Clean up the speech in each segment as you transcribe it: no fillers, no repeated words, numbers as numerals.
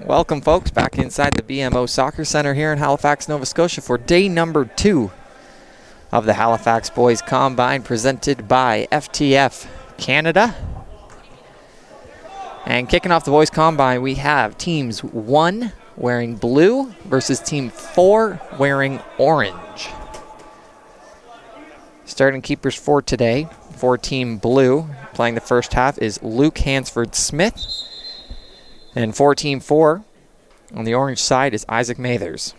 Welcome, folks, back inside the BMO Soccer Center here in Halifax, Nova Scotia for day number 2 of the Halifax Boys Combine presented by FTF Canada. And kicking off the Boys Combine, we have teams 1 wearing blue versus team 4 wearing orange. Starting keepers for today, for team blue, playing the first half, is Luke Hansford-Smith. And for team 4, on the orange side, is Isaac Mathers.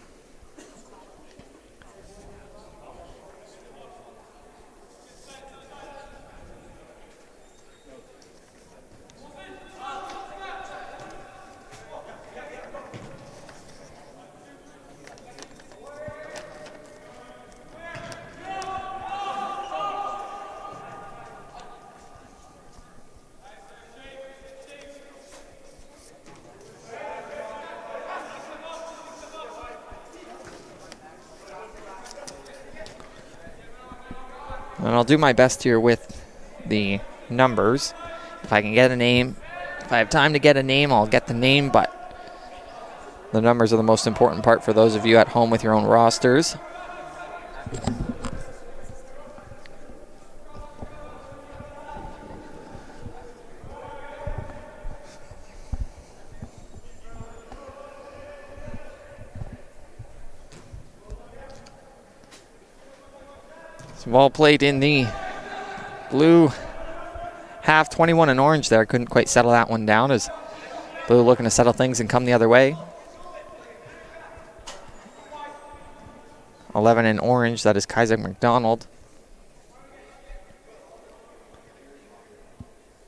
And I'll do my best here with the numbers. If I can get a name, if I have time to get a name, I'll get the name, but the numbers are the most important part for those of you at home with your own rosters. Ball played in the blue half, 21 in orange there. Couldn't quite settle that one down as blue looking to settle things and come the other way. 11 in orange, that is Kaiser McDonald.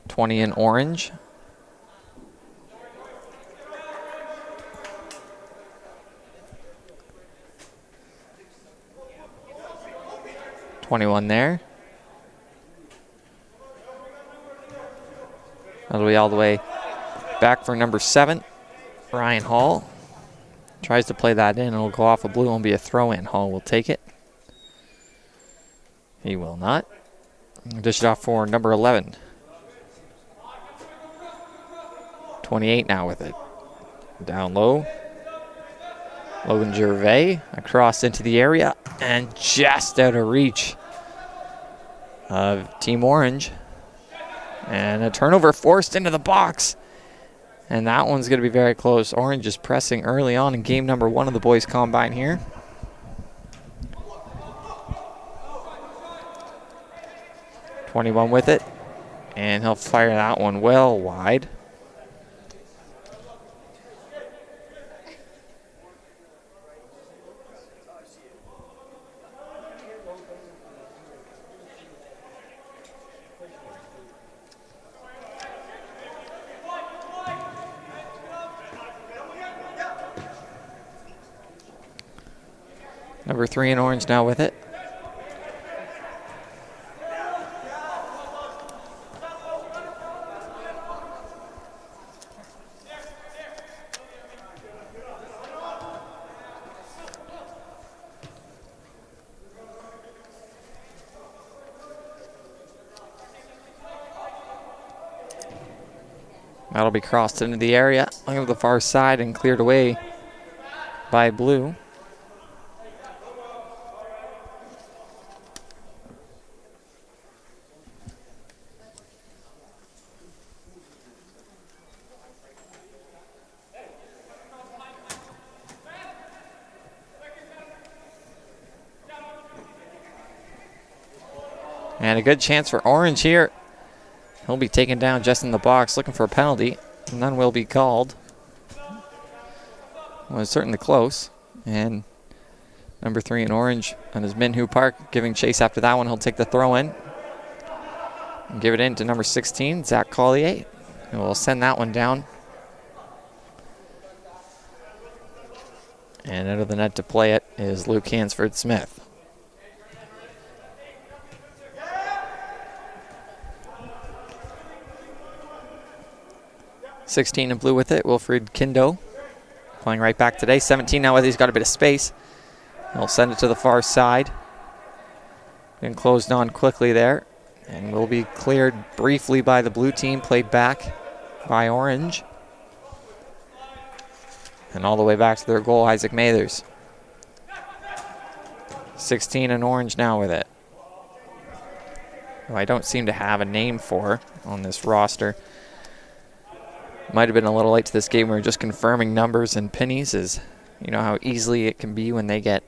20 in orange. .21 there. That'll be all the way back for number 7, Ryan Hall. Tries to play that in. It'll go off a blue. It'll be a throw-in. Hall will take it. He will not. Dish it off for number 11. 28 now with it. Down low. Logan Gervais across into the area and just out of reach of Team Orange. And a turnover forced into the box. And that one's going to be very close. Orange is pressing early on in game number 1 of the Boys Combine here. .21 with it. And he'll fire that one well wide. Number 3 in orange now with it. That'll be crossed into the area, looking to the far side and cleared away by blue. And a good chance for Orange here. He'll be taken down just in the box, looking for a penalty. None will be called. Well, it's certainly close. And number 3 in orange on his Minhu Park giving chase after that one. He'll take the throw in and give it in to number 16, Zach Collier. And we'll send that one down. And out of the net to play it is Luke Hansford-Smith. .16 in blue with it, Wilfred Kindo. Playing right back today. 17 now with it. He's got a bit of space. He'll send it to the far side. Getting closed on quickly there. And will be cleared briefly by the blue team. Played back by Orange. And all the way back to their goal, Isaac Mathers. 16 in orange now with it. Who I don't seem to have a name for on this roster. Might have been a little late to this game. We were just confirming numbers and pennies, as you know how easily it can be when they get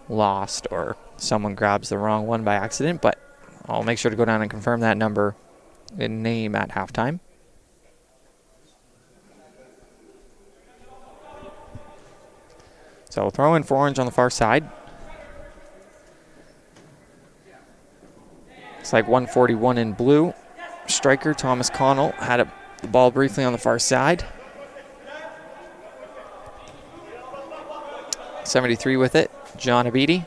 lost or someone grabs the wrong one by accident. But I'll make sure to go down and confirm that number and name at halftime. So we'll throw in for orange on the far side. It's like 141 in blue. Striker Thomas Connell had the ball briefly on the far side. 73 with it, John Abidi.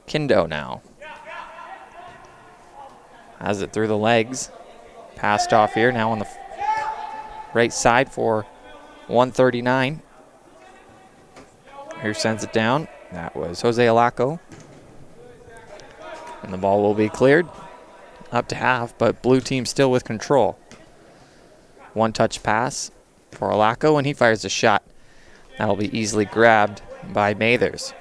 Kindo now. Has it through the legs. Passed off here, now on the right side for 139. Here sends it down. That was Jose Alaco. And the ball will be cleared up to half, but blue team still with control. One touch pass for Alaco, and he fires a shot. That'll be easily grabbed by Mathers.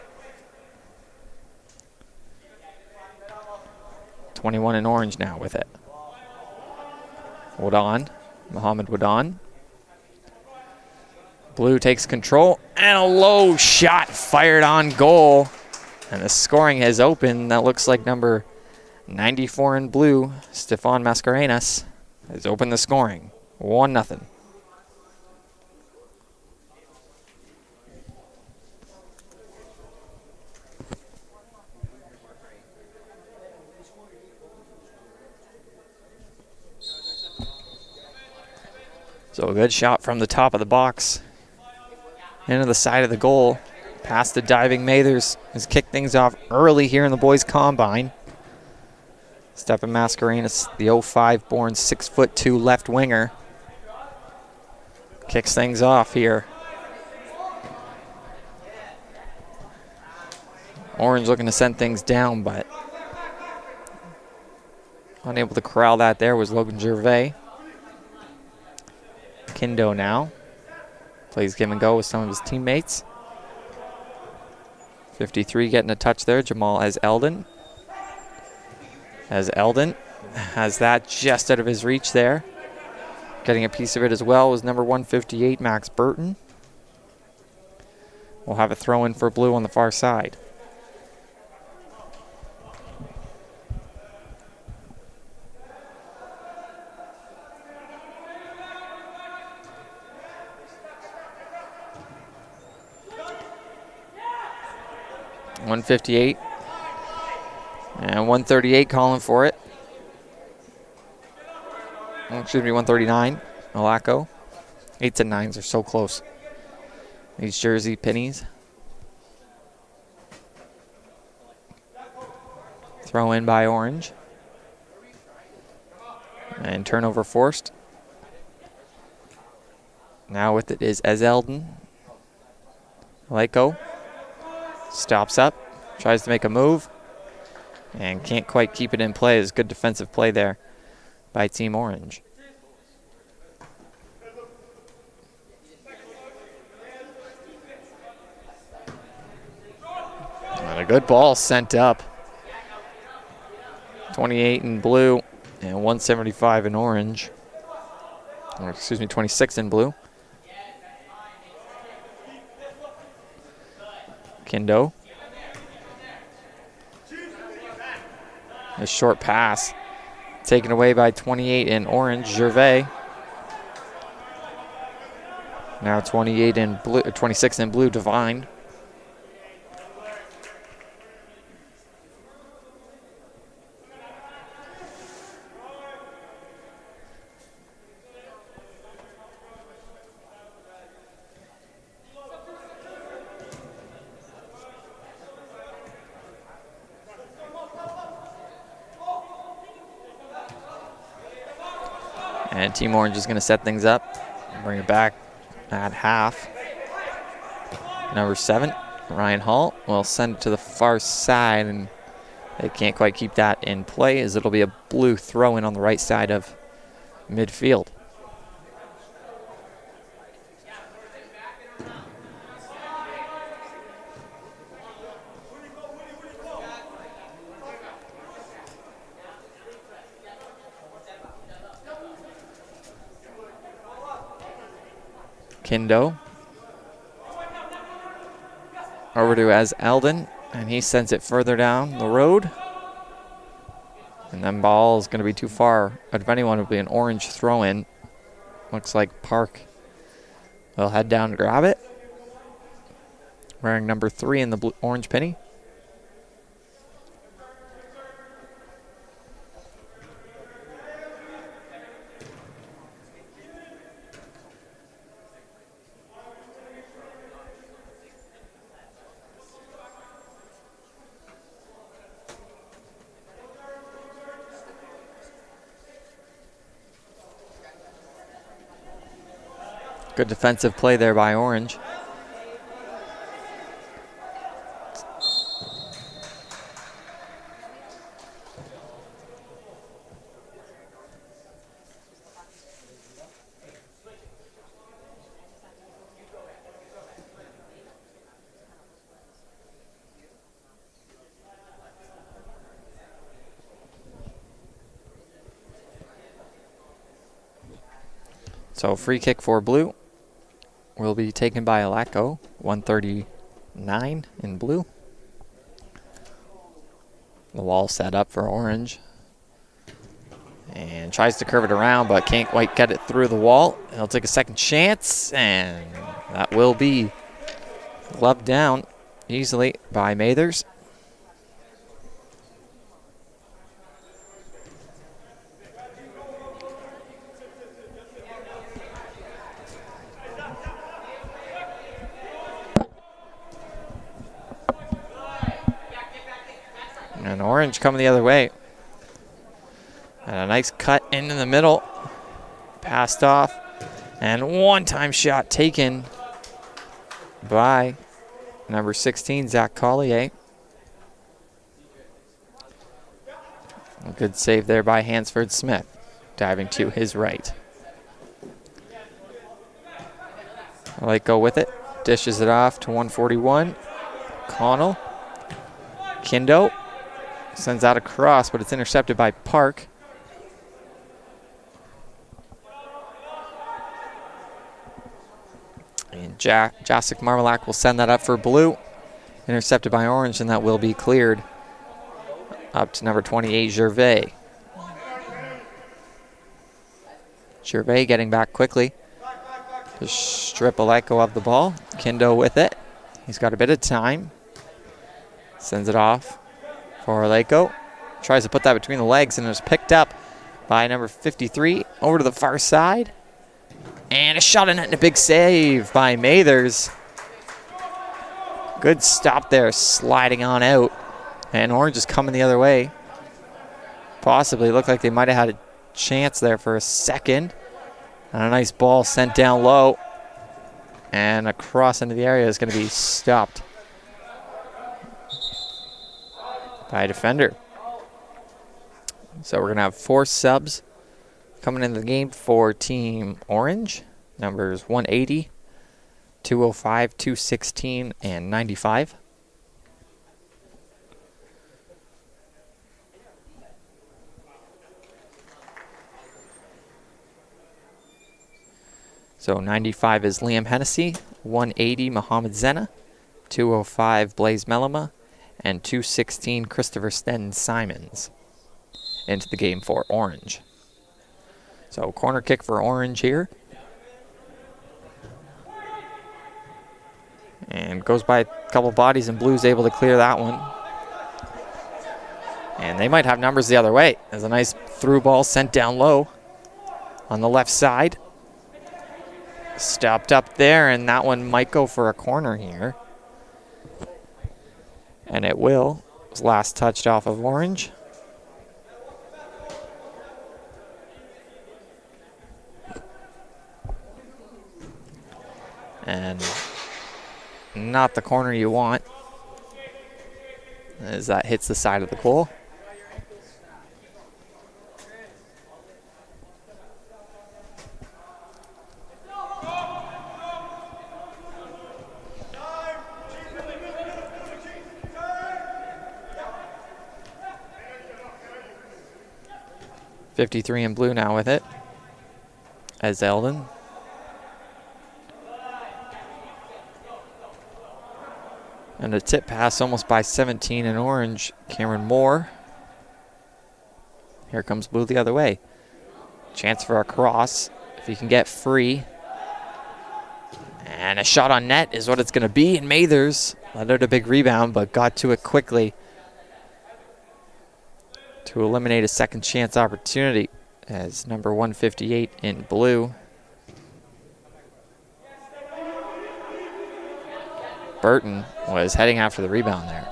21 in orange now with it. Wadon, Mohamed Wadon. Blue takes control, and a low shot fired on goal. And the scoring has opened. That looks like number 94 in blue, Stefan Mascarenas, has opened the scoring. 1-0. So a good shot from the top of the box into the side of the goal. Past the diving Mathers has kicked things off early here in the boys' combine. Stefan Mascarenas, the 05 born 6'2" left winger, kicks things off here. Orange looking to send things down, but unable to corral that there was Logan Gervais. Kindo now plays give and go with some of his teammates. 53 getting a touch there, Jamal as Eldon. As Eldon has that just out of his reach there. Getting a piece of it as well was number 158, Max Burton. We'll have a throw in for blue on the far side. .158 and 138 calling for it. Oh, excuse me, 139. Alaco. 8s and 9s are so close. These jersey pennies. Throw in by Orange. And turnover forced. Now with it is Ezeldon. Alaco. Stops up, tries to make a move, and can't quite keep it in play. It's good defensive play there by Team Orange. And a good ball sent up. 28 in blue and 175 in orange. Or excuse me, 26 in blue. Kindo. A short pass taken away by 28 in orange, Gervais. Now 28 in blue, 26 in blue, Divine. And Team Orange is going to set things up, bring it back at half. Number 7, Ryan Hall, will send it to the far side, and they can't quite keep that in play as it'll be a blue throw-in on the right side of midfield. Kindo. Over to as Eldon, and he sends it further down the road. And then ball is going to be too far. If anyone, would be an orange throw-in. Looks like Park will head down to grab it. Wearing number 3 in the blue, orange penny. Good defensive play there by Orange. So free kick for blue will be taken by Alako, 139 in blue. The wall set up for orange. And tries to curve it around, but can't quite get it through the wall. He'll take a second chance, and that will be gloved down easily by Mathers. And Orange coming the other way. And a nice cut into the middle. Passed off. And one-time shot taken by number 16, Zach Collier. A good save there by Hansford Smith, diving to his right. Go with it. Dishes it off to 141. Connell. Kindo. Sends out a cross, but it's intercepted by Park. And Jacek Marmalak will send that up for blue. Intercepted by Orange, and that will be cleared. Up to number 28, Gervais. Gervais getting back quickly to strip Aleko of the ball. Kindo with it. He's got a bit of time. Sends it off for Aleko. Tries to put that between the legs, and it was picked up by number 53 over to the far side. And a shot in it and a big save by Mathers. Good stop there, sliding on out. And Orange is coming the other way. Possibly looked like they might have had a chance there for a second. And a nice ball sent down low. And across into the area is going to be stopped by a defender. So we're going to have 4 subs coming into the game for Team Orange. Numbers 180, 205, 216, and 95. So 95 is Liam Hennessy, 180 Mohamed Zena, 205 Blaze Melima, and 216 Christopher Sten Simons into the game for Orange. So corner kick for Orange here. And goes by a couple bodies, and Blue's able to clear that one. And they might have numbers the other way. There's a nice through ball sent down low on the left side. Stopped up there, and that one might go for a corner here. And it will. It was last touched off of Orange. And not the corner you want, as that hits the side of the goal. .53 in blue now with it, as Eldon. And a tip pass almost by 17 in orange. Cameron Moore. Here comes blue the other way. Chance for a cross if he can get free. And a shot on net is what it's going to be. And Mathers let out a big rebound, but got to it quickly to eliminate a second chance opportunity as number 158 in blue. Burton was heading after the rebound there.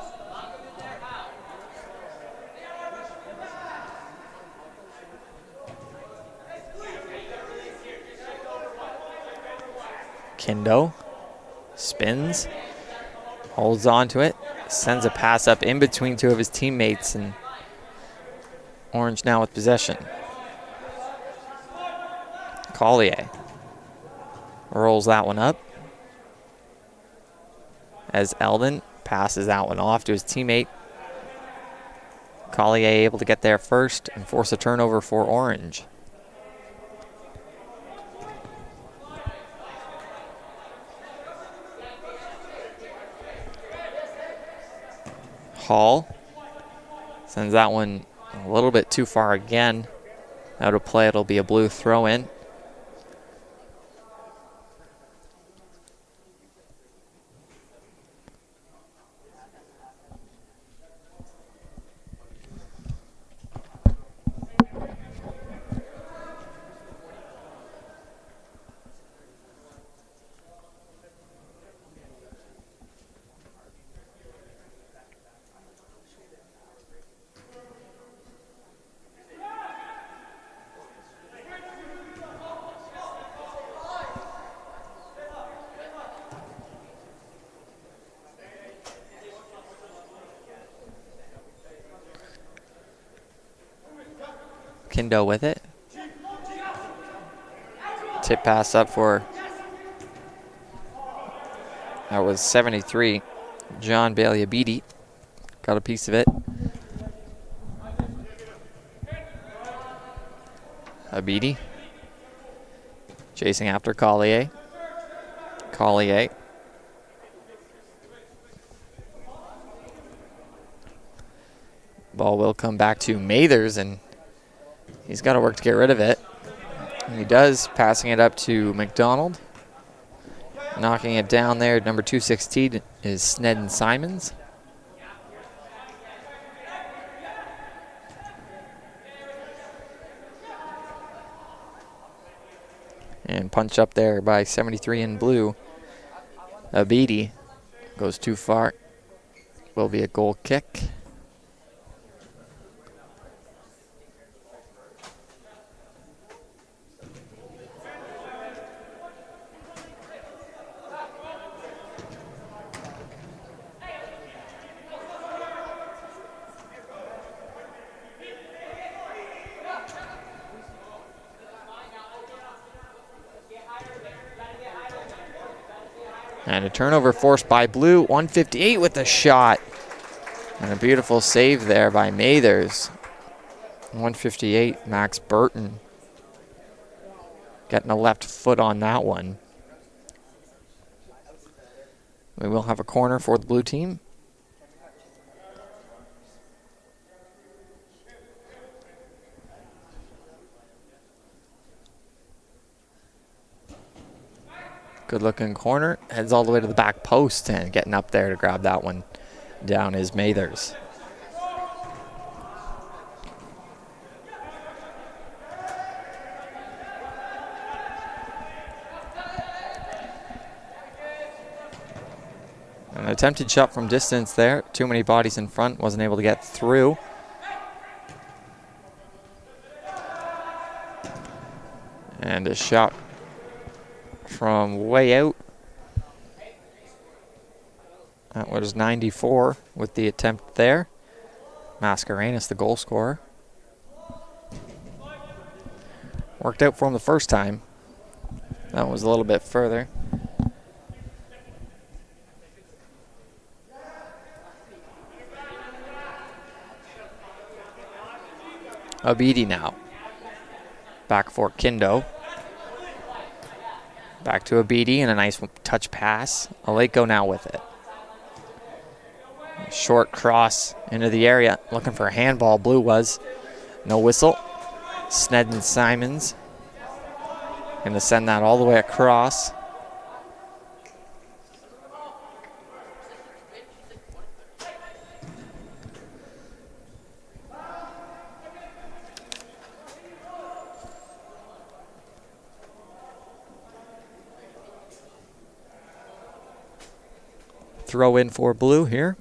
Kindo spins, holds on to it, sends a pass up in between two of his teammates, and Orange now with possession. Collier rolls that one up as Eldon passes that one off to his teammate. Collier able to get there first and force a turnover for Orange. Hall sends that one a little bit too far again. Out of play, it'll be a blue throw-in. Kindo with it. Tip pass up for, that was 73. John Bailey Abidi got a piece of it. Abidi chasing after Collier. Collier. Ball will come back to Mathers, and he's got to work to get rid of it. And he does, passing it up to McDonald. Knocking it down there, number 216 is Snedden Simons. And punch up there by 73 in blue. Abidi goes too far. Will be a goal kick. And a turnover forced by blue. 158 with the shot. And a beautiful save there by Mathers. 158, Max Burton. Getting a left foot on that one. We will have a corner for the blue team. Good looking corner. Heads all the way to the back post, and getting up there to grab that one down is Mathers. An attempted shot from distance there. Too many bodies in front. Wasn't able to get through. And a shot from way out. That was 94 with the attempt there. Mascarenas, the goal scorer. Worked out for him the first time. That was a little bit further. Abidi now. Back for Kindo. Back to Abidi and a nice touch pass. Aleko now with it. Short cross into the area. Looking for a handball. Blue was. No whistle. Snedden Simons going to send that all the way across. Throw in for Blue here.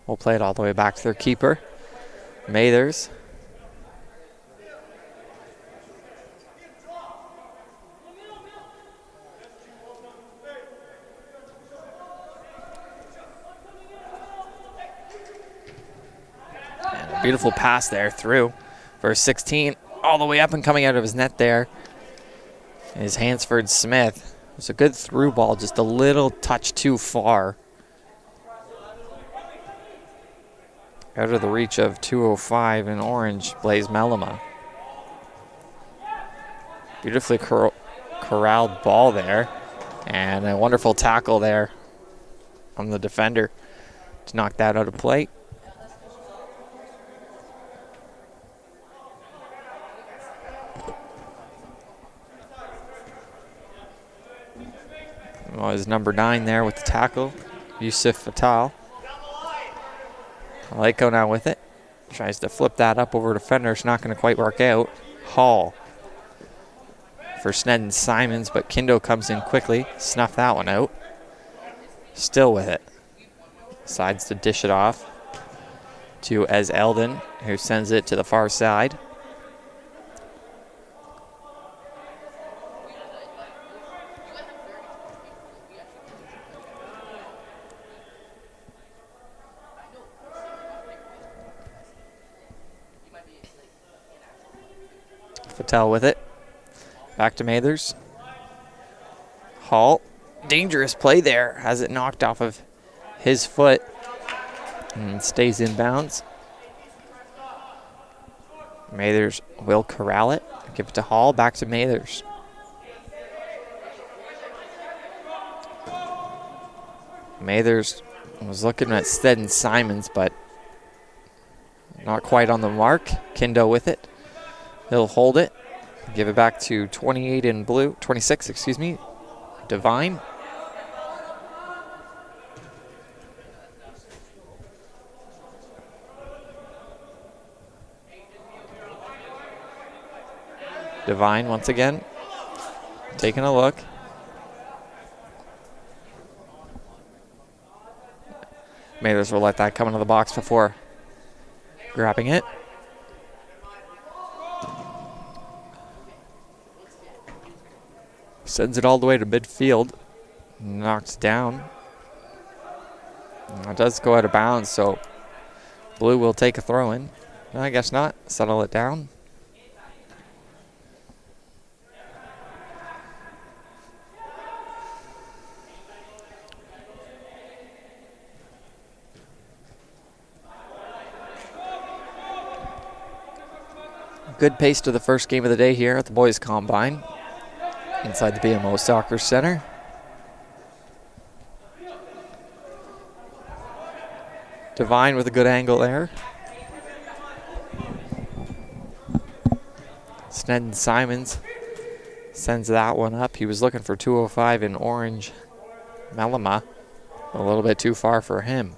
We'll play it all the way back to their keeper, Mathers. And a beautiful pass there through for 16, all the way up and coming out of his net there is Hansford Smith. It was a good through ball, just a little touch too far. Out of the reach of 205 in orange, Blaze Melima. Beautifully corralled ball there. And a wonderful tackle there from the defender to knock that out of play. Was number 9 there with the tackle, Yusuf Fatal. Aliko now with it. Tries to flip that up over defender. It's not going to quite work out. Hall for Snedden Simons, but Kindo comes in quickly. Snuff that one out. Still with it. Decides to dish it off to Ez Eldon, who sends it to the far side. Fatal with it. Back to Mathers. Hall. Dangerous play there. Has it knocked off of his foot. And stays in bounds. Mathers will corral it. Give it to Hall. Back to Mathers. Mathers was looking at Snedden Simons, but not quite on the mark. Kindo with it. He'll hold it. Give it back to 28 in blue. 26, excuse me. Devine. Devine once again. Taking a look. Mathers will let that come into the box before grabbing it. Sends it all the way to midfield. Knocks down. It does go out of bounds, so Blue will take a throw in. No, I guess not. Settle it down. Good pace to the first game of the day here at the Boys Combine. Inside the BMO Soccer Center. Devine with a good angle there. Snedden Simons sends that one up. He was looking for 205 in orange. Melima, a little bit too far for him.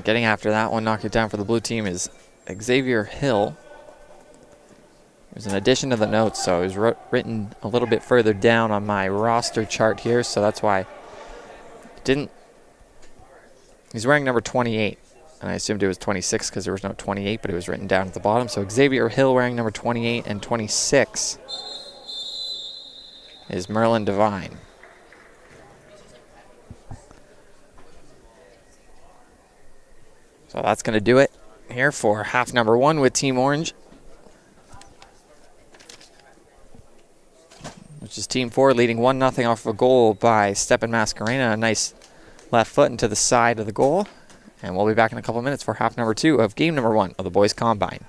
Getting after that one, knock it down for the blue team is Xavier Hill. There's an addition to the notes, so it was written a little bit further down on my roster chart here, so that's why it didn't. He's wearing number 28, and I assumed it was 26 because there was no 28, but it was written down at the bottom. So Xavier Hill wearing number 28, and 26 is Merlin Devine. So that's going to do it here for half number one with Team Orange, which is Team 4 leading 1-0 off of a goal by Stepan Mascarena. A nice left foot into the side of the goal. And we'll be back in a couple minutes for half number two of game number one of the Boys Combine.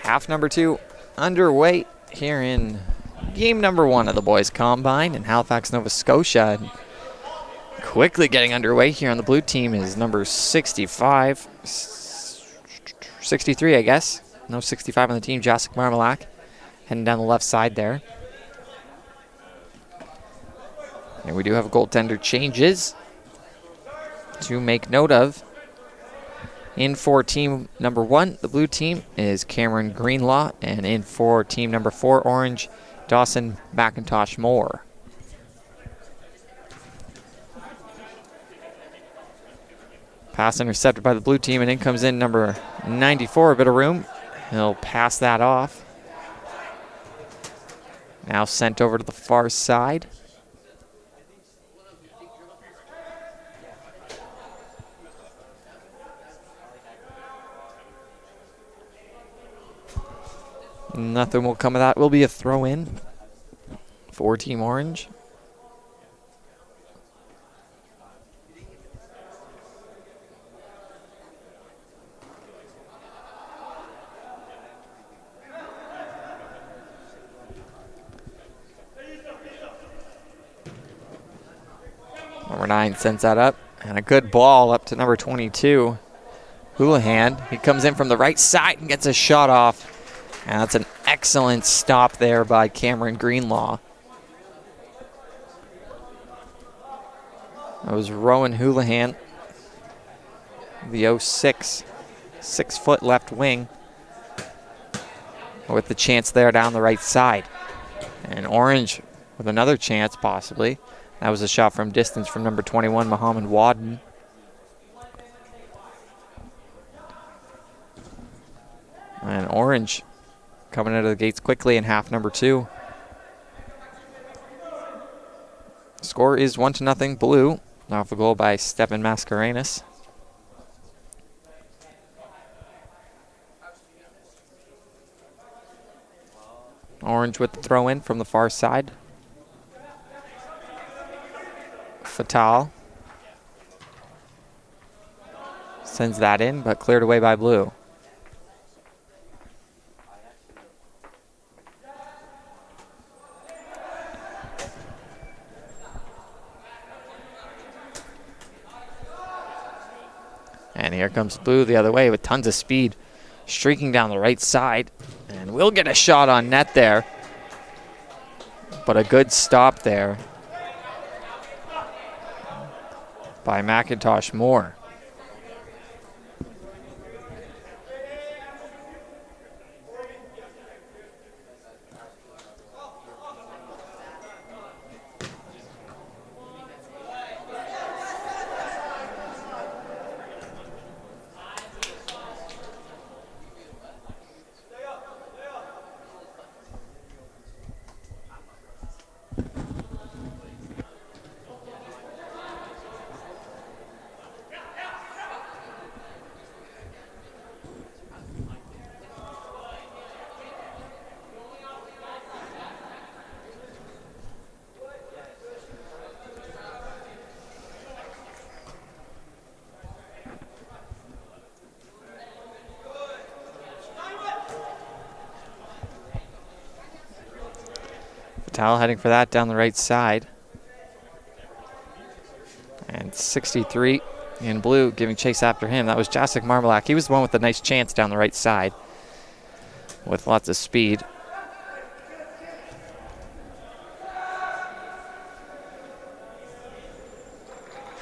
Half number two underway here in game number one of the Boys Combine in Halifax, Nova Scotia. And quickly getting underway here on the blue team is number 65, 63, I guess. No 65 on the team, Jacek Marmalak, heading down the left side there. And we do have goaltender changes to make note of. In for team number one, the blue team, is Cameron Greenlaw. And in for team number 4, Orange, Dawson McIntosh Moore. Pass intercepted by the blue team, and in comes in number 94, a bit of room. He'll pass that off. Now sent over to the far side. Nothing will come of that. Will be a throw in for Team Orange. Number 9 sends that up, and a good ball up to number 22, Houlihan. He comes in from the right side and gets a shot off, and that's an excellent stop there by Cameron Greenlaw. That was Rowan Houlihan, the 06, 6-foot left wing, with the chance there down the right side. And Orange with another chance, possibly. That was a shot from distance from number 21, Muhammad Wadden. And Orange coming out of the gates quickly in half number 2. Score is 1-0 Blue. Off a goal by Stepan Mascarenas. Orange with the throw in from the far side. Fatal sends that in, but cleared away by Blue. And here comes Blue the other way with tons of speed, streaking down the right side, and we'll get a shot on net there, but a good stop there by McIntosh Moore. Fatal heading for that down the right side. And 63 in Blue giving chase after him. That was Jacek Marmalak. He was the one with the nice chance down the right side with lots of speed.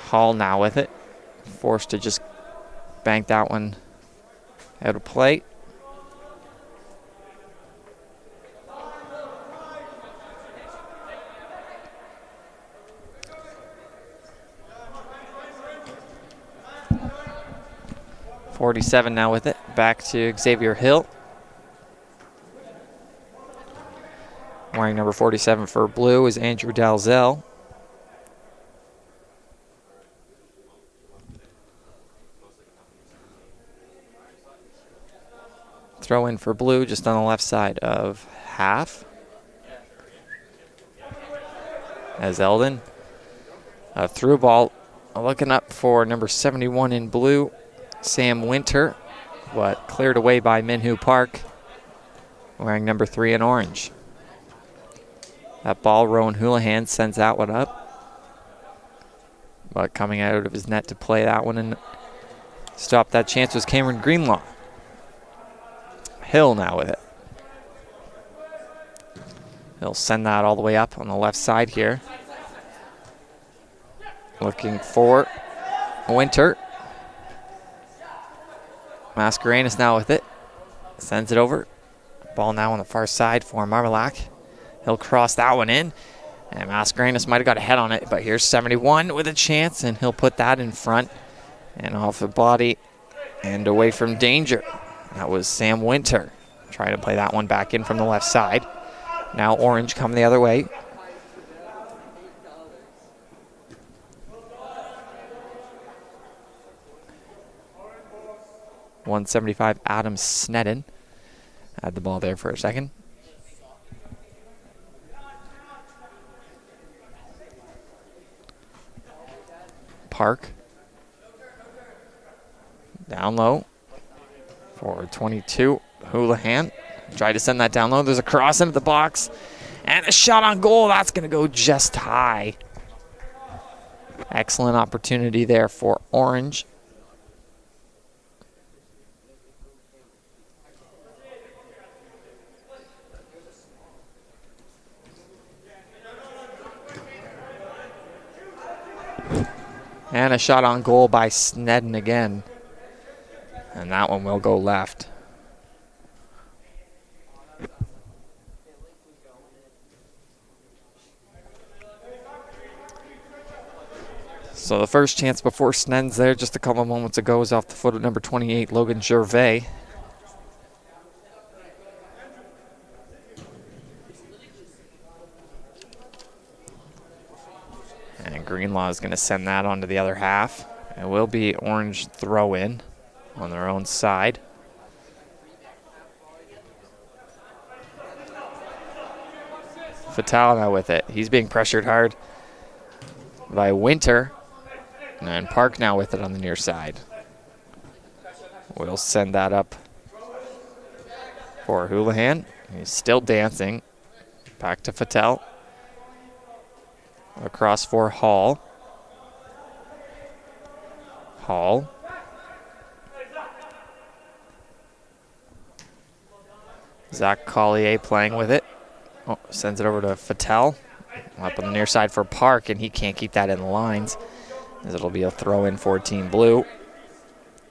Hall now with it. Forced to just bank that one out of play. .47 now with it. Back to Xavier Hill. Wearing number 47 for Blue is Andrew Dalzell. Throw in for Blue just on the left side of half. As Eldon. A through ball looking up for number 71 in Blue, Sam Winter, but cleared away by Minhu Park, wearing number 3 in orange. That ball, Rowan Houlihan sends that one up, but coming out of his net to play that one and stop that chance was Cameron Greenlaw. Hill now with it. He'll send that all the way up on the left side here. Looking for Winter. Mascarenas now with it. Sends it over. Ball now on the far side for Marmalak. He'll cross that one in. And Mascarenas might have got a head on it, but here's 71 with a chance, and he'll put that in front And off the body and away from danger. That was Sam Winter trying to play that one back in from the left side. Now Orange coming the other way. .175 Adam Snedden had the ball there for a second. Park. Down low for 22. Houlihan tried to send that down low. There's a cross into the box. And a shot on goal. That's going to go just high. Excellent opportunity there for Orange. And a shot on goal by Snedden again. And that one will go left. So the first chance before Snedden's there just a couple of moments ago was off the foot of number 28, Logan Gervais. And Greenlaw is going to send that onto the other half. It will be Orange throw-in on their own side. Fatal now with it. He's being pressured hard by Winter. And Park now with it on the near side. We'll send that up for Houlihan. He's still dancing. Back to Fatal. Across for Hall. Hall. Zach Collier playing with it. Oh, sends it over to Fatal. Up on the near side for Park, and he can't keep that in the lines, as it'll be a throw in for Team Blue.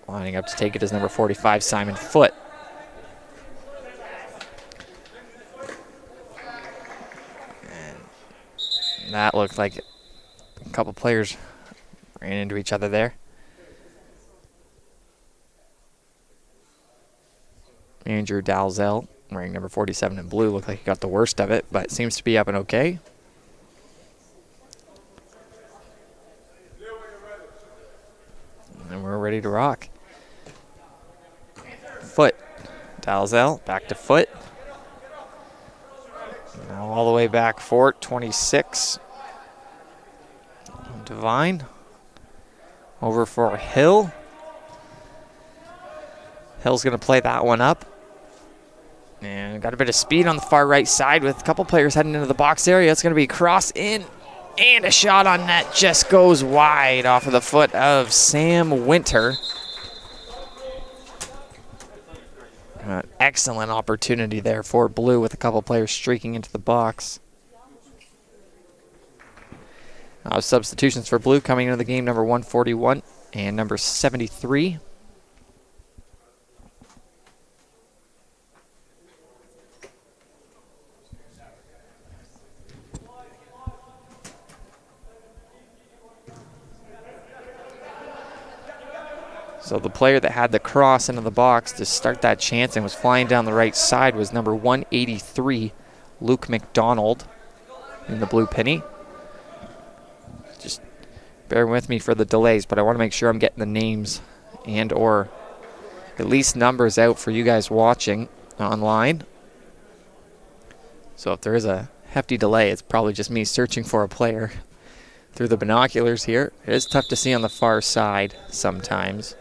Lining up to take it is number 45, Simon Foote. And that looked like a couple players ran into each other there. Andrew Dalzell, wearing number 47 in blue, looked like he got the worst of it, but seems to be up and okay. And we're ready to rock. Foote. Dalzell, back to Foote. Now all the way back for 26. Devine. Over for Hill. Hill's going to play that one up. And got a bit of speed on the far right side with a couple players heading into the box area. It's going to be cross in. And a shot on net just goes wide off of the foot of Sam Winter. Excellent opportunity there for Blue with a couple players streaking into the box. Substitutions for Blue coming into the game, number 141 and number 73. So the player that had the cross into the box to start that chance and was flying down the right side was number 183, Luke McDonald, in the blue penny. Just bear with me for the delays, but I want to make sure I'm getting the names and or at least numbers out for you guys watching online. So if there is a hefty delay, it's probably just me searching for a player through the binoculars here. It is tough to see on the far side sometimes.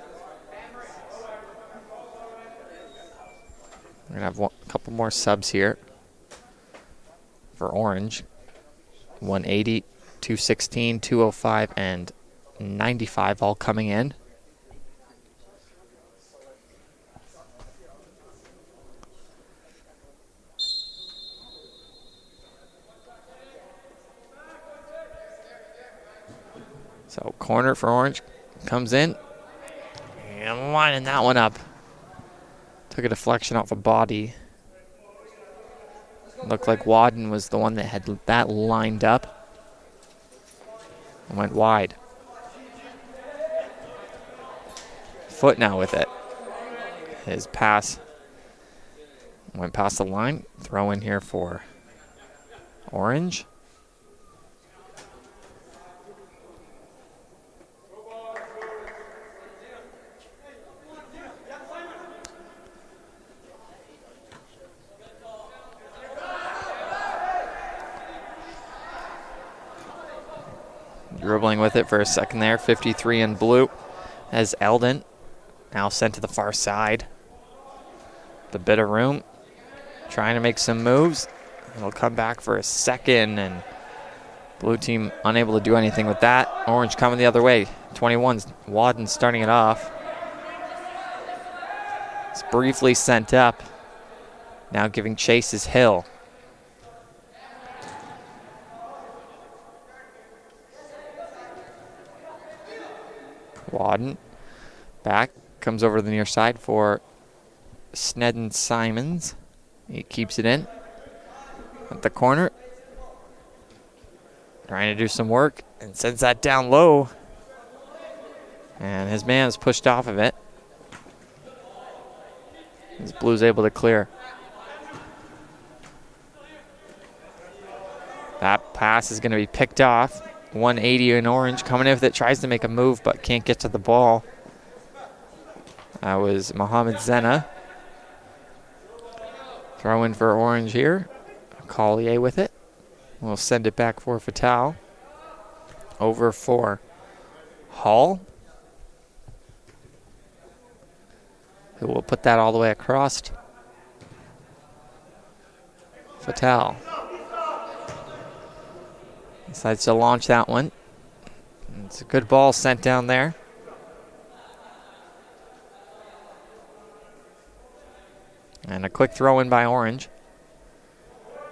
We're going to have a couple more subs here for Orange. 180, 216, 205, and 95 all coming in. So corner for Orange comes in. And lining that one up. Took a deflection off a body. Looked like Wadden was the one that had that lined up and went wide. foot now with it. His pass went past the line. Throw in here for Orange. Dribbling with it for a second there. 53 in blue as Eldon now sent to the far side. The bit of room. Trying to make some moves. It'll come back for a second, and blue team unable to do anything with that. Orange coming the other way. 21's Wadden starting it off. It's briefly sent up. Now giving chase is Hill. Wadden back, comes over to the near side for Snedden Simons. He keeps it in at the corner. Trying to do some work and sends that down low. And his man is pushed off of it. As Blue's able to clear. That pass is going to be picked off. 180 in Orange. Coming in with it, tries to make a move but can't get to the ball. That was Mohamed Zena. Throw in for Orange here. Collier with it. We'll send it back for Fatal. Over for Hall, who will put that all the way across. Fatal decides to launch that one. It's a good ball sent down there. And a quick throw in by Orange.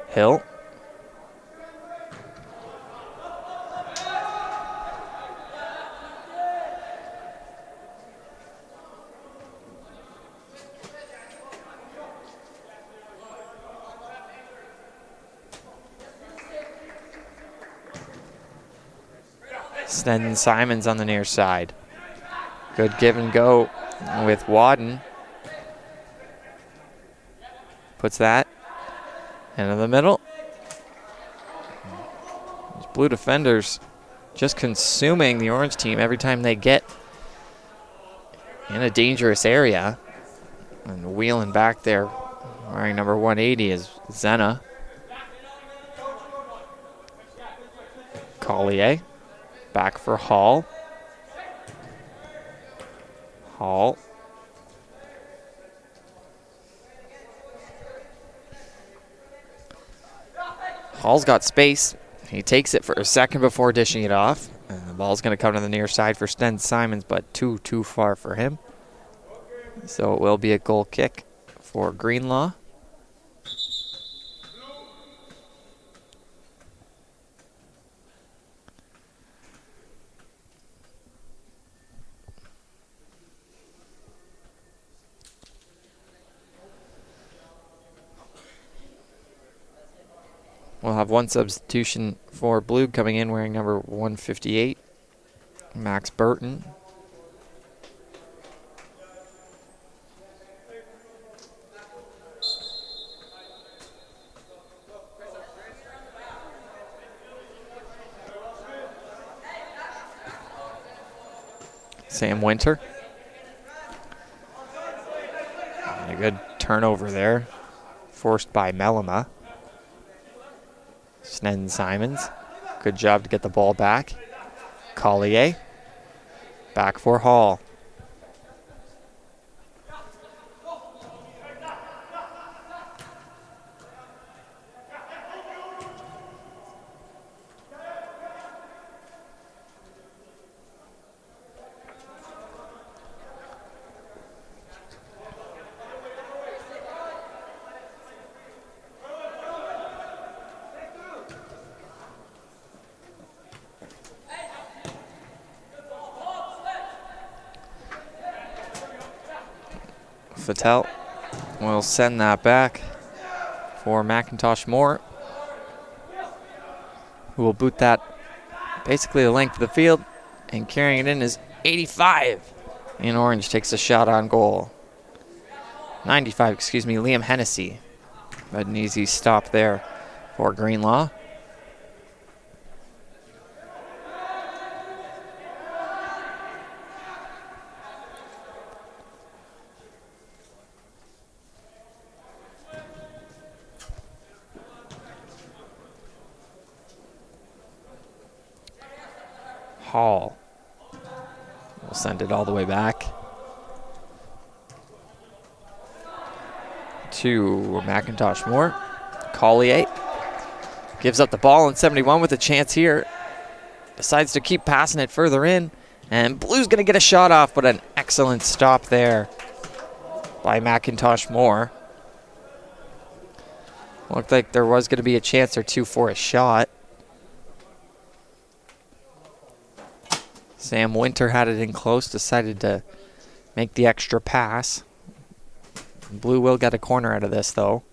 Hill. Snedden Simons on the near side. Good give and go with Wadden. Puts that into the middle. Those blue defenders just consuming the Orange team every time they get in a dangerous area. And wheeling back there, wearing number 180 is Zena. Collier. Back for Hall. Hall. Hall's got space. He takes it for a second before dishing it off. And the ball's going to come to the near side for Sten Simons, but too far for him. So it will be a goal kick for Greenlaw. We'll have one substitution for blue coming in wearing number 158, Max Burton. Sam Winter. And a good turnover there, forced by Melima. Snedden Simons, good job to get the ball back. Collier, back for Hall. Fatel will send that back for McIntosh Moore, who will boot that basically the length of the field, and carrying it in is 85. In orange takes a shot on goal. 95, Liam Hennessy. But an easy stop there for Greenlaw. Hall will send it all the way back to McIntosh Moore. Collier gives up the ball in 71 with a chance here. Decides to keep passing it further in. And Blue's going to get a shot off, but an excellent stop there by McIntosh Moore. Looked like there was going to be a chance or two for a shot. Sam Winter had it in close, decided to make the extra pass. Blue will get a corner out of this, though.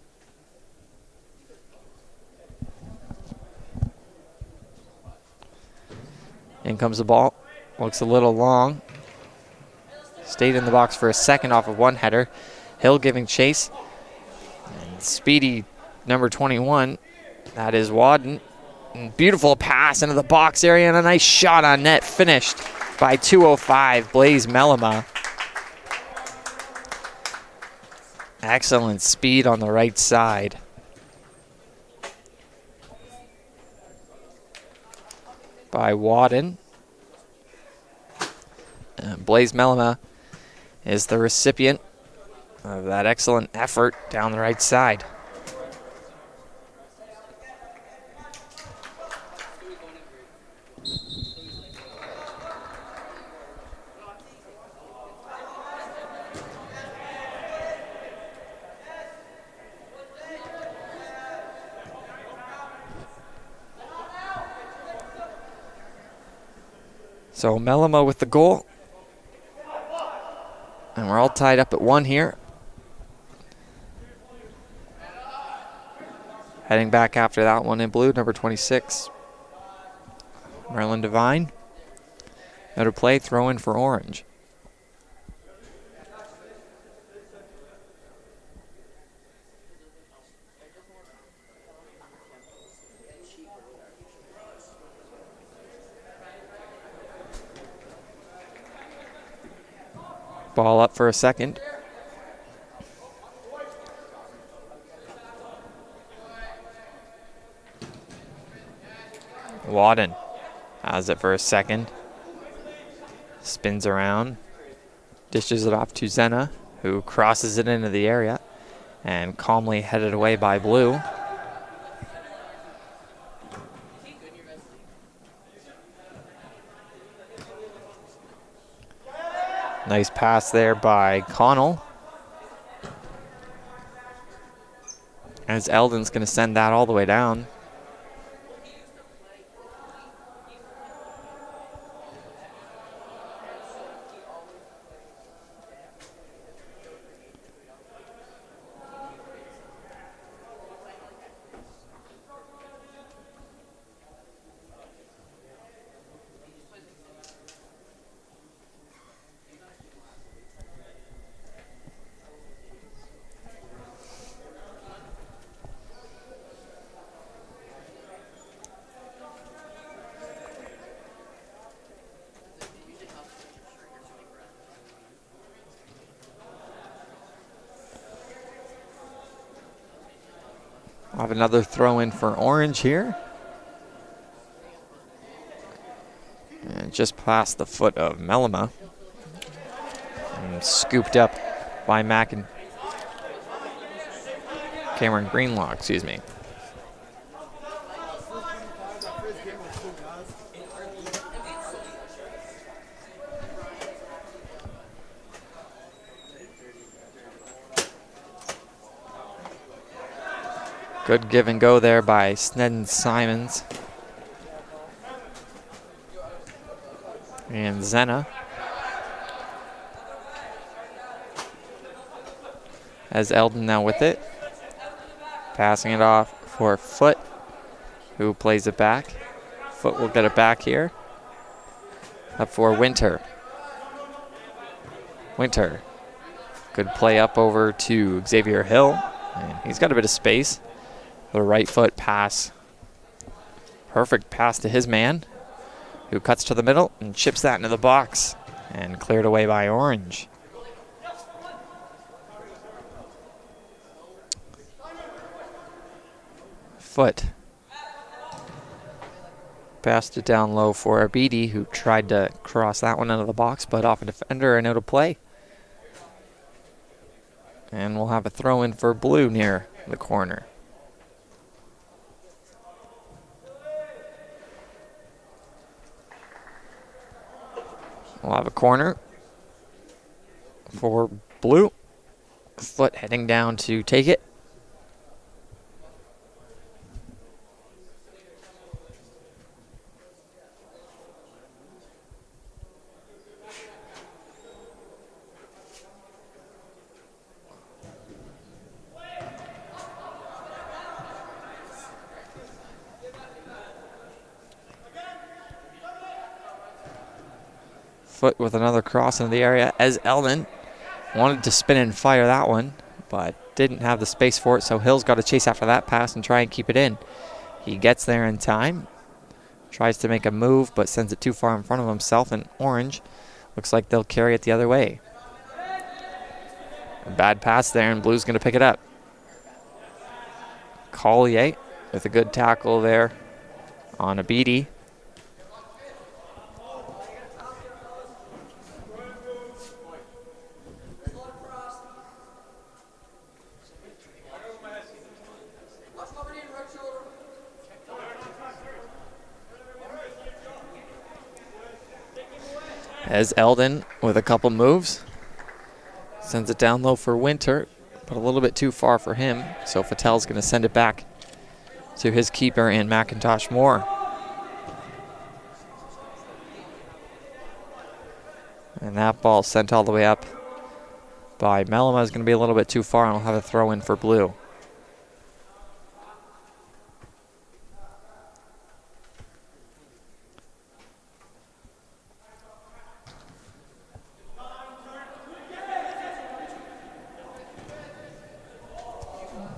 In comes the ball. Looks a little long. Stayed in the box for a second off of one header. Hill giving chase. And speedy number 21. That is Wadden. Beautiful pass into the box area and a nice shot on net, finished by 205, Blaze Mellema. Excellent speed on the right side. By Wadden. And Blaze Mellema is the recipient of that excellent effort down the right side. So Mellema with the goal. And we're all tied up at 1 here. Heading back after that one in blue, number 26. Merlin Devine. Out of play, throw in for orange. Ball up for a second. Wadden has it for a second. Spins around. Dishes it off to Zena, who crosses it into the area and calmly headed away by Blue. Nice pass there by Connell. As Eldon's going to send that all the way down. We'll have another throw in for orange here. And just past the foot of Mellema. And scooped up by Cameron Greenlaw, excuse me. Good give and go there by Snedden Simons. And Zena. As Eldon now with it. Passing it off for Foot, who plays it back. Foot will get it back here. Up for Winter. Winter. Good play up over to Xavier Hill. And he's got a bit of space. The right foot pass. Perfect pass to his man, who cuts to the middle and chips that into the box. And cleared away by Orange. Foot. Passed it down low for Abidi, who tried to cross that one out of the box, but off a defender and out of play. And we'll have a throw in for Blue near the corner. We'll have a corner for Blue. Foot heading down to take it. Foot with another cross into the area as Eldon wanted to spin and fire that one, but didn't have the space for it, so Hill's got to chase after that pass and try and keep it in. He gets there in time, tries to make a move, but sends it too far in front of himself, and Orange looks like they'll carry it the other way. A bad pass there, and Blue's going to pick it up. Collier with a good tackle there on Abidi. As Eldon with a couple moves. Sends it down low for Winter, but a little bit too far for him. So Fattel's going to send it back to his keeper in McIntosh Moore. And that ball sent all the way up by Melima is going to be a little bit too far, and we'll have a throw in for Blue.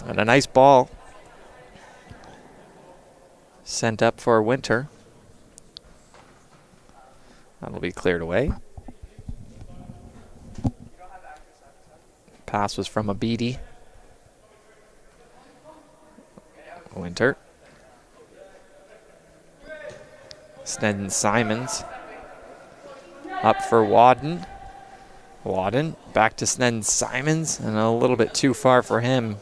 And a nice ball sent up for Winter. That'll be cleared away. Pass was from Abidi. Winter. Snedden Simons. Up for Wadden. Wadden back to Snedden Simons, and a little bit too far for him.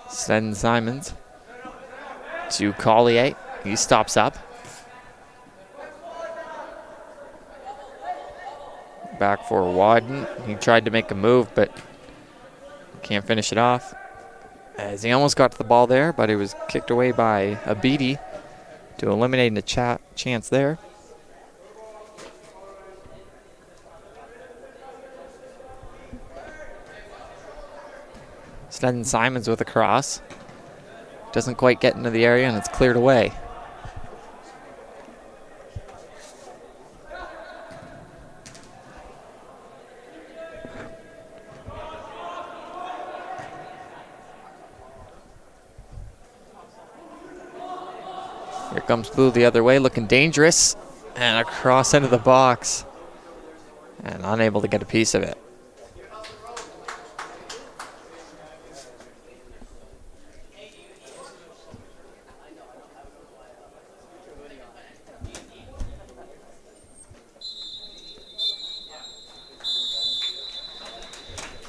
Snedden Simons to Collier. He stops up. Back for Wadden. He tried to make a move, but can't finish it off. As he almost got to the ball there, but it was kicked away by Abidi to eliminate a chance there. Snedden Simons with a cross. Doesn't quite get into the area, and it's cleared away. Here comes Blue the other way, looking dangerous. And a cross into the box. And unable to get a piece of it.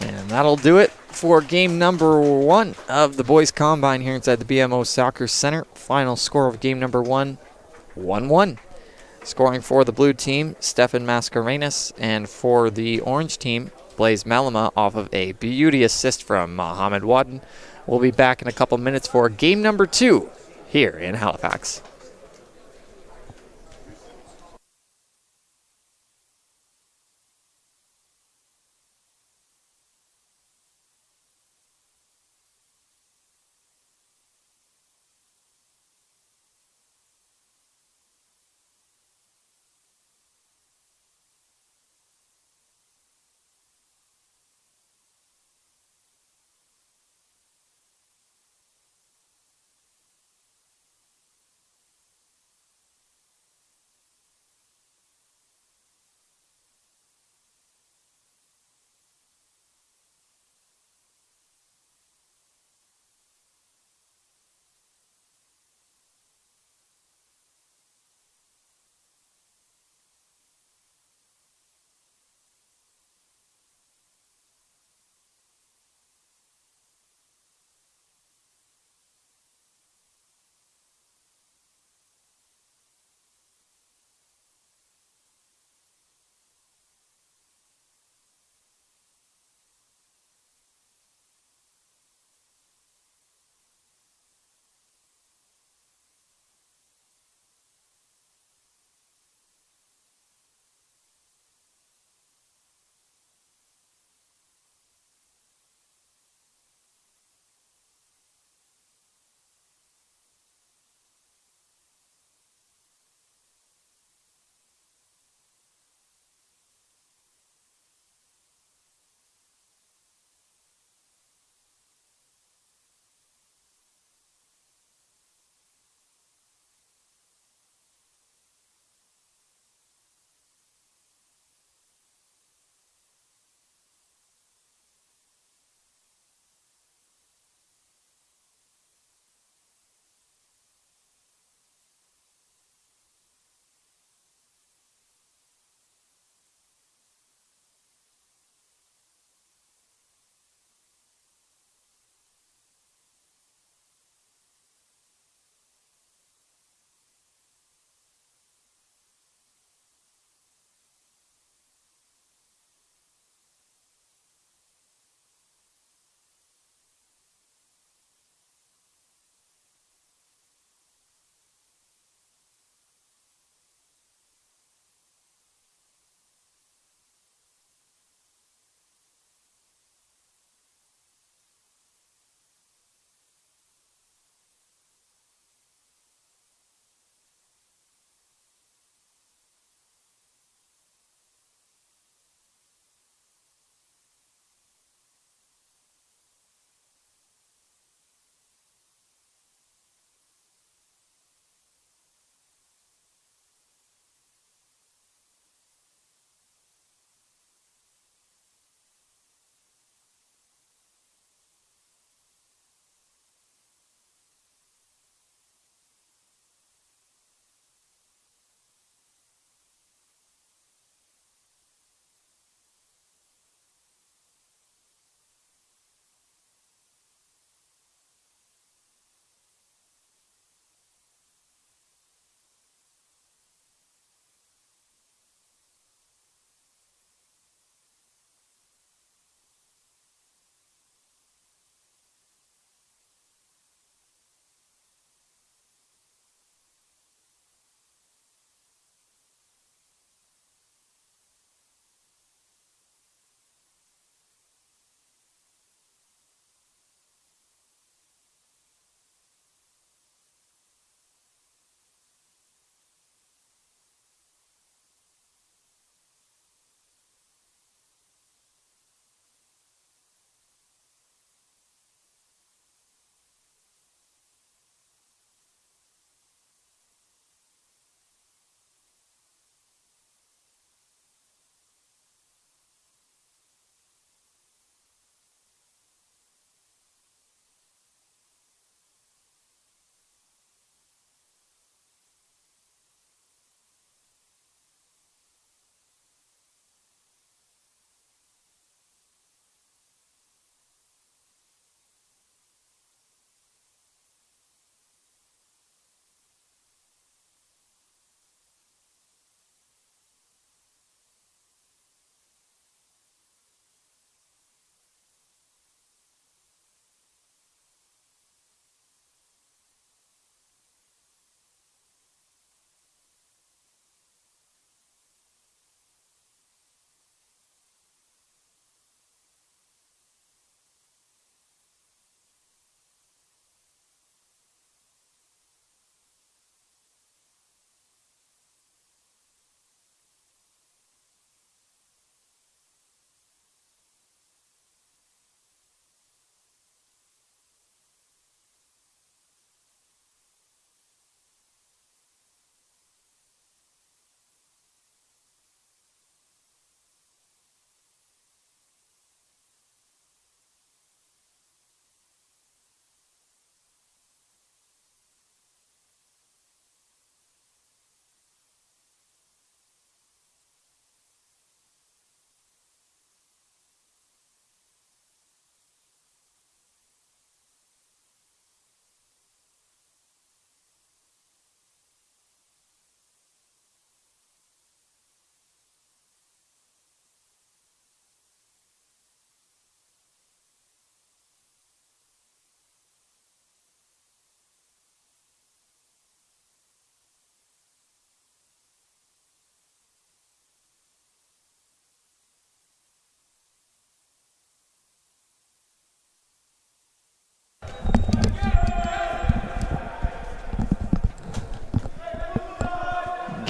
And that'll do it for game number 1 of the Boys Combine here inside the BMO Soccer Center. Final score of game number 1, 1-1. Scoring for the blue team, Stefan Mascarenas, and for the orange team, Blaise Malama off of a beauty assist from Mohamed Wadden. We'll be back in a couple minutes for game number 2 here in Halifax.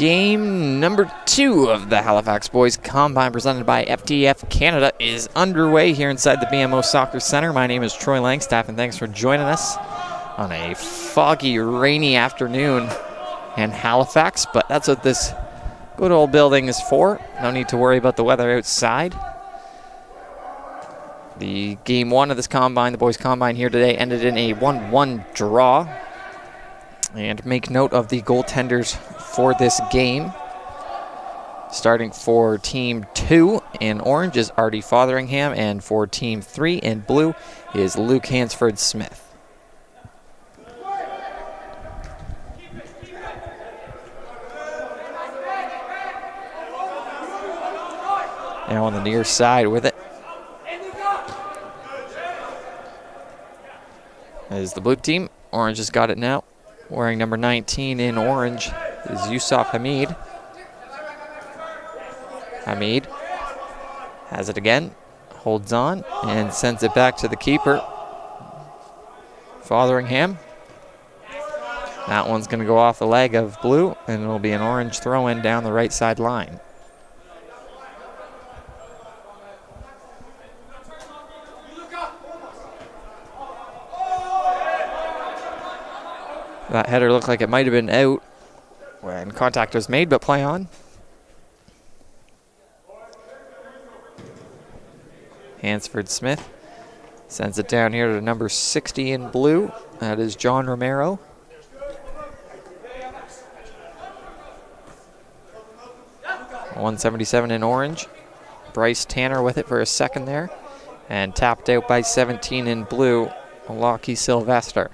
Game number 2 of the Halifax Boys Combine presented by FTF Canada is underway here inside the BMO Soccer Center. My name is Troy Langstaff, and thanks for joining us on a foggy, rainy afternoon in Halifax. But that's what this good old building is for. No need to worry about the weather outside. The game 1 of this combine, the boys combine here today, ended in a 1-1 draw. And make note of the goaltenders for this game. Starting for Team 2 in orange is Artie Fotheringham, and for Team 3 in blue is Luke Hansford-Smith. Now on the near side with it is the blue team. Orange has got it now. Wearing number 19 in orange is Yusuf Hamid. Hamid has it again, holds on, and sends it back to the keeper, Fotheringham. That one's going to go off the leg of blue, and it'll be an orange throw-in down the right side line. That header looked like it might have been out when contact was made, but play on. Hansford-Smith sends it down here to number 60 in blue. That is John Romero. .177 in orange. Bryce Tanner with it for a second there. And tapped out by 17 in blue, Lockie Sylvester.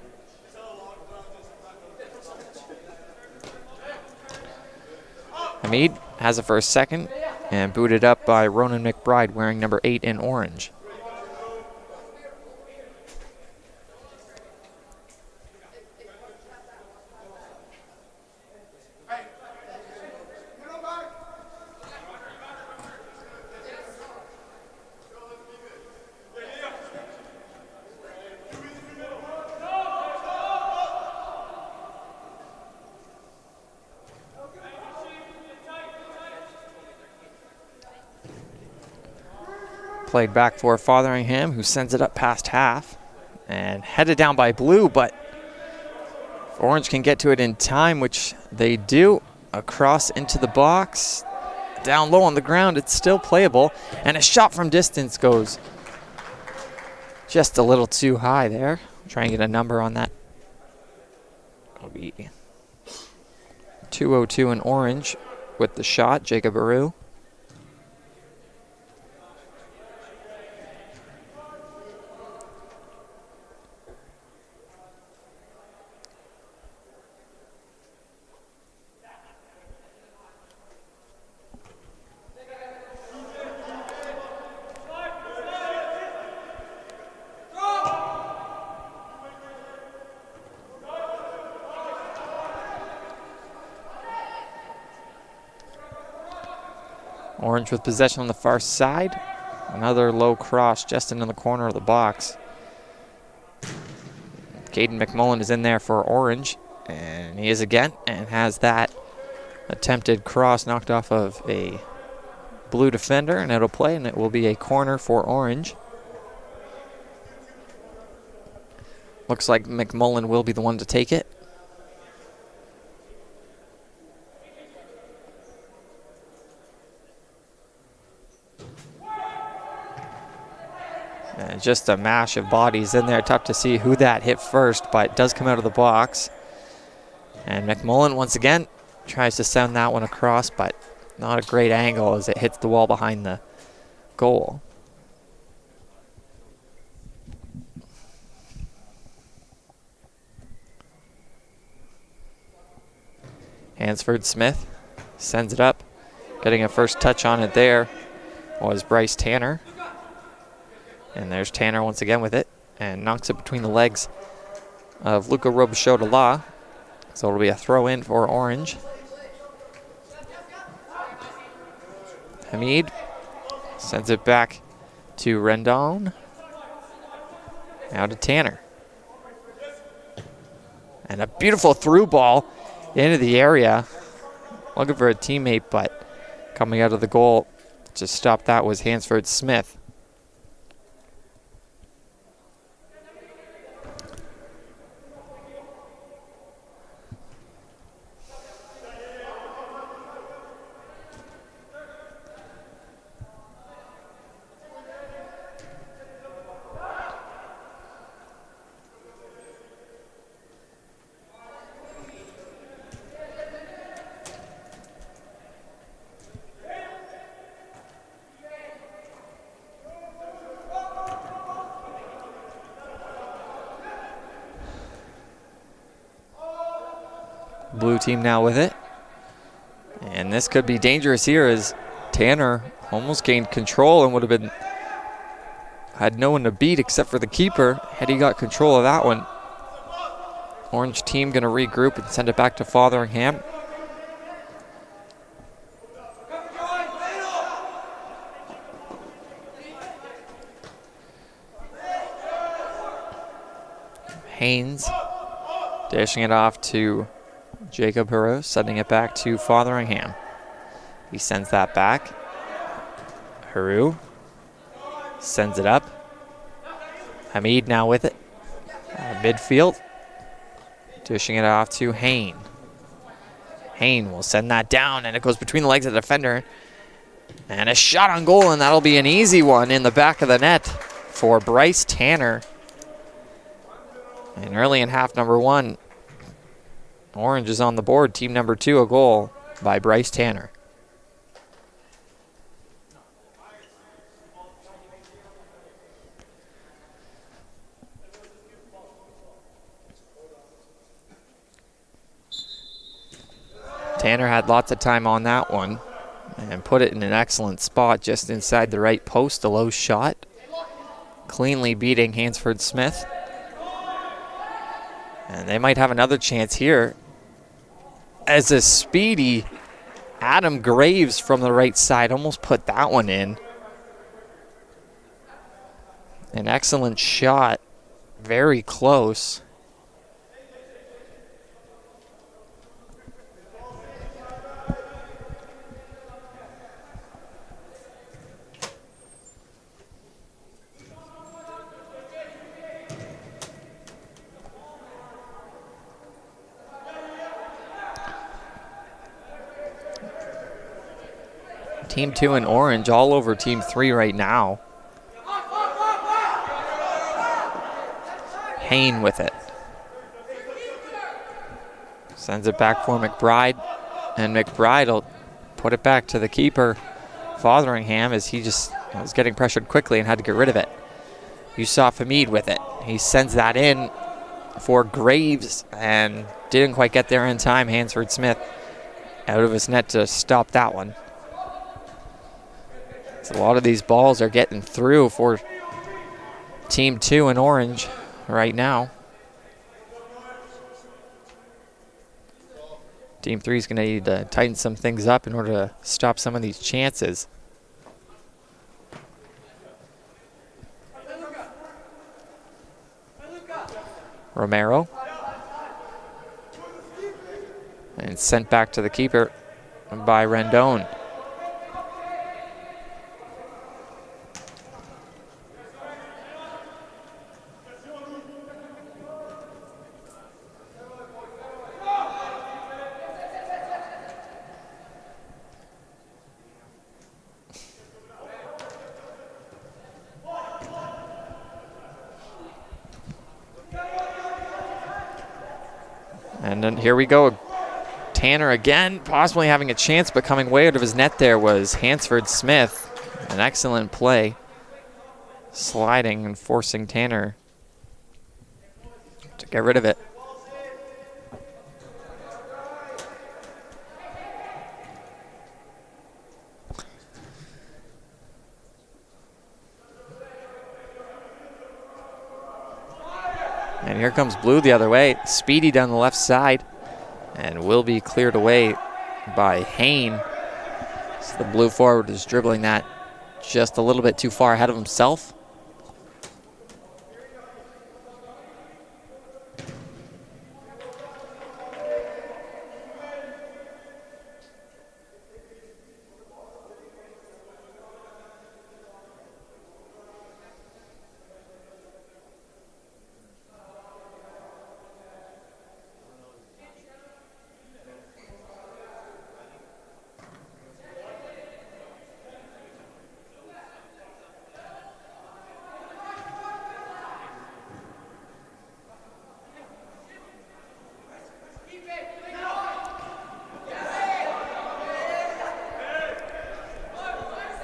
Hamid has it for a second and booted up by Ronan McBride wearing number 8 in orange. Played back for Fotheringham, who sends it up past half and headed down by blue, but orange can get to it in time, which they do. Across into the box, down low on the ground, it's still playable, and a shot from distance goes just a little too high there. Try and get a number on that. It'll be 202 in orange with the shot, Jacob Aru. Orange with possession on the far side. Another low cross just into the corner of the box. Caden McMullen is in there for orange, and he is again, and has that attempted cross knocked off of a blue defender, and it'll play, and it will be a corner for orange. Looks like McMullen will be the one to take it. And just a mash of bodies in there. Tough to see who that hit first, but it does come out of the box. And McMullen, once again, tries to send that one across, but not a great angle as it hits the wall behind the goal. Hansford-Smith sends it up. Getting a first touch on it there was Bryce Tanner. And there's Tanner once again with it, and knocks it between the legs of Luca Robichaud-Dela. So it'll be a throw in for orange. Hamid sends it back to Rendon. Now to Tanner. And a beautiful through ball into the area. looking for a teammate, but coming out of the goal to stop that was Hansford Smith. Blue team now with it. And this could be dangerous here as Tanner almost gained control and would have had no one to beat except for the keeper had he got control of that one. Orange team going to regroup and send it back to Fotheringham. Haynes dishing it off to Jacob Haro, sending it back to Fotheringham. He sends that back. Haro sends it up. Hamid now with it. Midfield. Dishing it off to Hain. Hain will send that down, and it goes between the legs of the defender. And a shot on goal, and that'll be an easy one in the back of the net for Bryce Tanner. And early in half number one, Orange is on the board. Team number 2, a goal by Bryce Tanner. Tanner had lots of time on that one and put it in an excellent spot just inside the right post, a low shot. Cleanly beating Hansford Smith. And they might have another chance here as a speedy Adam Graves from the right side almost put that one in. An excellent shot, very close. Team 2 in Orange all over Team 3 right now. Hain with it. Sends it back for McBride. And McBride will put it back to the keeper, Fotheringham, as he just was getting pressured quickly and had to get rid of it. Yusuf Hamid with it. He sends that in for Graves and didn't quite get there in time. Hansford Smith out of his net to stop that one. So a lot of these balls are getting through for Team 2 in Orange right now. Team 3 is going to need to tighten some things up in order to stop some of these chances. Romero. And sent back to the keeper by Rendon. And then here we go. Tanner again, possibly having a chance, but coming way out of his net there was Hansford Smith. An excellent play. Sliding and forcing Tanner to get rid of it. And here comes Blue the other way. Speedy down the left side. And will be cleared away by Hain. So the Blue forward is dribbling that just a little bit too far ahead of himself.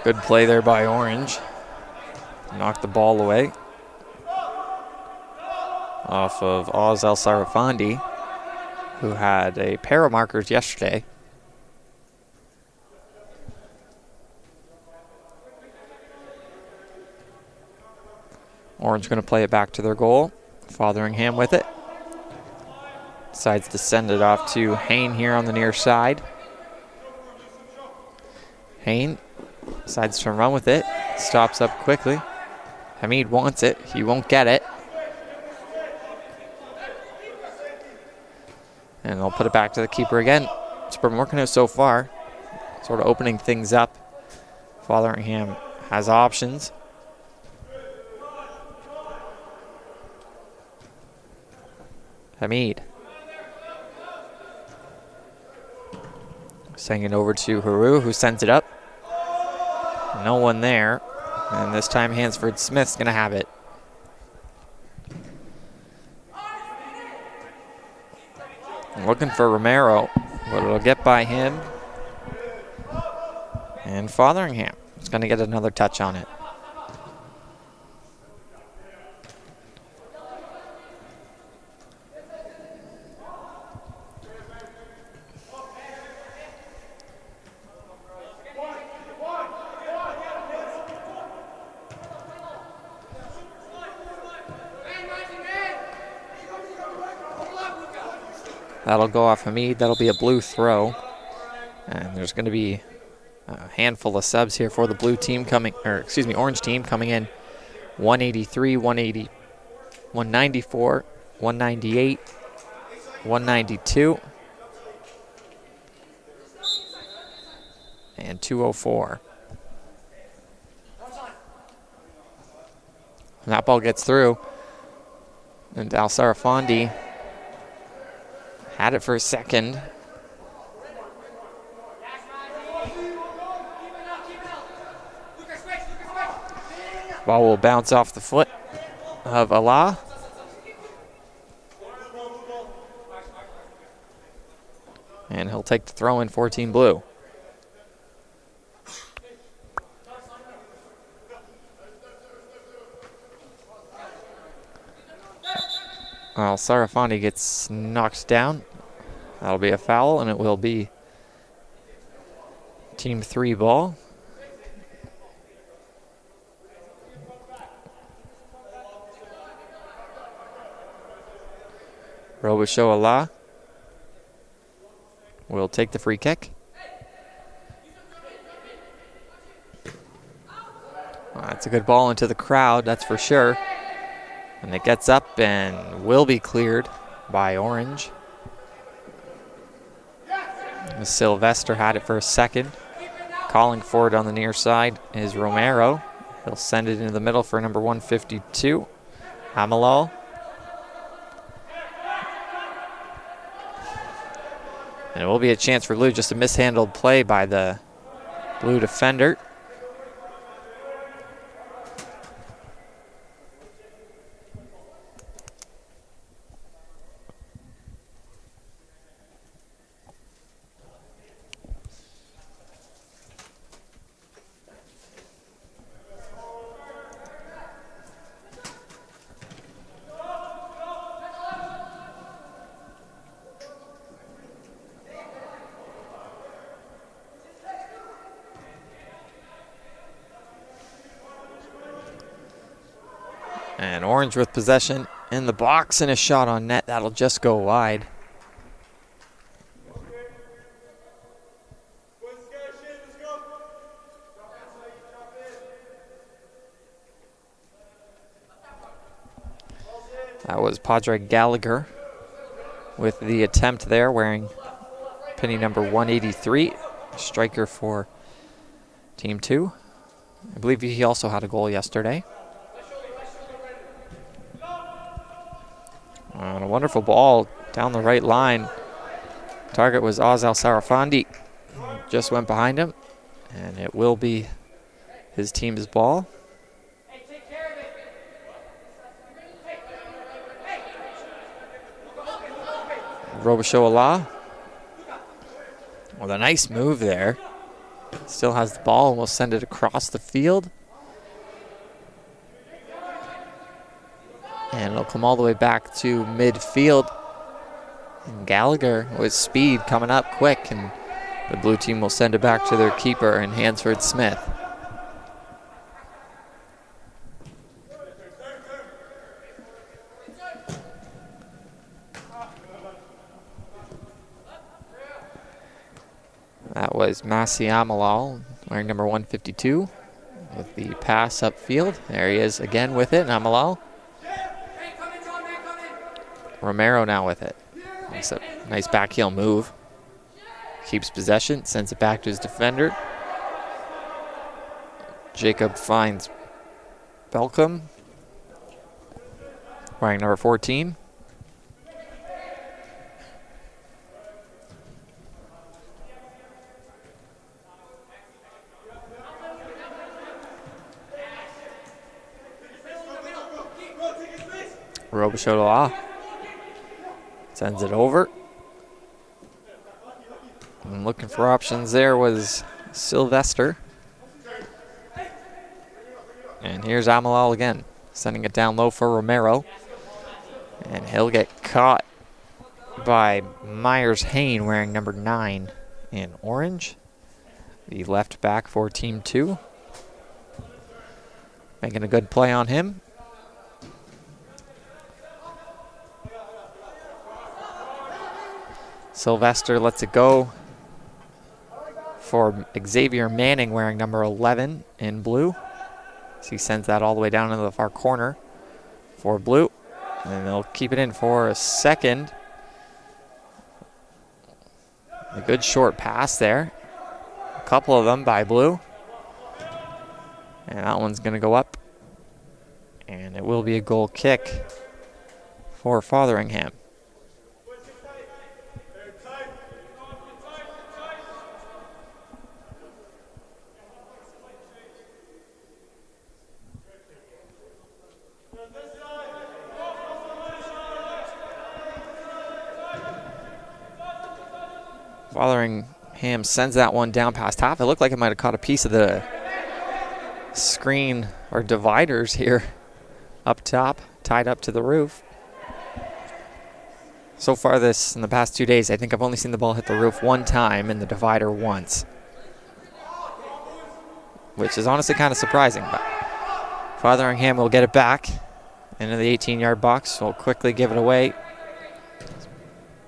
Good play there by Orange. Knocked the ball away off of Oz El Sarafandi, who had a pair of markers yesterday. Orange going to play it back to their goal. Fotheringham with it. Decides to send it off to Hain here on the near side. Hain decides to run with it. Stops up quickly. Hamid wants it. He won't get it. And they'll put it back to the keeper again. It's been working out so far. Sort of opening things up. Fotheringham has options. Hamid. Sending it over to Haru, who sends it up. No one there. And this time Hansford Smith's going to have it. Looking for Romero, but it'll get by him. And Fotheringham is going to get another touch on it. That'll go off Hamid. That'll be a blue throw. And there's going to be a handful of subs here for the blue team orange team coming in. 183, 180, 194, 198, 192, and 204. And that ball gets through. And Al Sarafandi had it for a second. Ball will bounce off the foot of Allah. And he'll take the throw in 14 blue. Well, Sarafandi gets knocked down. That'll be a foul, and it will be Team 3 ball. Robichaud Allah will take the free kick. That's a good ball into the crowd, that's for sure. And it gets up and will be cleared by Orange. Sylvester had it for a second. Calling for it on the near side is Romero. He'll send it into the middle for number 152, Hamalal. And it will be a chance for blue, just a mishandled play by the blue defender. And Orange with possession in the box and a shot on net. That'll just go wide. That was Padre Gallagher with the attempt there, wearing penny number 183, striker for Team 2. I believe he also had a goal yesterday. And a wonderful ball down the right line. Target was Oz Al Sarafandi. Just went behind him, and it will be his team's ball. Robichaud Allah with a nice move there. Still has the ball and will send it across the field. And it'll come all the way back to midfield. And Gallagher with speed coming up quick, and the blue team will send it back to their keeper in Hansford Smith. That was Masi Amalal, wearing number 152, with the pass upfield. There he is again with it, Amalal. Romero now with it. Makes a nice backheel move. Keeps possession, sends it back to his defender. Jacob finds Belcom, wearing number 14. Robichaud sends it over. And looking for options there was Sylvester. And here's Amalal again, sending it down low for Romero. And he'll get caught by Myers-Hain, wearing number 9 in orange. The left back for Team 2. Making a good play on him. Sylvester lets it go for Xavier Manning, wearing number 11 in blue. So he sends that all the way down into the far corner for blue. And they'll keep it in for a second. A good short pass there. A couple of them by blue. And that one's going to go up. And it will be a goal kick for Fotheringham. Fotheringham sends that one down past half. It looked like it might have caught a piece of the screen or dividers here up top, tied up to the roof. So far in the past 2 days, I think I've only seen the ball hit the roof one time and the divider once, which is honestly kind of surprising. But Fotheringham will get it back into the 18-yard box. Will quickly give it away.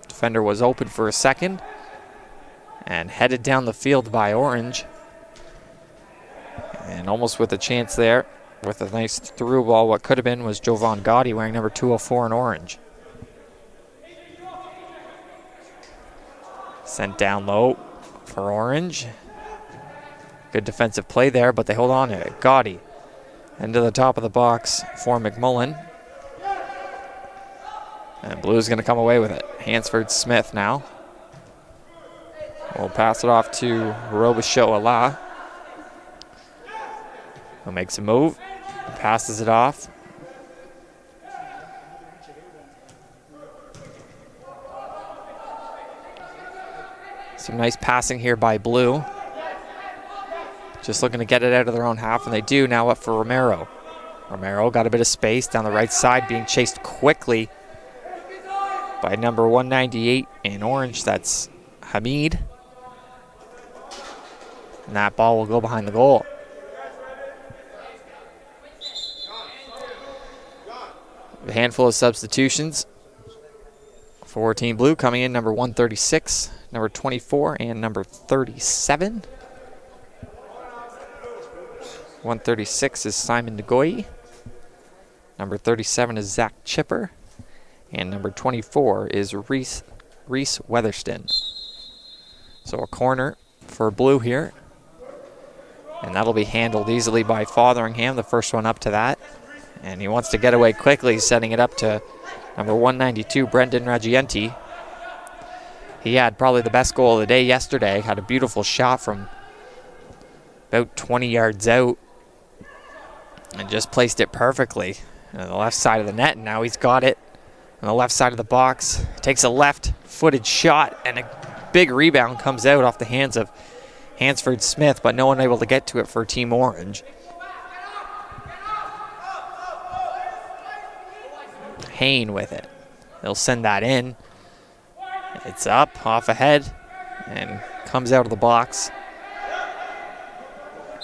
Defender was open for a second and headed down the field by Orange. And almost with a chance there with a nice through ball. What could have been was Jovan Gotti, wearing number 204 in orange. Sent down low for Orange. Good defensive play there, but they hold on to it. Gotti into the top of the box for McMullen. And Blue's going to come away with it. Hansford Smith now. We'll pass it off to Robichaud. Who makes a move, passes it off. Some nice passing here by Blue. Just looking to get it out of their own half, and they do. Now up for Romero. Romero got a bit of space down the right side, being chased quickly by number 198 in orange. That's Hamid. And that ball will go behind the goal. A handful of substitutions for Team Blue. Coming in, number 136, number 24, and number 37. 136 is Simon Ngoyi. Number 37 is Zach Chipper. And number 24 is Reese Weatherston. So a corner for Blue here. And that'll be handled easily by Fotheringham, the first one up to that. And he wants to get away quickly, setting it up to number 192, Brendan Raggienti. He had probably the best goal of the day yesterday. Had a beautiful shot from about 20 yards out and just placed it perfectly on the left side of the net. And now he's got it on the left side of the box. Takes a left-footed shot, and a big rebound comes out off the hands of Hansford Smith, but no one able to get to it for Team Orange. Hain with it. They'll send that in. It's up, off ahead, and comes out of the box.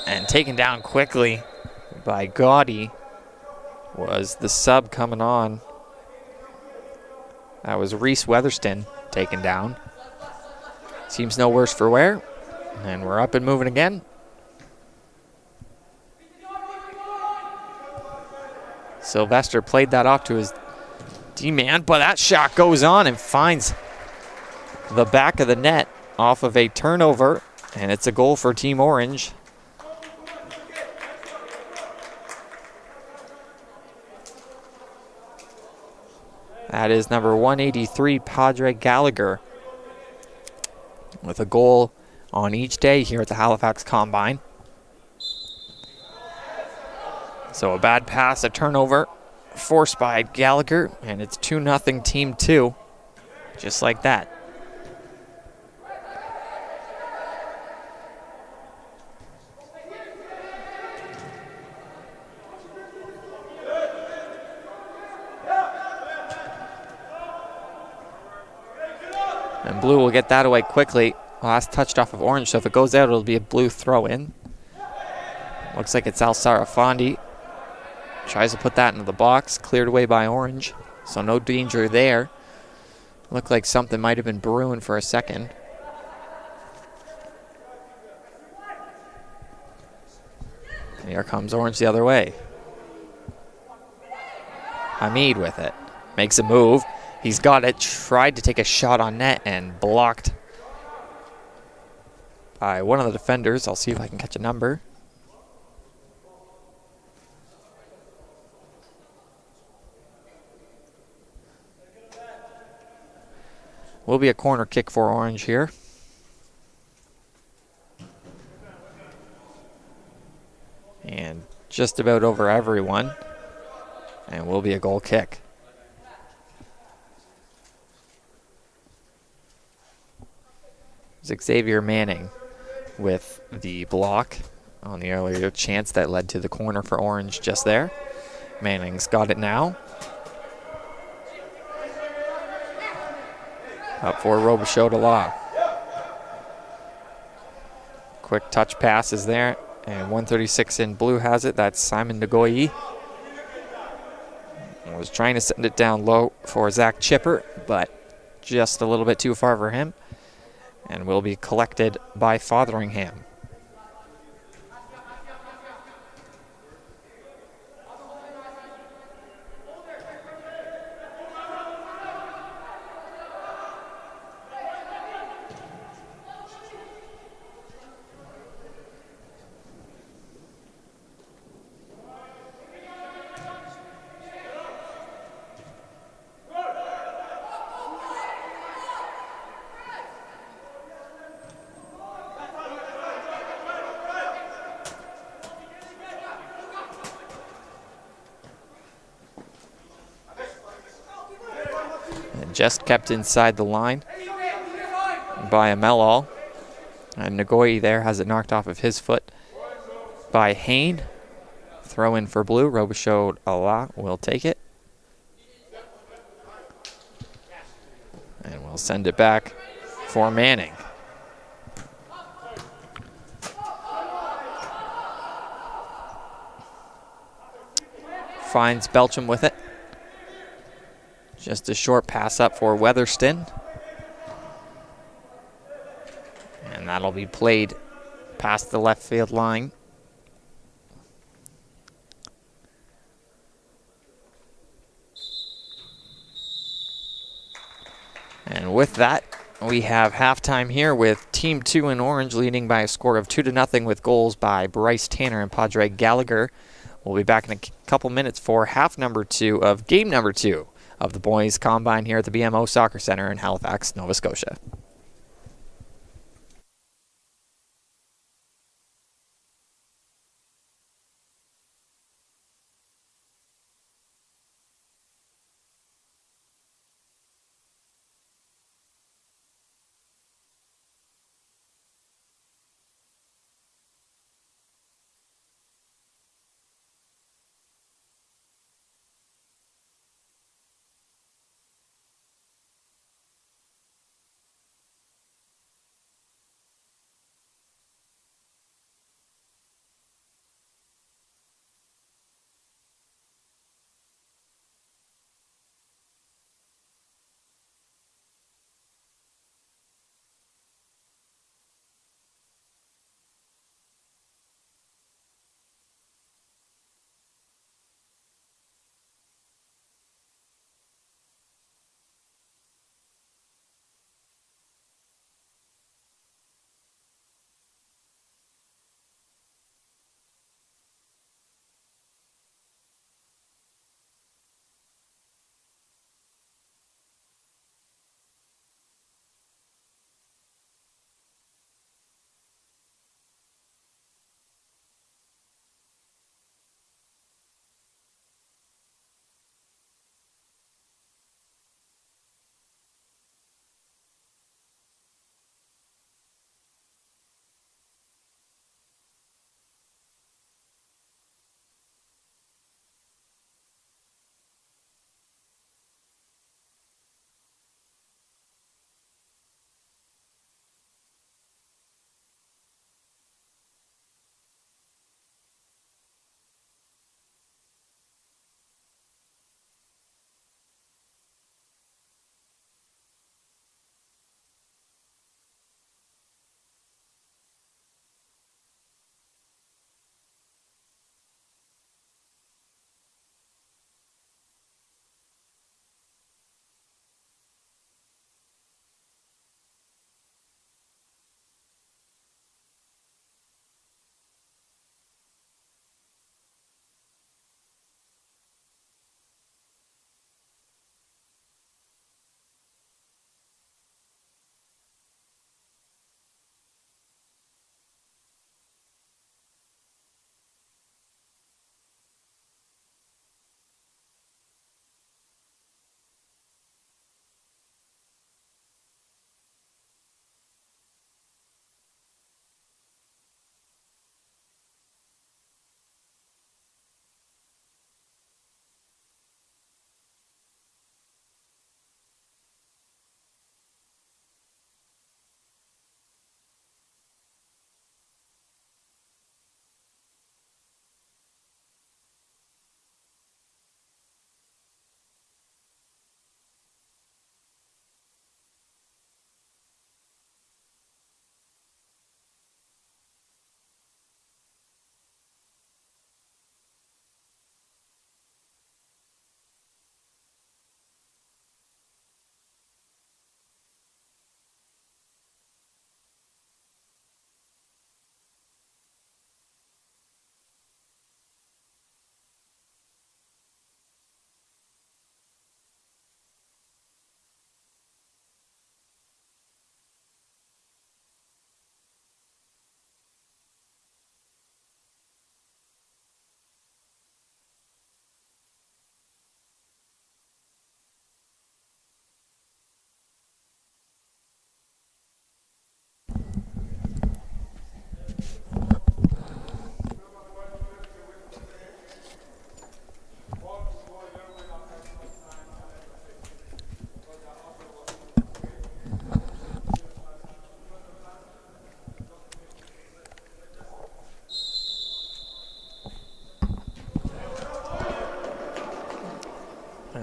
And taken down quickly by Gaudy was the sub coming on. That was Reese Weatherston taken down. Seems no worse for wear. And we're up and moving again. Sylvester played that off to his D-man, but that shot goes on and finds the back of the net off of a turnover, and it's a goal for Team Orange. That is number 183, Padre Gallagher, with a goal on each day here at the Halifax Combine. So a bad pass, a turnover, forced by Gallagher, and it's 2-0 Team 2, just like that. And Blue will get that away quickly. Last touched off of Orange, so if it goes out, it'll be a Blue throw-in. Looks like it's Al Sarafondi. Tries to put that into the box, cleared away by Orange, so no danger there. Looked like something might have been brewing for a second. And here comes Orange the other way. Hamid with it. Makes a move. He's got it, tried to take a shot on net and blocked by one of the defenders. I'll see if I can catch a number. Will be a corner kick for Orange here. And just about over everyone. And will be a goal kick. Xavier Manning with the block on the earlier chance that led to the corner for Orange just there. Manning's got it now. Up for Robichaud to Law. Quick touch pass is there, and 136 in Blue has it. That's Simon Nagoyi. Was trying to send it down low for Zach Chipper, but just a little bit too far for him. And will be collected by Fotheringham. Just kept inside the line by a Melall. And Nagoyi there has it knocked off of his foot by Hain. Throw in for Blue. Robichaud Allah will take it. And we'll send it back for Manning. Finds Belcham with it. Just a short pass up for Weatherston. And that'll be played past the left field line. And with that, we have halftime here with Team 2 in Orange leading by a score of 2-0 with goals by Bryce Tanner and Padre Gallagher. We'll be back in a couple minutes for half number 2 of game number 2 of the boys' combine here at the BMO Soccer Center in Halifax, Nova Scotia.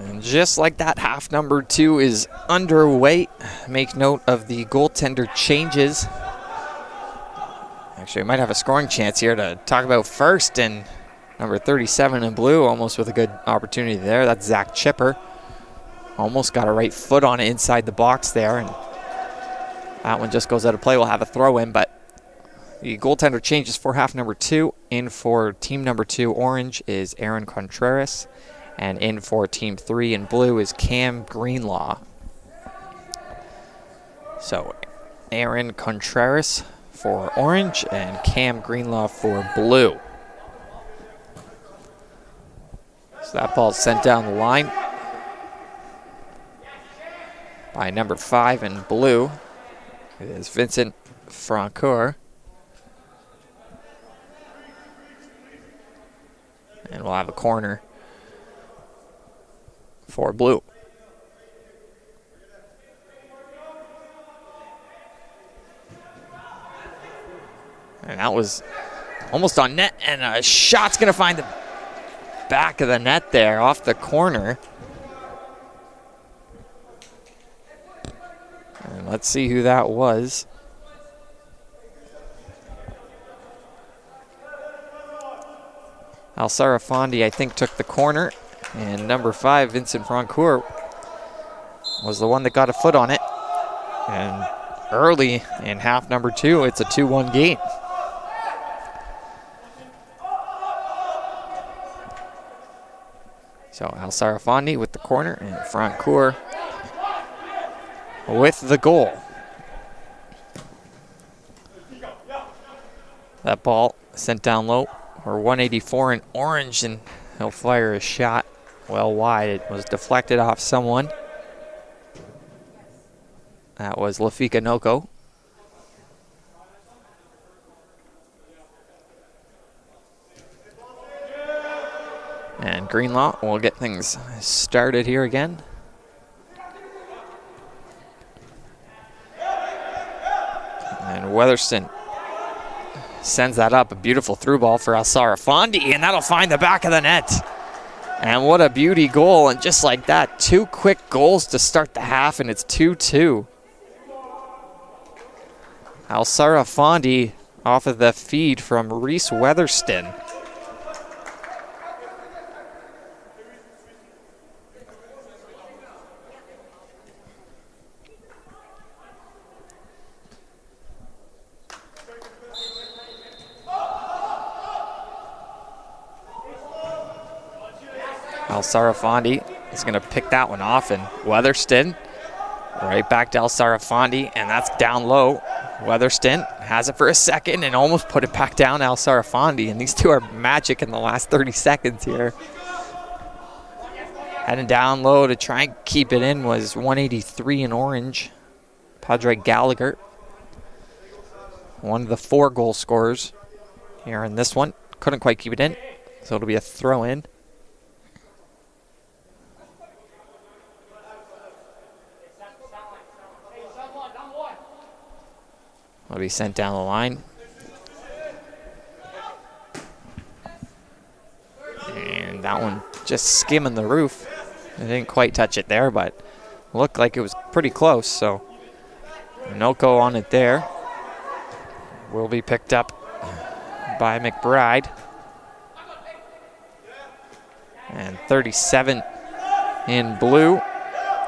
And just like that, half number 2 is underway. Make note of the goaltender changes. Actually, I might have a scoring chance here to talk about first, and number 37 in blue, almost with a good opportunity there. That's Zach Chipper. Almost got a right foot on it inside the box there, and that one just goes out of play. We'll have a throw in, but the goaltender changes for half number 2. In for team number 2, orange, is Aaron Contreras. And in for team 3 in blue is Cam Greenlaw. So Aaron Contreras for orange and Cam Greenlaw for blue. So that ball's sent down the line by number 5 in blue. It is Vincent Francoeur. And we'll have a corner for blue. And that was almost on net, and a shot's going to find the back of the net there off the corner. And let's see who that was. Al Sarafandi, I think, took the corner. And number 5, Vincent Francoeur, was the one that got a foot on it. And early in half number 2, it's a 2-1 game. So Al Sarafandi with the corner and Francoeur with the goal. That ball sent down low for 184 in orange, and he'll fire a shot well wide. It was deflected off someone. That was Lafika Noko. And Greenlaw will get things started here again. And Weatherston sends that up. A beautiful through ball for Al Sarafandi, and that'll find the back of the net. And what a beauty goal. And just like that, 2 quick goals to start the half, and it's 2-2. Al Sarafandi off of the feed from Reese Weatherston. Al Sarafandi is going to pick that one off, and Weatherston right back to Al Sarafandi, and that's down low. Weatherston has it for a second and almost put it back down, Al Sarafandi, and these two are magic in the last 30 seconds here. Heading down low to try and keep it in was 183 in orange, Padre Gallagher. One of the 4 goal scorers here in this one. Couldn't quite keep it in, so it'll be a throw in. Will be sent down the line. And that one just skimming the roof. I didn't quite touch it there, but looked like it was pretty close. So Noko on it there. Will be picked up by McBride. And 37 in blue,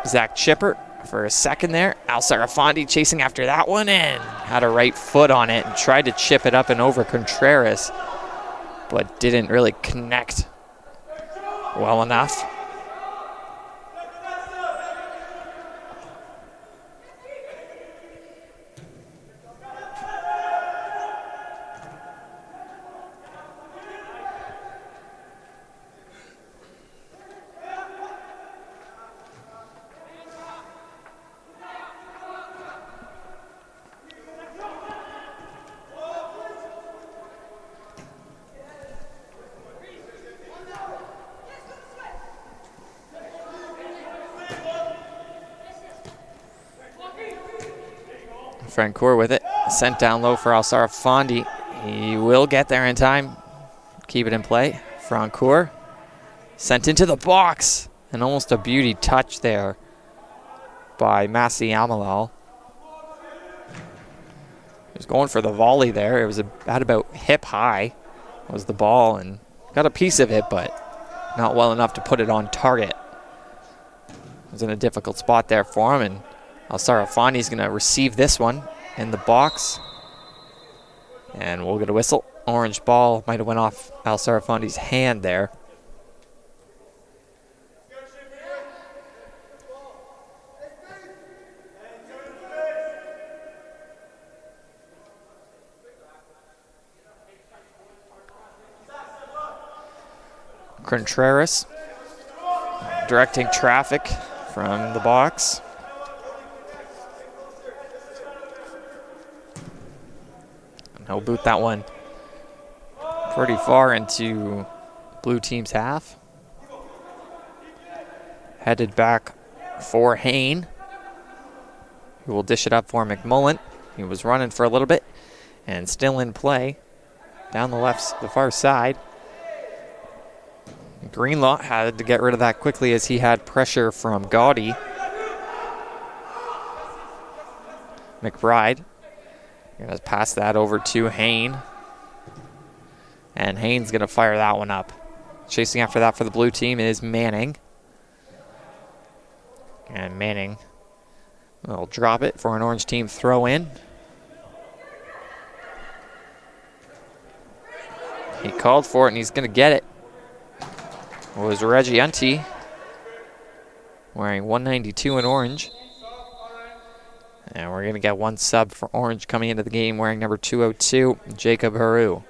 Zach Chipper. For a second there, Al Sarafandi chasing after that one and had a right foot on it and tried to chip it up and over Contreras, but didn't really connect well enough. Francoeur with it, sent down low for Al Sarafandi. He will get there in time, keep it in play. Francoeur sent into the box, And almost a beauty touch there by Massi Amalal. He was going for the volley there. It was at about hip high was the ball, and got a piece of it, but not well enough to put it on target. It was in a difficult spot there for him, and Al Sarafandi's going to receive this one in the box. And we'll get a whistle. Orange ball might have went off Al Sarafandi's hand there. Contreras directing traffic from the box. And he'll boot that one pretty far into blue team's half. Headed back for Hain, who will dish it up for McMullen. He was running for a little bit and still in play down the far side. Greenlaw had to get rid of that quickly as he had pressure from Gaudy. McBride going to pass that over to Hain. And Hain's going to fire that one up. Chasing after that for the blue team is Manning. And Manning will drop it for an orange team throw in. He called for it and he's going to get it. It was Reggianti wearing 192 in orange. And we're going to get one sub for orange coming into the game wearing number 202, Jacob Haru.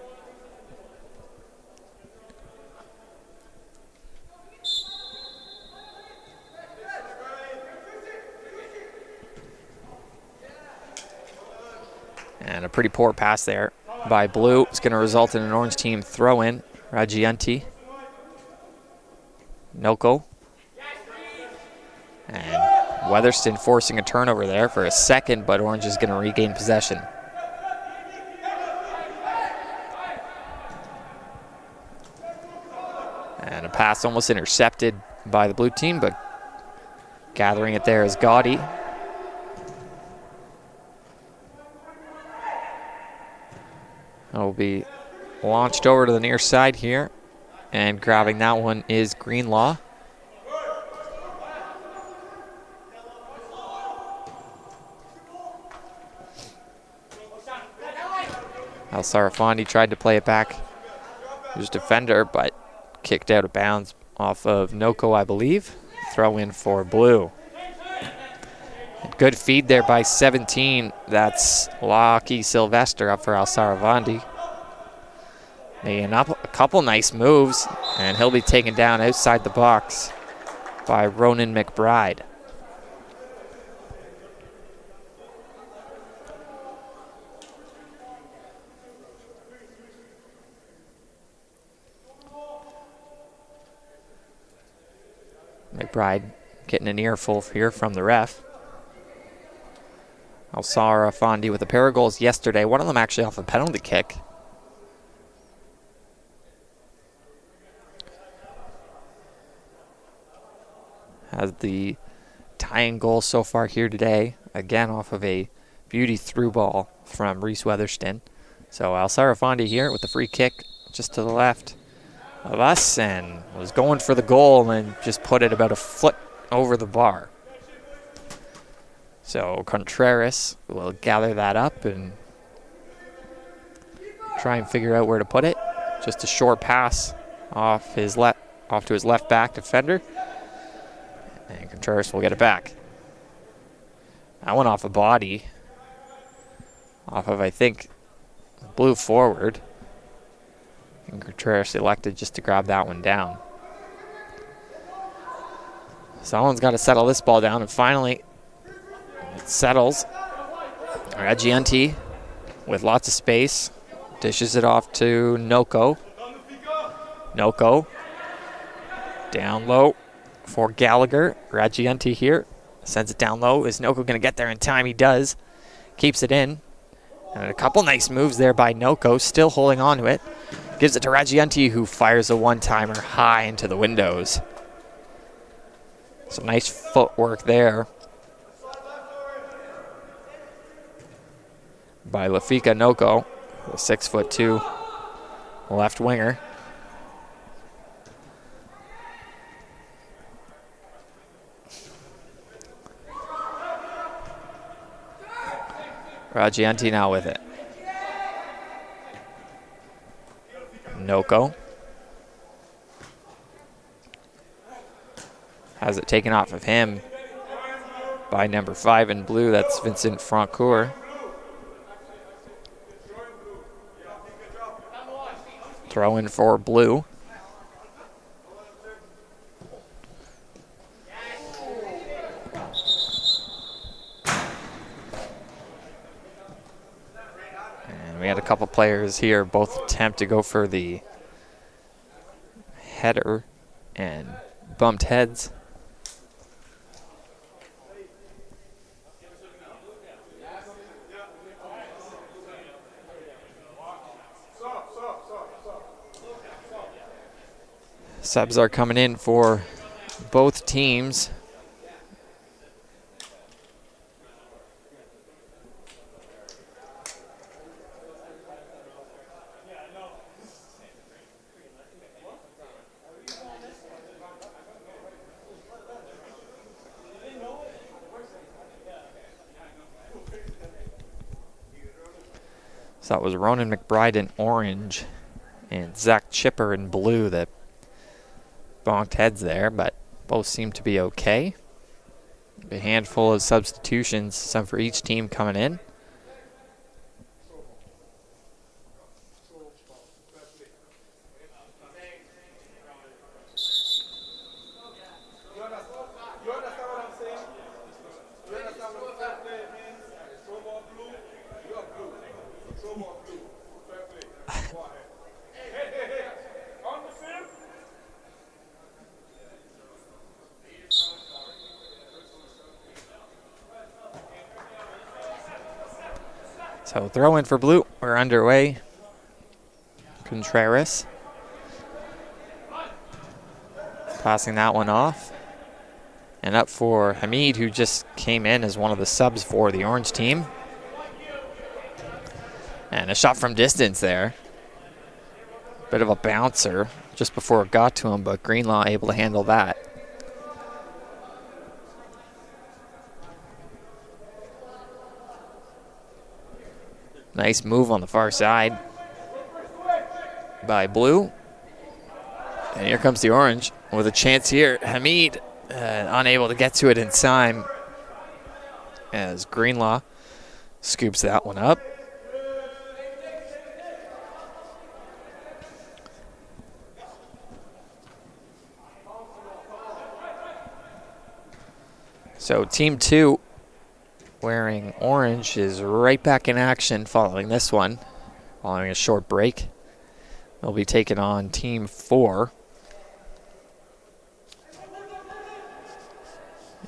And a pretty poor pass there by blue. It's going to result in an orange team throw in. Reggianti. Noko. And Weatherston forcing a turnover there for a second, but orange is going to regain possession. And a pass almost intercepted by the blue team, but gathering it there is Gaudy. It'll be launched over to the near side here. And grabbing that one is Greenlaw. Al Sarafandi tried to play it back. He was defender, but kicked out of bounds off of Noko, I believe. Throw in for blue. Good feed there by 17. That's Lockie Sylvester up for Al Saravandi. Making up a couple nice moves, and he'll be taken down outside the box by Ronan McBride. McBride getting an earful here from the ref. Al-Sara Fondi with a pair of goals yesterday, one of them actually off a penalty kick. Has the tying goal so far here today, again off of a beauty through ball from Reese Weatherston. So Al-Sara Fondi here with the free kick just to the left of us, and was going for the goal and just put it about a foot over the bar. So Contreras will gather that up and try and figure out where to put it. Just a short pass off to his left back defender. And Contreras will get it back. That went off a body. Off of, I think, blue forward. And Contreras elected just to grab that one down. Someone's got to settle this ball down, and finally it settles. Reggianti with lots of space. Dishes it off to Noko. Noko down low for Gallagher. Reggianti here sends it down low. Is Noko going to get there in time? He does. Keeps it in. And a couple nice moves there by Noko, still holding on to it. Gives it to Reggianti, who fires a one-timer high into the windows. So nice footwork there by Lafika Noko, the 6'2" left winger. Raggianti now with it. Noko has it taken off of him by number 5 in blue. That's Vincent Francoeur. Throw in for blue. And we had a couple players here both attempt to go for the header and bumped heads. Subs are coming in for both teams. So that was Ronan McBride in orange and Zach Chipper in blue that bonked heads there, but both seem to be okay. A handful of substitutions, some for each team coming in. So throw in for blue. We're underway. Contreras passing that one off. And up for Hamid, who just came in as one of the subs for the orange team. And a shot from distance there. Bit of a bouncer just before it got to him, but Greenlaw able to handle that. Nice move on the far side by blue. And here comes the orange with a chance here. Hamid unable to get to it in time as Greenlaw scoops that one up. So team 2 wearing orange is right back in action following this one. Following a short break, they'll be taking on team 4.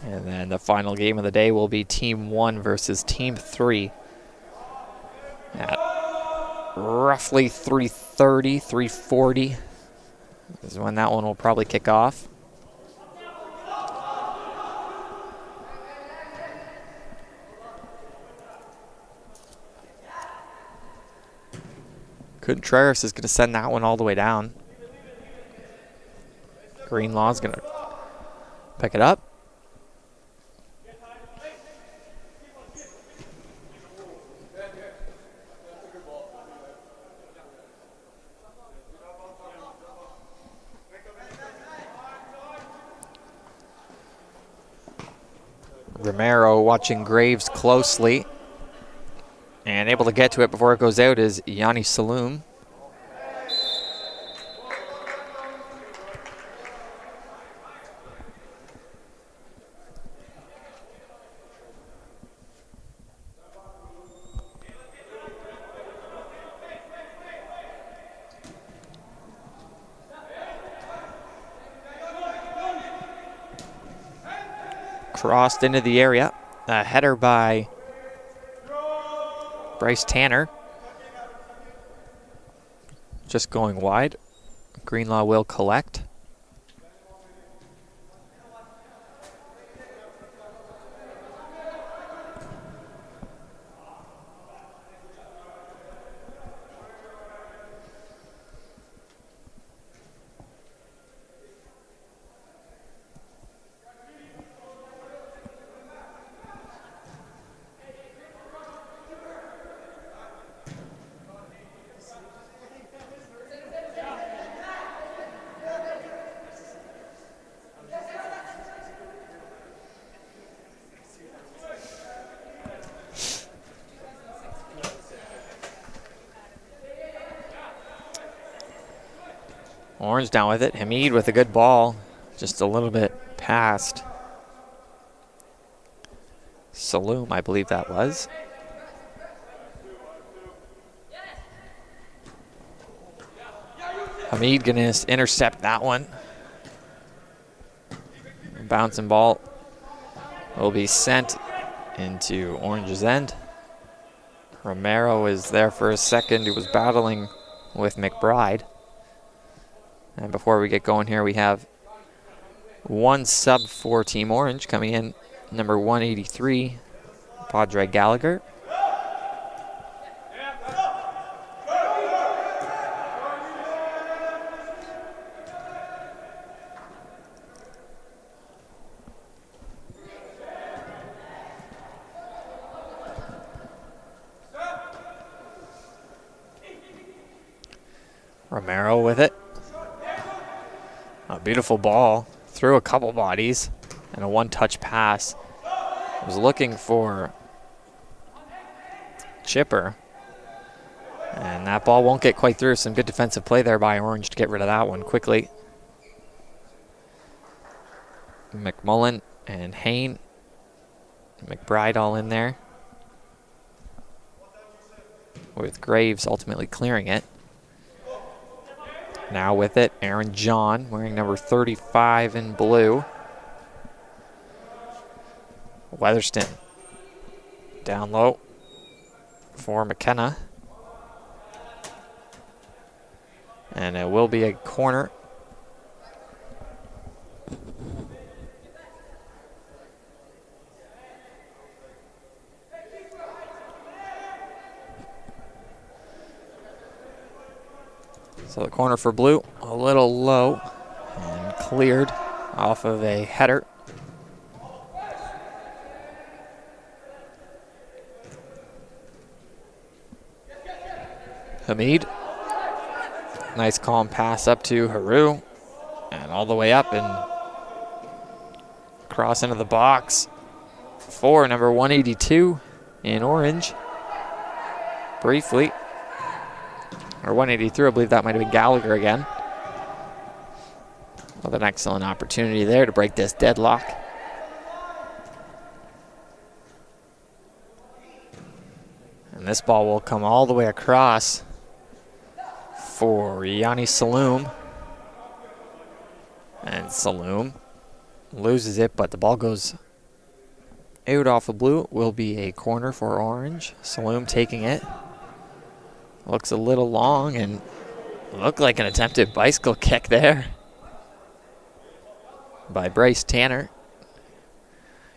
And then the final game of the day will be team 1 versus team 3 at roughly 3:30, 3:40 is when that one will probably kick off. Contreras is going to send that one all the way down. Greenlaw's going to pick it up. Romero watching Graves closely. And able to get to it before it goes out is Yanni Saloom. Crossed into the area. A header by Bryce Tanner. Just going wide. Greenlaw will collect. Orange down with it. Hamid with a good ball. Just a little bit past Saloom, I believe that was. Hamid gonna intercept that one. Bouncing ball will be sent into Orange's end. Romero is there for a second. He was battling with McBride. And before we get going here, we have one sub for Team Orange coming in, number 183, Padre Gallagher. Romero with it. A beautiful ball through a couple bodies and a one-touch pass. Was looking for Chipper. And that ball won't get quite through. Some good defensive play there by Orange to get rid of that one quickly. McMullen and Hain. McBride all in there, with Graves ultimately clearing it. Now with it, Aaron John, wearing number 35 in blue. Weatherston down low for McKenna. And it will be a corner. So the corner for blue, a little low and cleared off of a header. Hamid. Nice calm pass up to Haru. And all the way up and cross into the box for number 182 in orange. Briefly. Or 183, I believe that might have been Gallagher again. With an excellent opportunity there to break this deadlock. And this ball will come all the way across for Yanni Saloom. And Saloom loses it, but the ball goes out off of blue. It will be a corner for orange. Saloom taking it. Looks a little long and looked like an attempted bicycle kick there by Bryce Tanner.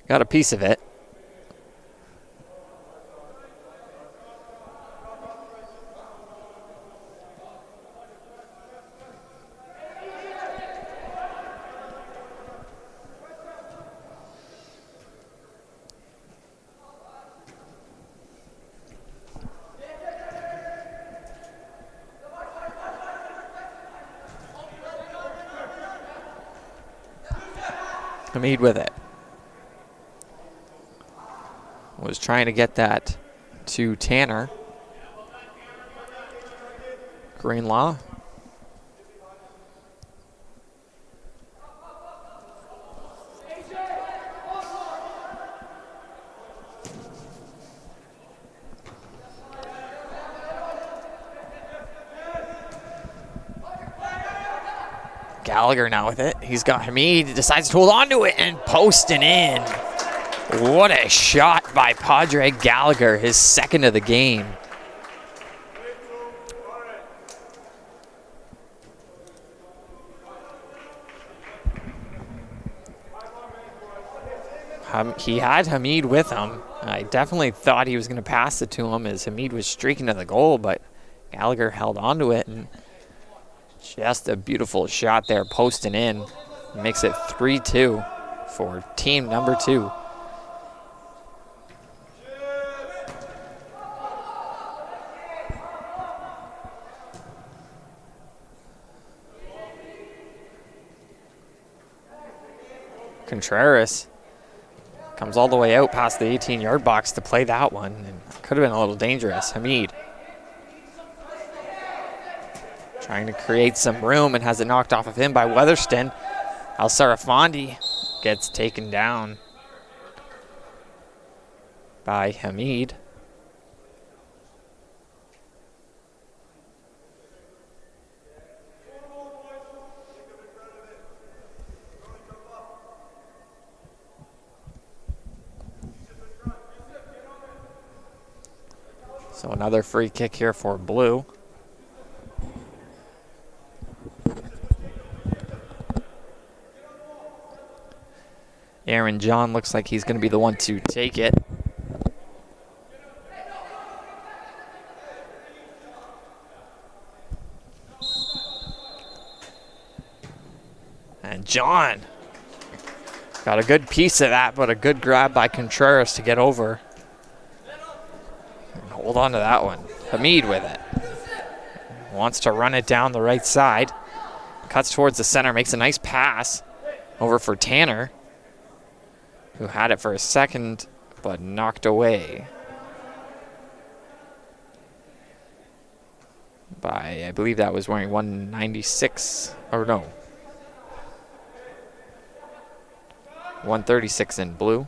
Got a piece of it. Hamid with it. Was trying to get that to Tanner. Greenlaw. Gallagher now with it. He's got Hamid. He decides to hold on to it and posting in. What a shot by Padre Gallagher, his second of the game. He had Hamid with him. I definitely thought he was going to pass it to him as Hamid was streaking to the goal, but Gallagher held on to it, and just a beautiful shot there, posting in. Makes it 3-2 for team number 2. Contreras comes all the way out past the 18-yard box to play that one, and could have been a little dangerous. Hamid trying to create some room and has it knocked off of him by Weatherston. Al Sarafandi gets taken down by Hamid. So another free kick here for Blue. Aaron John looks like he's going to be the one to take it. And John got a good piece of that, but a good grab by Contreras to get over. And hold on to that one. Hamid with it. Wants to run it down the right side. Cuts towards the center, makes a nice pass over for Tanner, who had it for a second, but knocked away by, I believe that was wearing 196, or no, 136 in blue.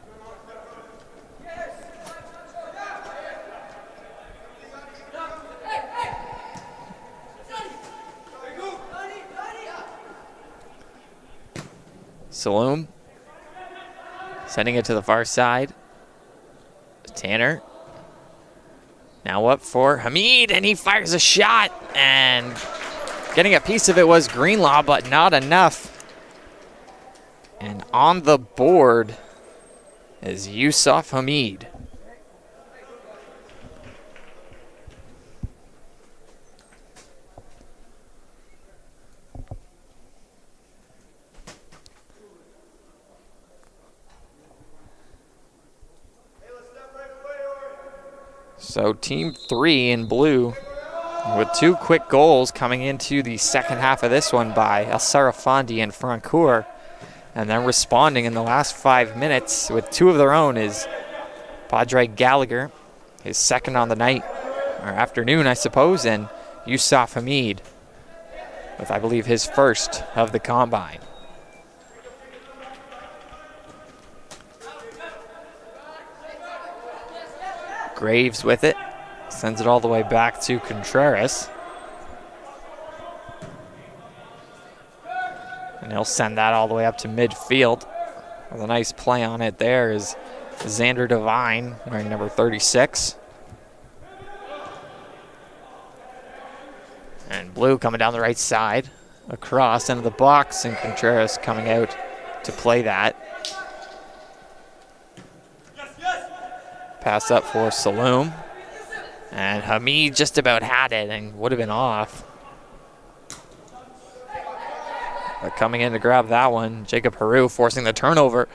Saloom sending it to the far side. Tanner now up for Hamid, and he fires a shot, and getting a piece of it was Greenlaw, but not enough. And on the board is Yusuf Hamid. So team 3 in blue with 2 quick goals coming into the second half of this one by El Sarafandi and Francoeur. And then responding in the last 5 minutes with 2 of their own is Padre Gallagher, his second on the night, or afternoon, I suppose, and Yusuf Hamid with, I believe, his first of the combine. Graves with it, sends it all the way back to Contreras. And he'll send that all the way up to midfield. With a nice play on it there is Xander Devine, wearing number 36. And Blue coming down the right side, across into the box, and Contreras coming out to play that. Pass up for Saloom. And Hamid just about had it and would have been off. But coming in to grab that one, Jacob Haru forcing the turnover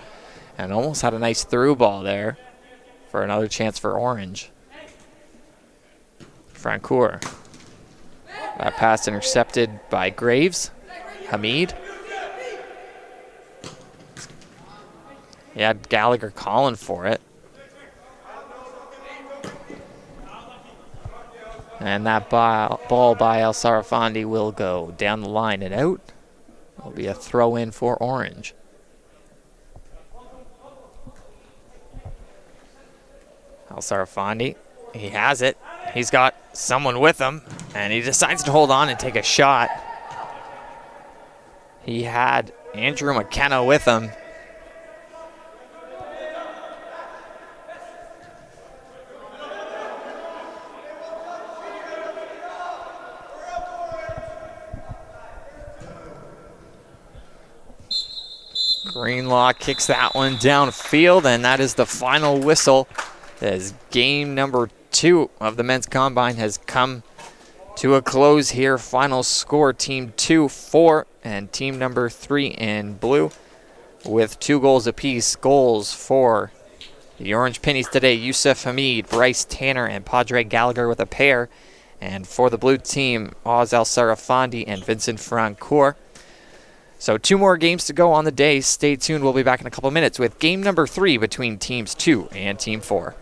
and almost had a nice through ball there for another chance for Orange. Francoeur. That pass intercepted by Graves. Hamid. He had Gallagher calling for it. And that ball by El Sarafandi will go down the line and out. It'll be a throw in for Orange. El Sarafandi, he has it. He's got someone with him, and he decides to hold on and take a shot. He had Andrew McKenna with him. Greenlaw kicks that one downfield, and that is the final whistle as game number 2 of the men's combine has come to a close here. Final score, team 2, 4, and team number 3 in blue with 2 goals apiece. Goals for the Orange Pennies today, Yusuf Hamid, Bryce Tanner, and Padre Gallagher with a pair. And for the blue team, Oz El Sarafandi and Vincent Francoeur. So 2 more games to go on the day. Stay tuned. We'll be back in a couple minutes with game number 3 between teams 2 and team 4.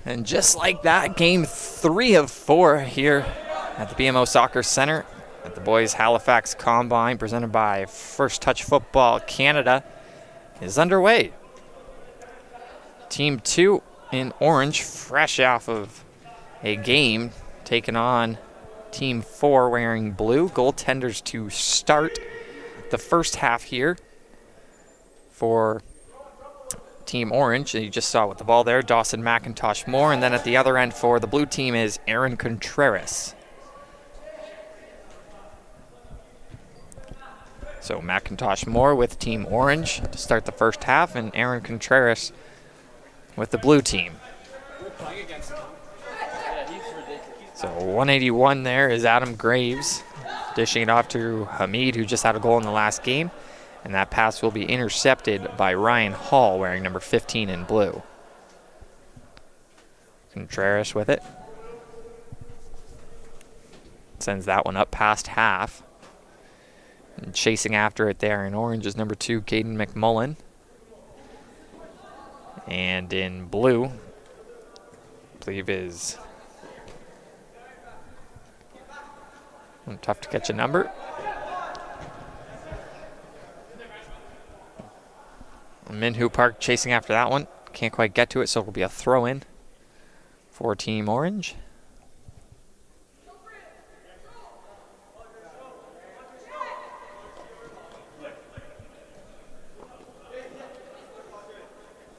And just like that, game 3 of 4 here at the BMO Soccer Center at the Boys Halifax Combine presented by First Touch Football Canada is underway. Team 2 in orange, fresh off of a game, taking on Team 4 wearing blue. Goaltenders to start the first half here for Team Orange. You just saw with the ball there, Dawson McIntosh Moore, and then at the other end for the blue team is Aaron Contreras. So McIntosh Moore with Team Orange to start the first half, and Aaron Contreras with the blue team. So 181 there is Adam Graves, dishing it off to Hamid, who just had a goal in the last game. And that pass will be intercepted by Ryan Hall, wearing number 15 in blue. Contreras with it. Sends that one up past half. And chasing after it there in orange is number 2, Caden McMullen. And in blue, I believe is... tough to catch a number. Minhu Park chasing after that one. Can't quite get to it, so it'll be a throw-in for Team Orange.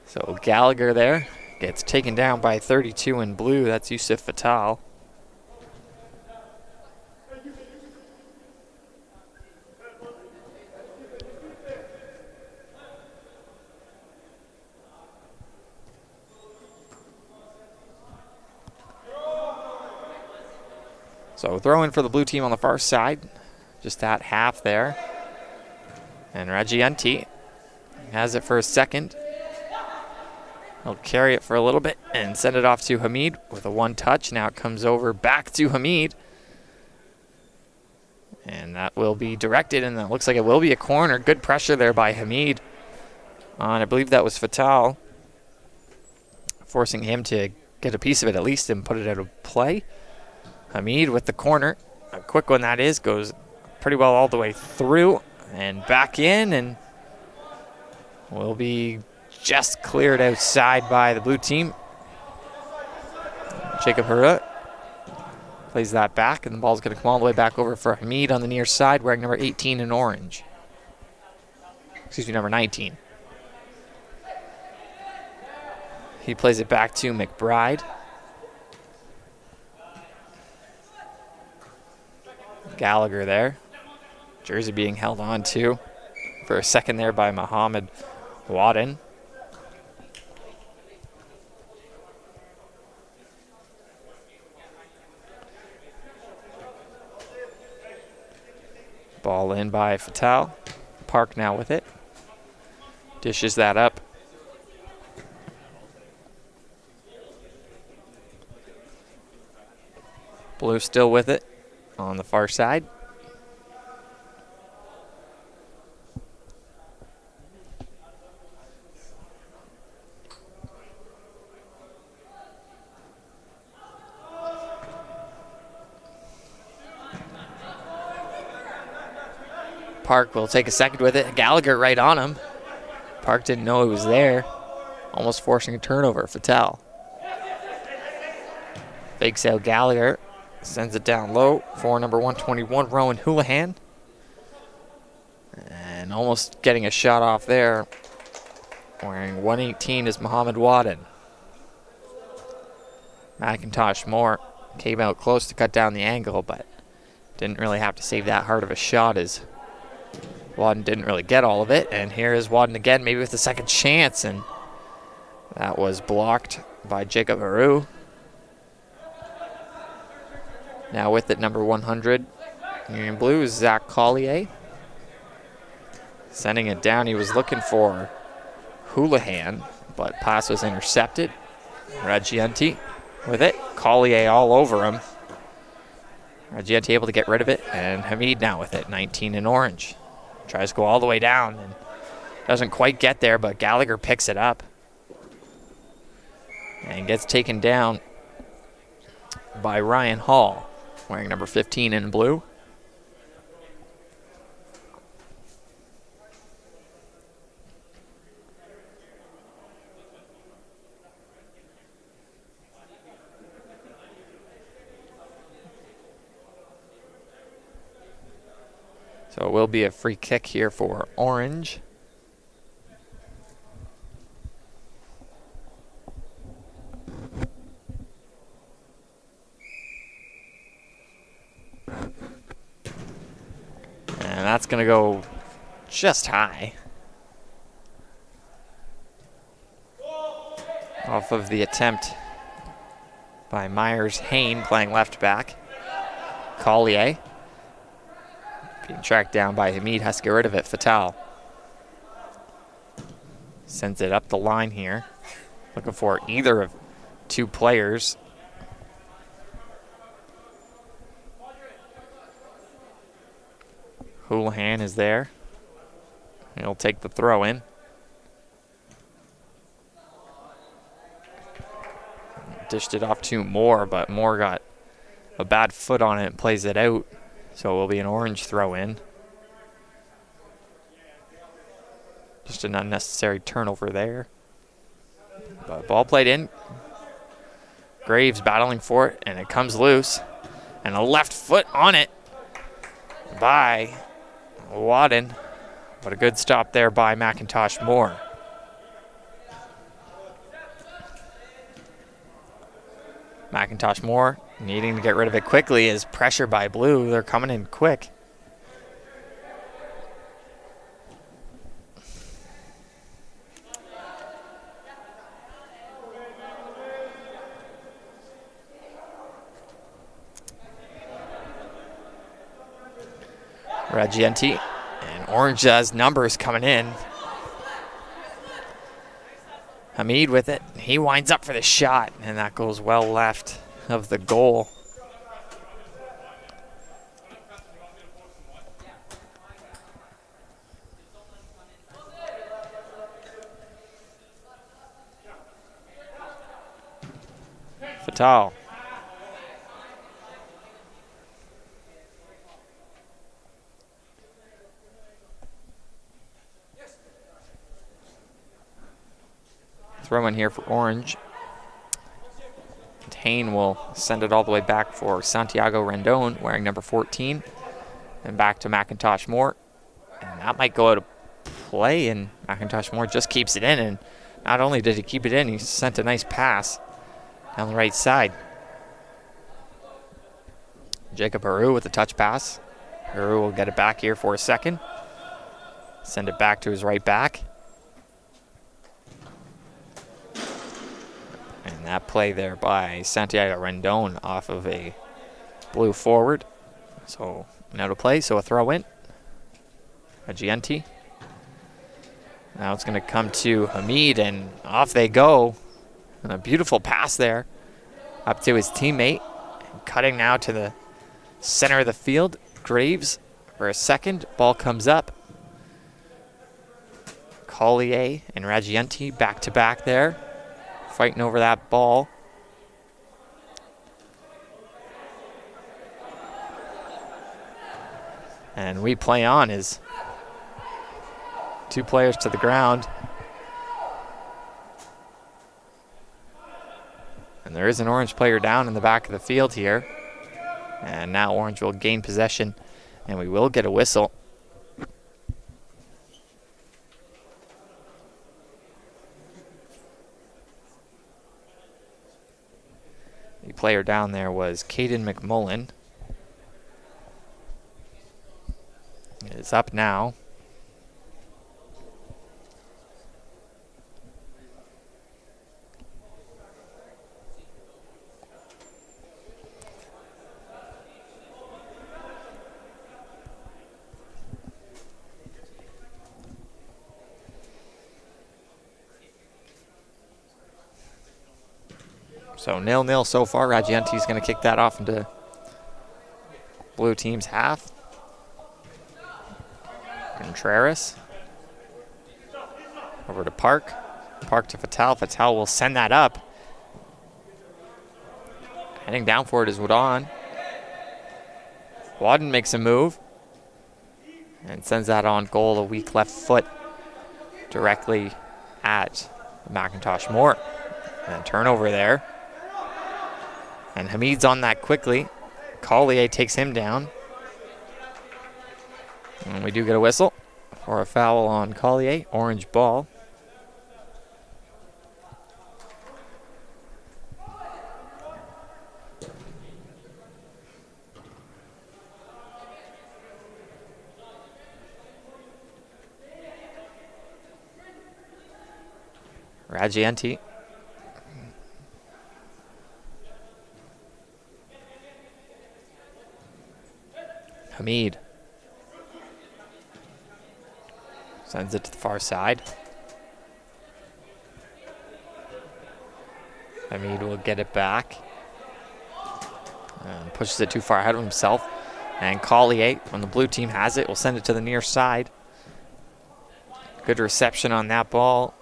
So Gallagher there gets taken down by 32 in blue. That's Yusuf Fatal. So throw in for the blue team on the far side. Just that half there. And Reggianti has it for a second. He'll carry it for a little bit and send it off to Hamid with a one touch. Now it comes over back to Hamid. And that will be directed, and it looks like it will be a corner. Good pressure there by Hamid on, I believe that was Fatal, forcing him to get a piece of it at least and put it out of play. Hamid with the corner. A quick one that is. Goes pretty well all the way through and back in, and will be just cleared outside by the blue team. Jacob Hura plays that back, and the ball's going to come all the way back over for Hamid on the near side, wearing number 18 in orange. Excuse me, number 19. He plays it back to McBride. Gallagher there. Jersey being held on to for a second there by Muhammad Wadden. Ball in by Fatal. Park now with it. Dishes that up. Blue still with it on the far side. Park will take a second with it. Gallagher right on him. Park didn't know he was there. Almost forcing a turnover. Fatal. Fakes out Gallagher. Sends it down low for number 121, Rowan Houlihan. And almost getting a shot off there. Wearing 118 is Muhammad Wadden. McIntosh Moore came out close to cut down the angle, but didn't really have to save that hard of a shot as Wadden didn't really get all of it. And here is Wadden again, maybe with a second chance, and that was blocked by Jacob Haru. Now with it, number 100 in blue is Zach Collier. Sending it down, he was looking for Houlihan, but pass was intercepted. Reggianti with it. Collier all over him. Reggianti able to get rid of it, and Hamid now with it, 19 in orange. Tries to go all the way down and doesn't quite get there, but Gallagher picks it up. And gets taken down by Ryan Hall, wearing number 15 in blue. So it will be a free kick here for Orange. And that's going to go just high. Off of the attempt by Myers-Hain playing left back. Collier being tracked down by Hamid, has to get rid of it. Fatal sends it up the line here. Looking for either of two players. Houlihan is there. He'll take the throw in. Dished it off to Moore, but Moore got a bad foot on it and plays it out. So it will be an Orange throw in. Just an unnecessary turnover there. But ball played in. Graves battling for it, and it comes loose. And a left foot on it by Wadden. But a good stop there by McIntosh Moore. McIntosh Moore needing to get rid of it quickly is pressure by Blue. They're coming in quick. Reggienti and Orange has numbers coming in. Hamid with it. He winds up for the shot, and that goes well left of the goal. Fatal. Throw in here for Orange. Hain will send it all the way back for Santiago Rendon, wearing number 14. And back to McIntosh Moore. And that might go out of play, and McIntosh Moore just keeps it in. And not only did he keep it in, he sent a nice pass down the right side. Jacob Haru with the touch pass. Haru will get it back here for a second. Send it back to his right back. And that play there by Santiago Rendon off of a Blue forward. So now to play, so a throw in. Agenti. Now it's going to come to Hamid, and off they go. And a beautiful pass there up to his teammate. And cutting now to the center of the field. Graves for a second. Ball comes up. Collier and Reggienti back to back there. Fighting over that ball. And we play on as two players to the ground. And there is an Orange player down in the back of the field here. And now Orange will gain possession, and we will get a whistle. The player down there was Caden McMullen. It is up now. So 0-0 so far. Reggienti's going to kick that off into Blue team's half. Contreras over to Park. Park to Fatal. Fatal will send that up. Heading down for it is Wadden. Wadden makes a move and sends that on goal, a weak left foot directly at McIntosh Moore. And turnover there. And Hamid's on that quickly. Collier takes him down. And we do get a whistle for a foul on Collier, orange ball. Raggianti. Hamid. Sends it to the far side. Hamid will get it back. And pushes it too far ahead of himself. And Collier, when the blue team has it, will send it to the near side. Good reception on that ball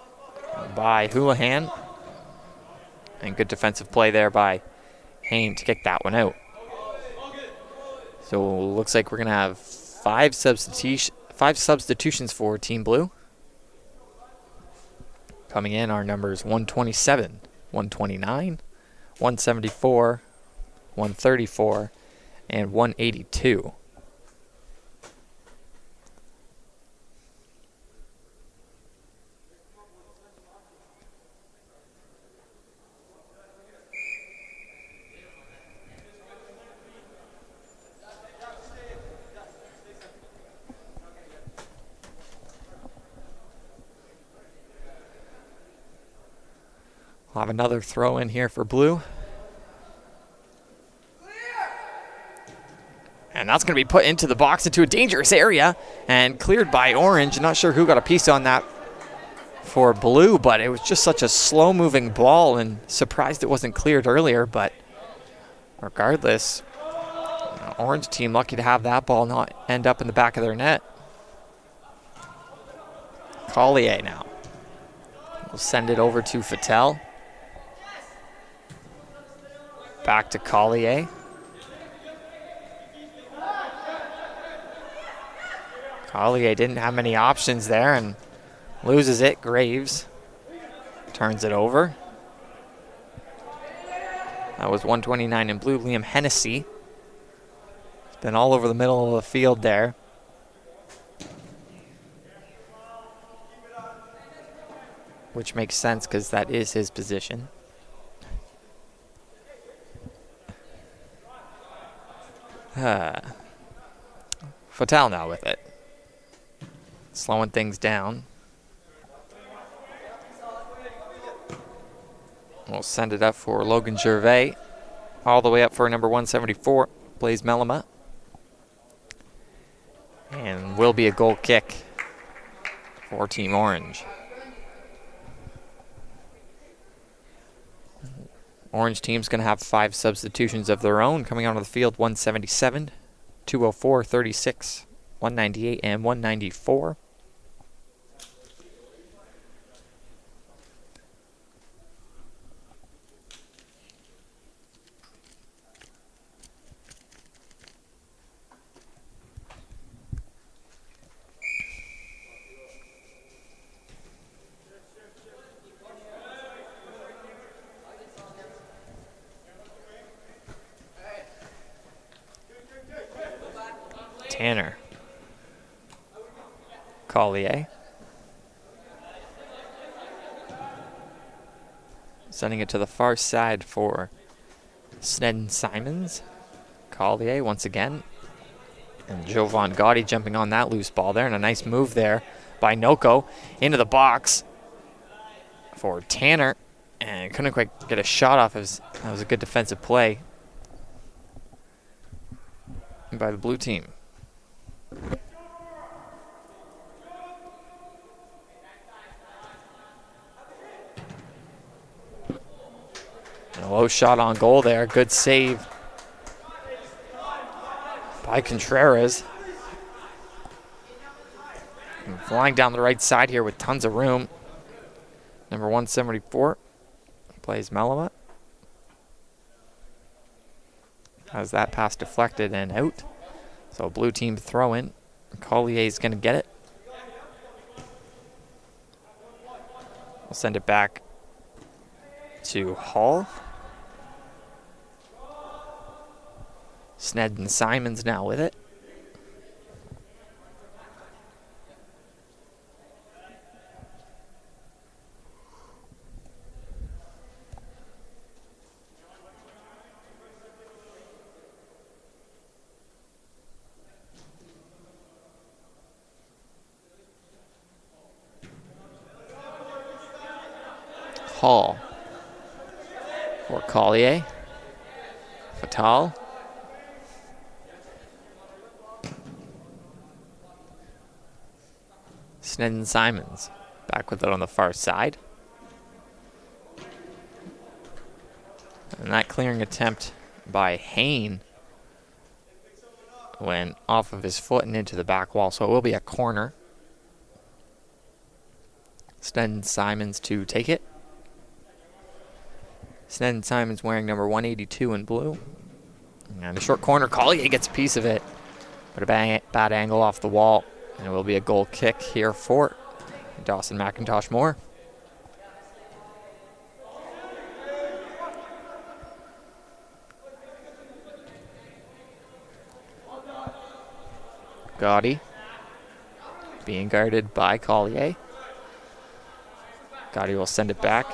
by Houlihan. And good defensive play there by Hain to kick that one out. So looks like we're going to have five substitutions for Team Blue. Coming in are numbers 127, 129, 174, 134, and 182. We'll have another throw in here for Blue. And that's going to be put into the box, into a dangerous area, and cleared by Orange. Not sure who got a piece on that for Blue, but it was just such a slow-moving ball, and surprised it wasn't cleared earlier. But regardless, Orange team lucky to have that ball not end up in the back of their net. Collier now. We'll send it over to Fattel. Back to Collier. Collier didn't have many options there and loses it. Graves turns it over. That was 129 in Blue. Liam Hennessy. He's been all over the middle of the field there. Which makes sense because that is his position. Fattel now with it. Slowing things down. We'll send it up for Logan Gervais. All the way up for number 174, Blaise Mellema. And will be a goal kick for Team Orange. Orange team's going to have 5 substitutions of their own coming onto the field. 177, 204, 36, 198, and 194. Tanner. Collier. Sending it to the far side for Snedden Simons. Collier once again. And Jovan Gotti jumping on that loose ball there. And a nice move there by Noko into the box for Tanner. And couldn't quite get a shot off. That was a good defensive play by the blue team. And a low shot on goal there. Good save by Contreras. And flying down the right side here with tons of room. Number 174, Blaise Mellema. has that pass deflected and out. So blue team throw in. Collier's going to get it. We'll send it back to Hall. Sned and Simons now with it. Hall for Collier. Fatal. Sned and Simons back with it on the far side. And that clearing attempt by Hain went off of his foot and into the back wall, so it will be a corner. Sned and Simons to take it. Sned and Simons wearing number 182 in blue. And a short corner, Collier gets a piece of it. But a bad angle off the wall. And it will be a goal kick here for Dawson McIntosh Moore. Gotti being guarded by Collier. Gotti will send it back.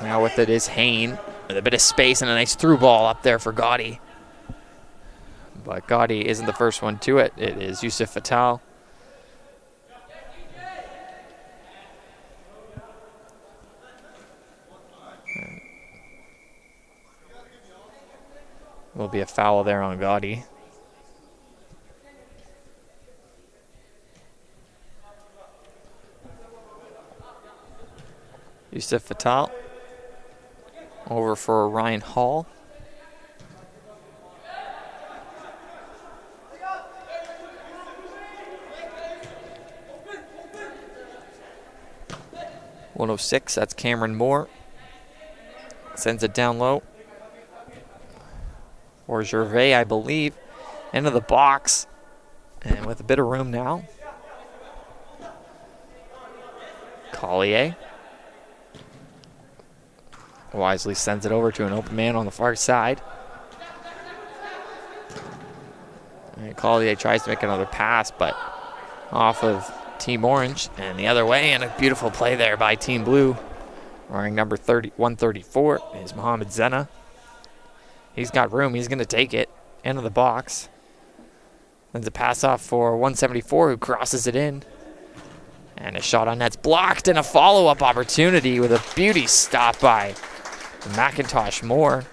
Now with it is Hain with a bit of space and a nice through ball up there for Gotti. But Gotti isn't the first one to it. It is Yusuf Fatal. Will be a foul there on Gotti. Yusuf Fatal. Over for Ryan Hall. .106, that's Cameron Moore. Sends it down low. Or Gervais, I believe. Into the box. And with a bit of room now. Collier. Wisely sends it over to an open man on the far side. And Collier tries to make another pass, but off of Team Orange and the other way, and a beautiful play there by Team Blue. Wearing number 134 is Mohamed Zena. He's got room, he's going to take it into the box. Sends a pass off for 174, who crosses it in. And a shot on net's blocked, and a follow-up opportunity with a beauty stop by McIntosh Moore.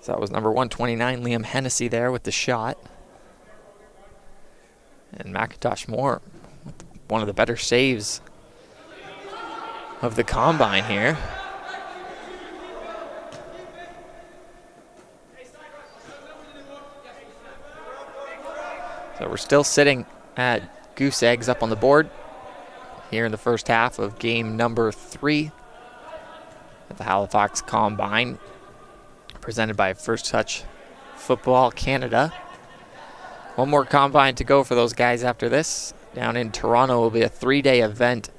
So that was number 129, Liam Hennessy there with the shot. And McIntosh Moore, one of the better saves of the combine here. So we're still sitting at goose eggs up on the board here in the first half of game number 3 at the Halifax Combine, presented by First Touch Football Canada. One more combine to go for those guys after this. Down in Toronto will be a 3-day event,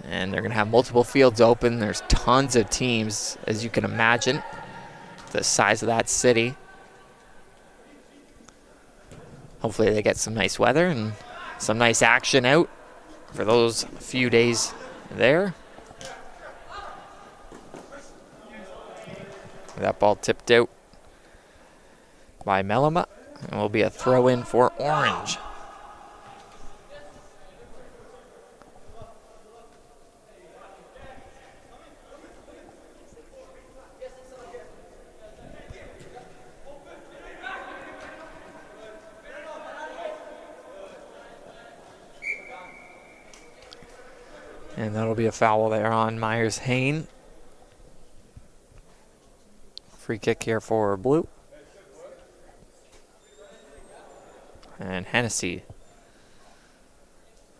and they're going to have multiple fields open. There's tons of teams, as you can imagine, the size of that city. Hopefully they get some nice weather and some nice action out for those few days there. That ball tipped out by Melima, and will be a throw in for Orange. And that'll be a foul there on Myers-Hain. Free kick here for Blue. And Hennessy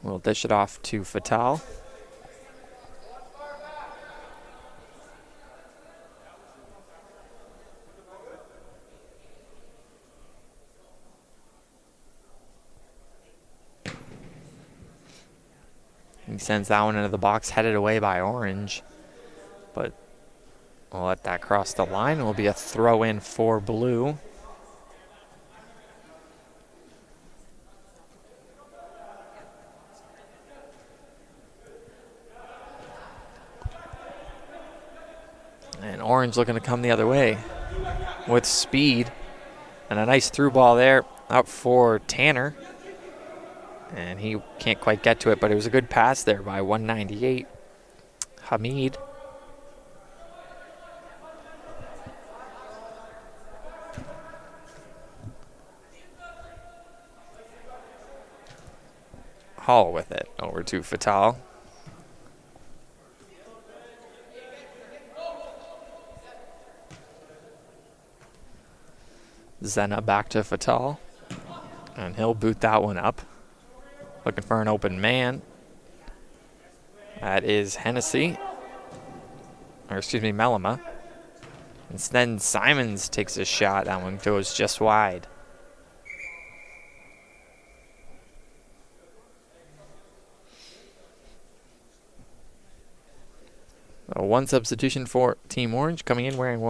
will dish it off to Fatal. He sends that one into the box, headed away by Orange. But we'll let that cross the line. It will be a throw in for Blue. And Orange looking to come the other way with speed. And a nice through ball there up for Tanner. And he can't quite get to it, but it was a good pass there by 198. Hamid. Hall with it over to Fatal. Zena back to Fatal. And he'll boot that one up. Looking for an open man. That is Hennessy. Or excuse me, Melima. Instead, Simons takes a shot. That one goes just wide. So one substitution for Team Orange. Coming in wearing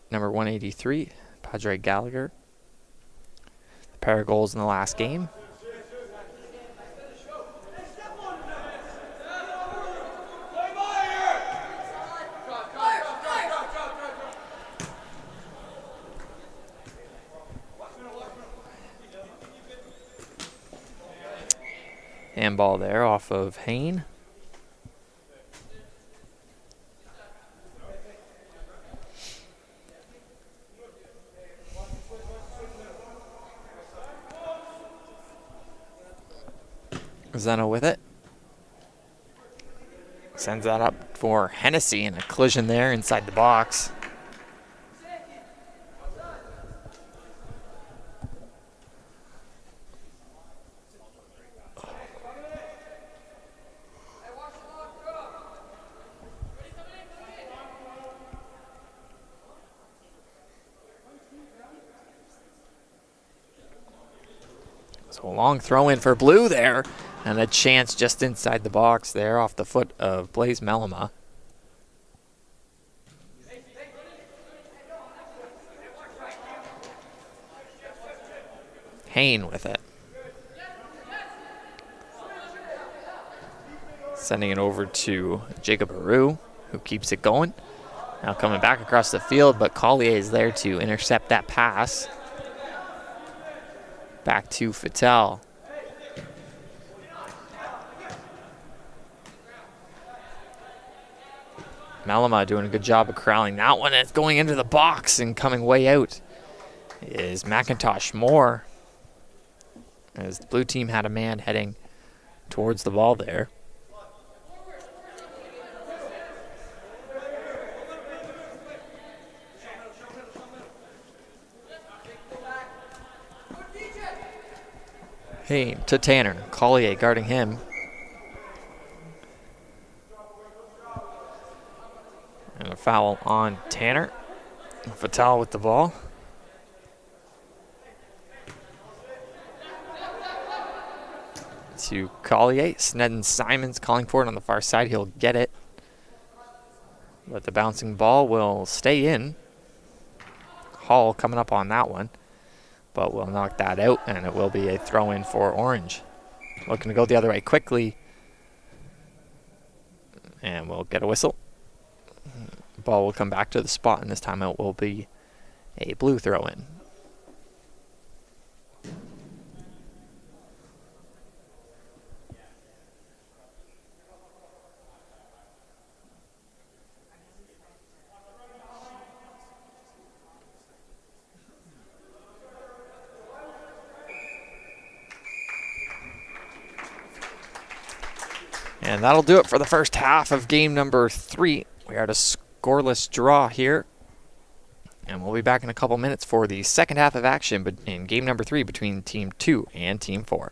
number 183, Padre Gallagher. A pair of goals in the last game. Handball there off of Hain. Zena with it. Sends that up for Hennessy, and a collision there inside the box. So a long throw in for Blue there, and a chance just inside the box there off the foot of Blaise Melima. Hain with it. Sending it over to Jacob Aru, who keeps it going. Now coming back across the field, but Collier is there to intercept that pass. Back to Fatal. Melima doing a good job of corralling that one. It's going into the box, and coming way out is McIntosh Moore. As the blue team had a man heading towards the ball there. Hey, to Tanner. Collier guarding him. And a foul on Tanner. Fatal with the ball. To Collier. Snedden Simons calling for it on the far side. He'll get it. But the bouncing ball will stay in. Hall coming up on that one. But we'll knock that out, and it will be a throw-in for Orange. Looking to go the other way quickly. And we'll get a whistle. Ball will come back to the spot, and this time it will be a blue throw-in. And that'll do it for the first half of game number 3. We are at a scoreless draw here And we'll be back in a couple minutes for the second half of action in game number 3 between Team 2 and Team 4.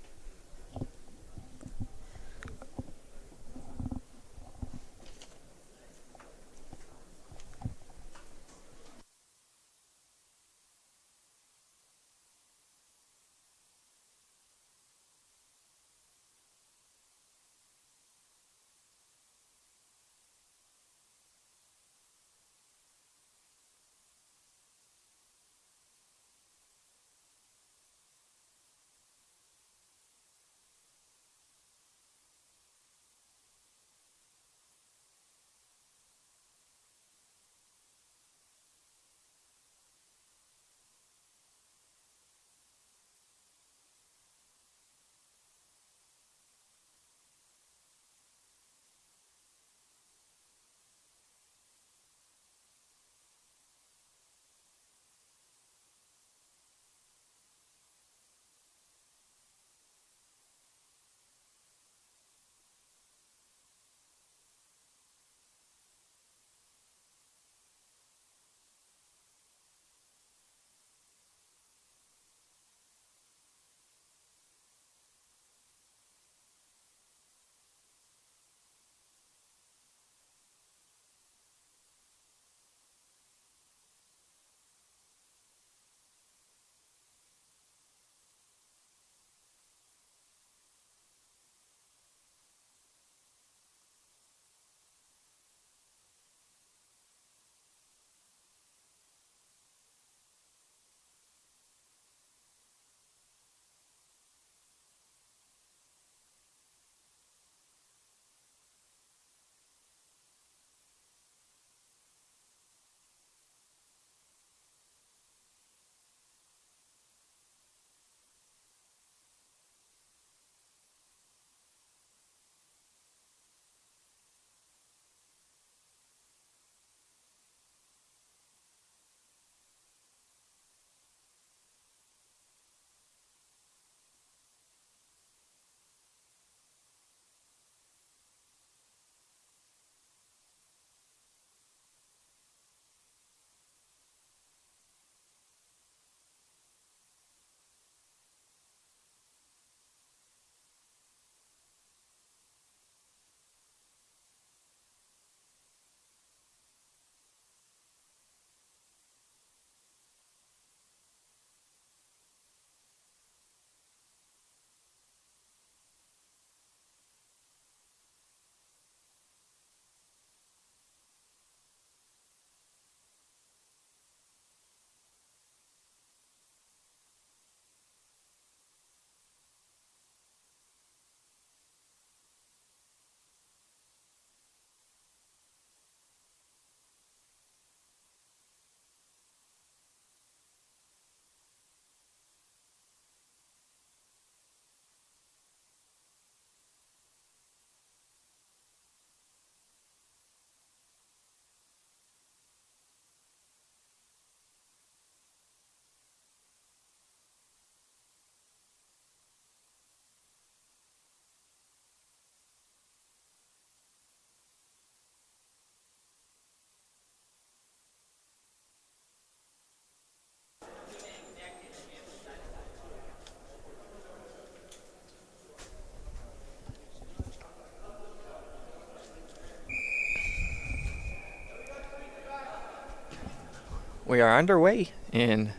We are underway in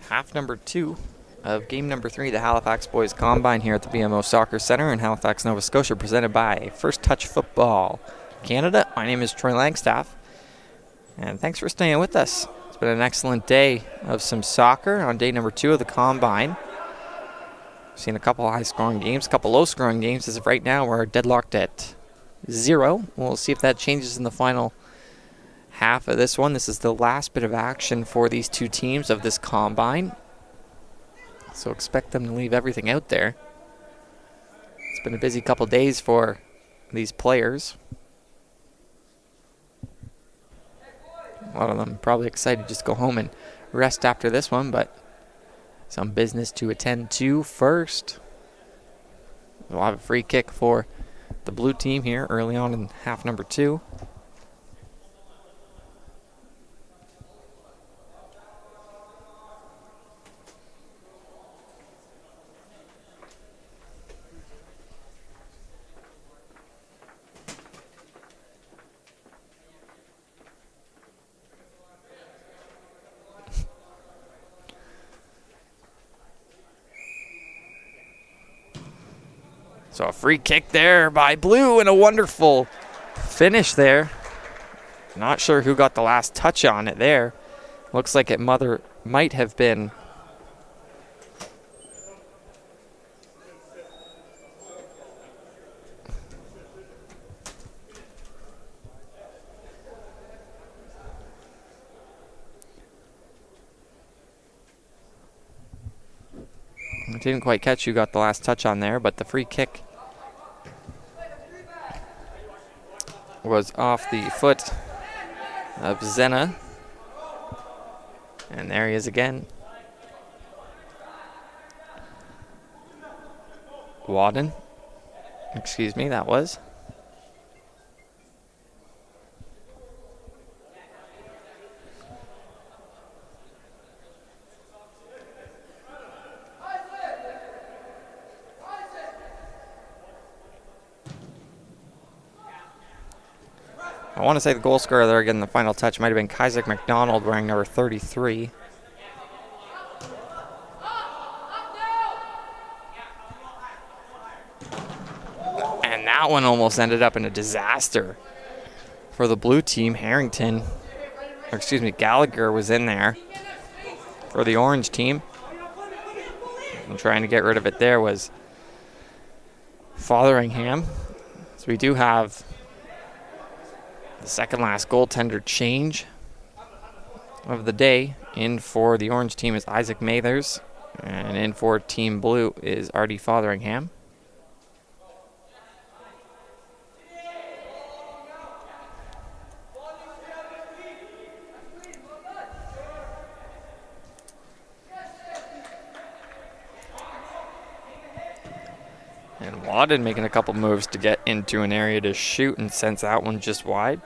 half number 2 of game number 3, the Halifax Boys Combine here at the BMO Soccer Center in Halifax, Nova Scotia, presented by First Touch Football Canada. My name is Troy Langstaff, and thanks for staying with us. It's been an excellent day of some soccer on day number 2 of the Combine. We've seen a couple high-scoring games, a couple low-scoring games. As of right now, we're deadlocked at 0. We'll see if that changes in the final half of this one. This is the last bit of action for these two teams of this Combine, so expect them to leave everything out there. It's been a busy couple days for these players. A lot of them probably excited to just go home and rest after this one, but some business to attend to first. We'll have a free kick for the blue team here early on in half number 2. So a free kick there by Blue and a wonderful finish there. Not sure who got the last touch on it there. Looks like it might have been I didn't quite catch who got the last touch on there, but the free kick was off the foot of Zena. And there he is again. Wadden. Excuse me, that was. I want to say the goal scorer there getting the final touch might have been Kaiser McDonald wearing number 33. And that one almost ended up in a disaster for the blue team. Gallagher was in there for the orange team. And trying to get rid of it there was Fotheringham. So we do have the second last goaltender change of the day. In for the orange team is Isaac Mathers, and in for team blue is Artie Fotheringham. And Wadden making a couple moves to get into an area to shoot and sends that one just wide.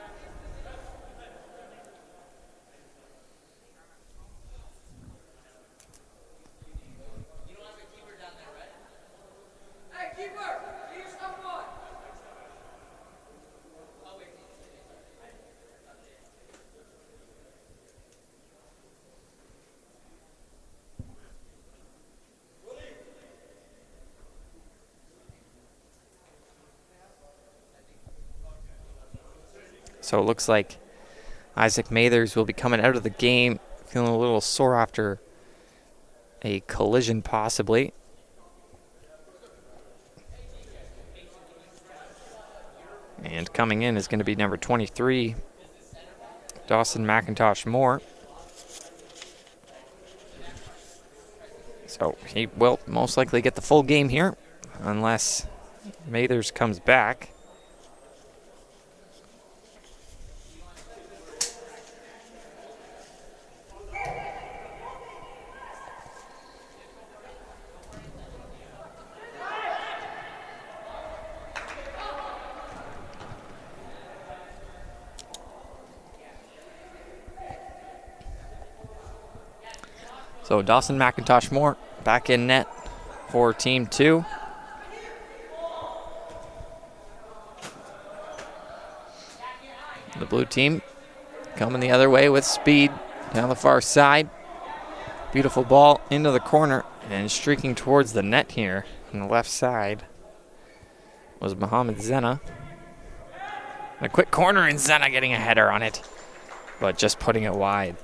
So it looks like Isaac Mathers will be coming out of the game feeling a little sore after a collision possibly. And coming in is going to be number 23, Dawson McIntosh Moore. So he will most likely get the full game here unless Mathers comes back. So Dawson McIntosh Moore back in net for team 2. The blue team coming the other way with speed down the far side. Beautiful ball into the corner and streaking towards the net here on the left side was Mohamed Zena. A quick corner and Zena getting a header on it, but just putting it wide.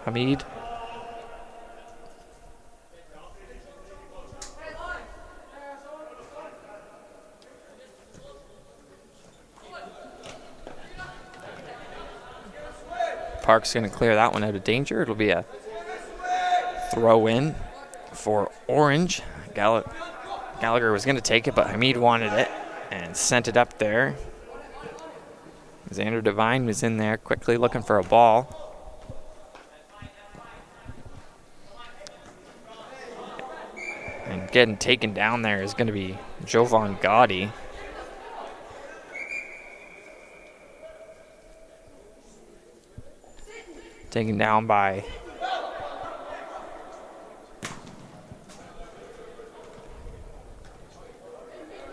Hamid. Park's going to clear that one out of danger. It'll be a throw in for Orange. Gallagher was going to take it, but Hamid wanted it and sent it up there. Xander Devine was in there quickly looking for a ball. And getting taken down there is going to be Jovan Gotti. Taken down by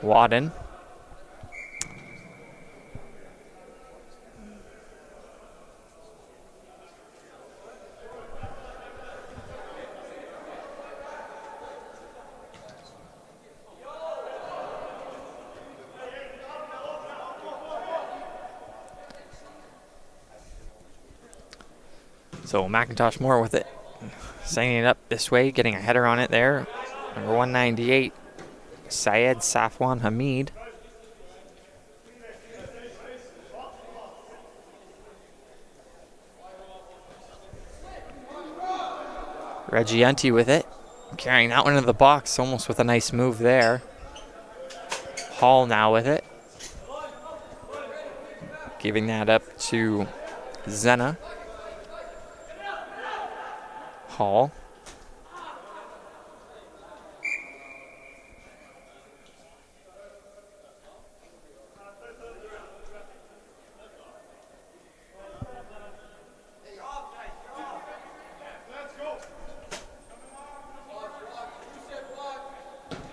Wadden. So McIntosh Moore with it. Sending it up this way, getting a header on it there. Number 198, Syed Safwan Hamid. Reggianti with it. Carrying that one into the box, almost with a nice move there. Hall now with it. Giving that up to Zena. Hall.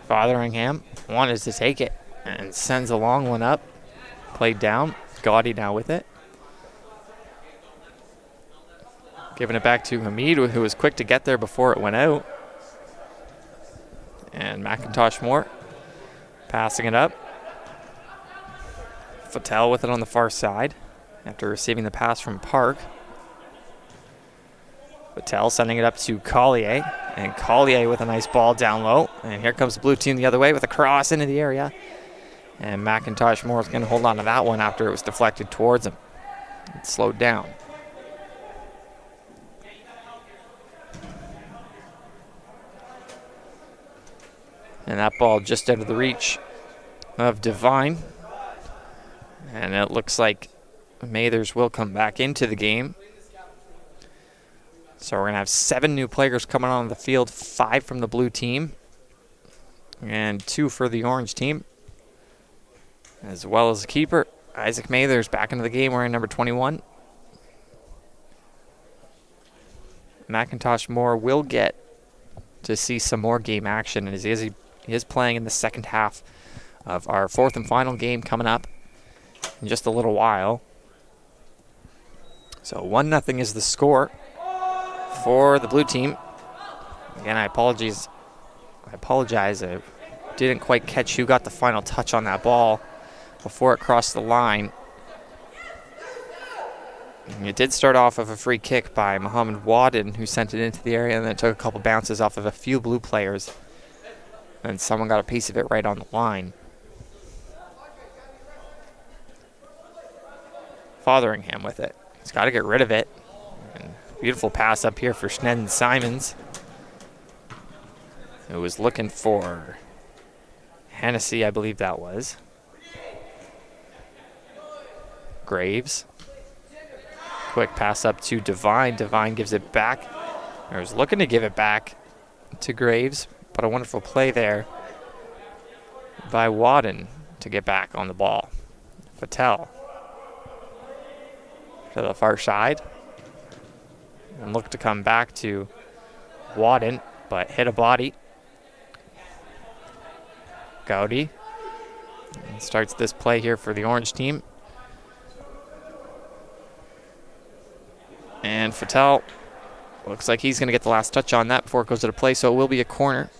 Fotheringham wanted to take it and sends a long one up. Played down. Gaudy now with it. Giving it back to Hamid, who was quick to get there before it went out. And McIntosh Moore passing it up. Fattel with it on the far side after receiving the pass from Park. Fattel sending it up to Collier. And Collier with a nice ball down low. And here comes the blue team the other way with a cross into the area. And McIntosh Moore is going to hold on to that one after it was deflected towards him. It slowed down. And that ball just out of the reach of Devine. And it looks like Mathers will come back into the game. So we're going to have 7 new players coming on the field, 5 from the blue team, and 2 for the orange team, as well as the keeper. Isaac Mathers back into the game wearing number 21. McIntosh Moore will get to see some more game action as he is playing in the second half of our 4th and final game coming up in just a little while. So 1-0 is the score for the blue team. Again, I apologize. I didn't quite catch who got the final touch on that ball before it crossed the line. And it did start off of a free kick by Muhammad Wadden, who sent it into the area, and then it took a couple bounces off of a few blue players. And someone got a piece of it right on the line. Fotheringham with it. He's got to get rid of it. And beautiful pass up here for Schneiden Simons, who was looking for Hennessy, I believe that was. Graves. Quick pass up to Devine. Devine gives it back. Or was looking to give it back to Graves, but a wonderful play there by Wadden to get back on the ball. Fattel to the far side. And look to come back to Wadden, but hit a body. Gaudy starts this play here for the orange team. And Fattel looks like he's going to get the last touch on that before it goes to the play, so it will be a corner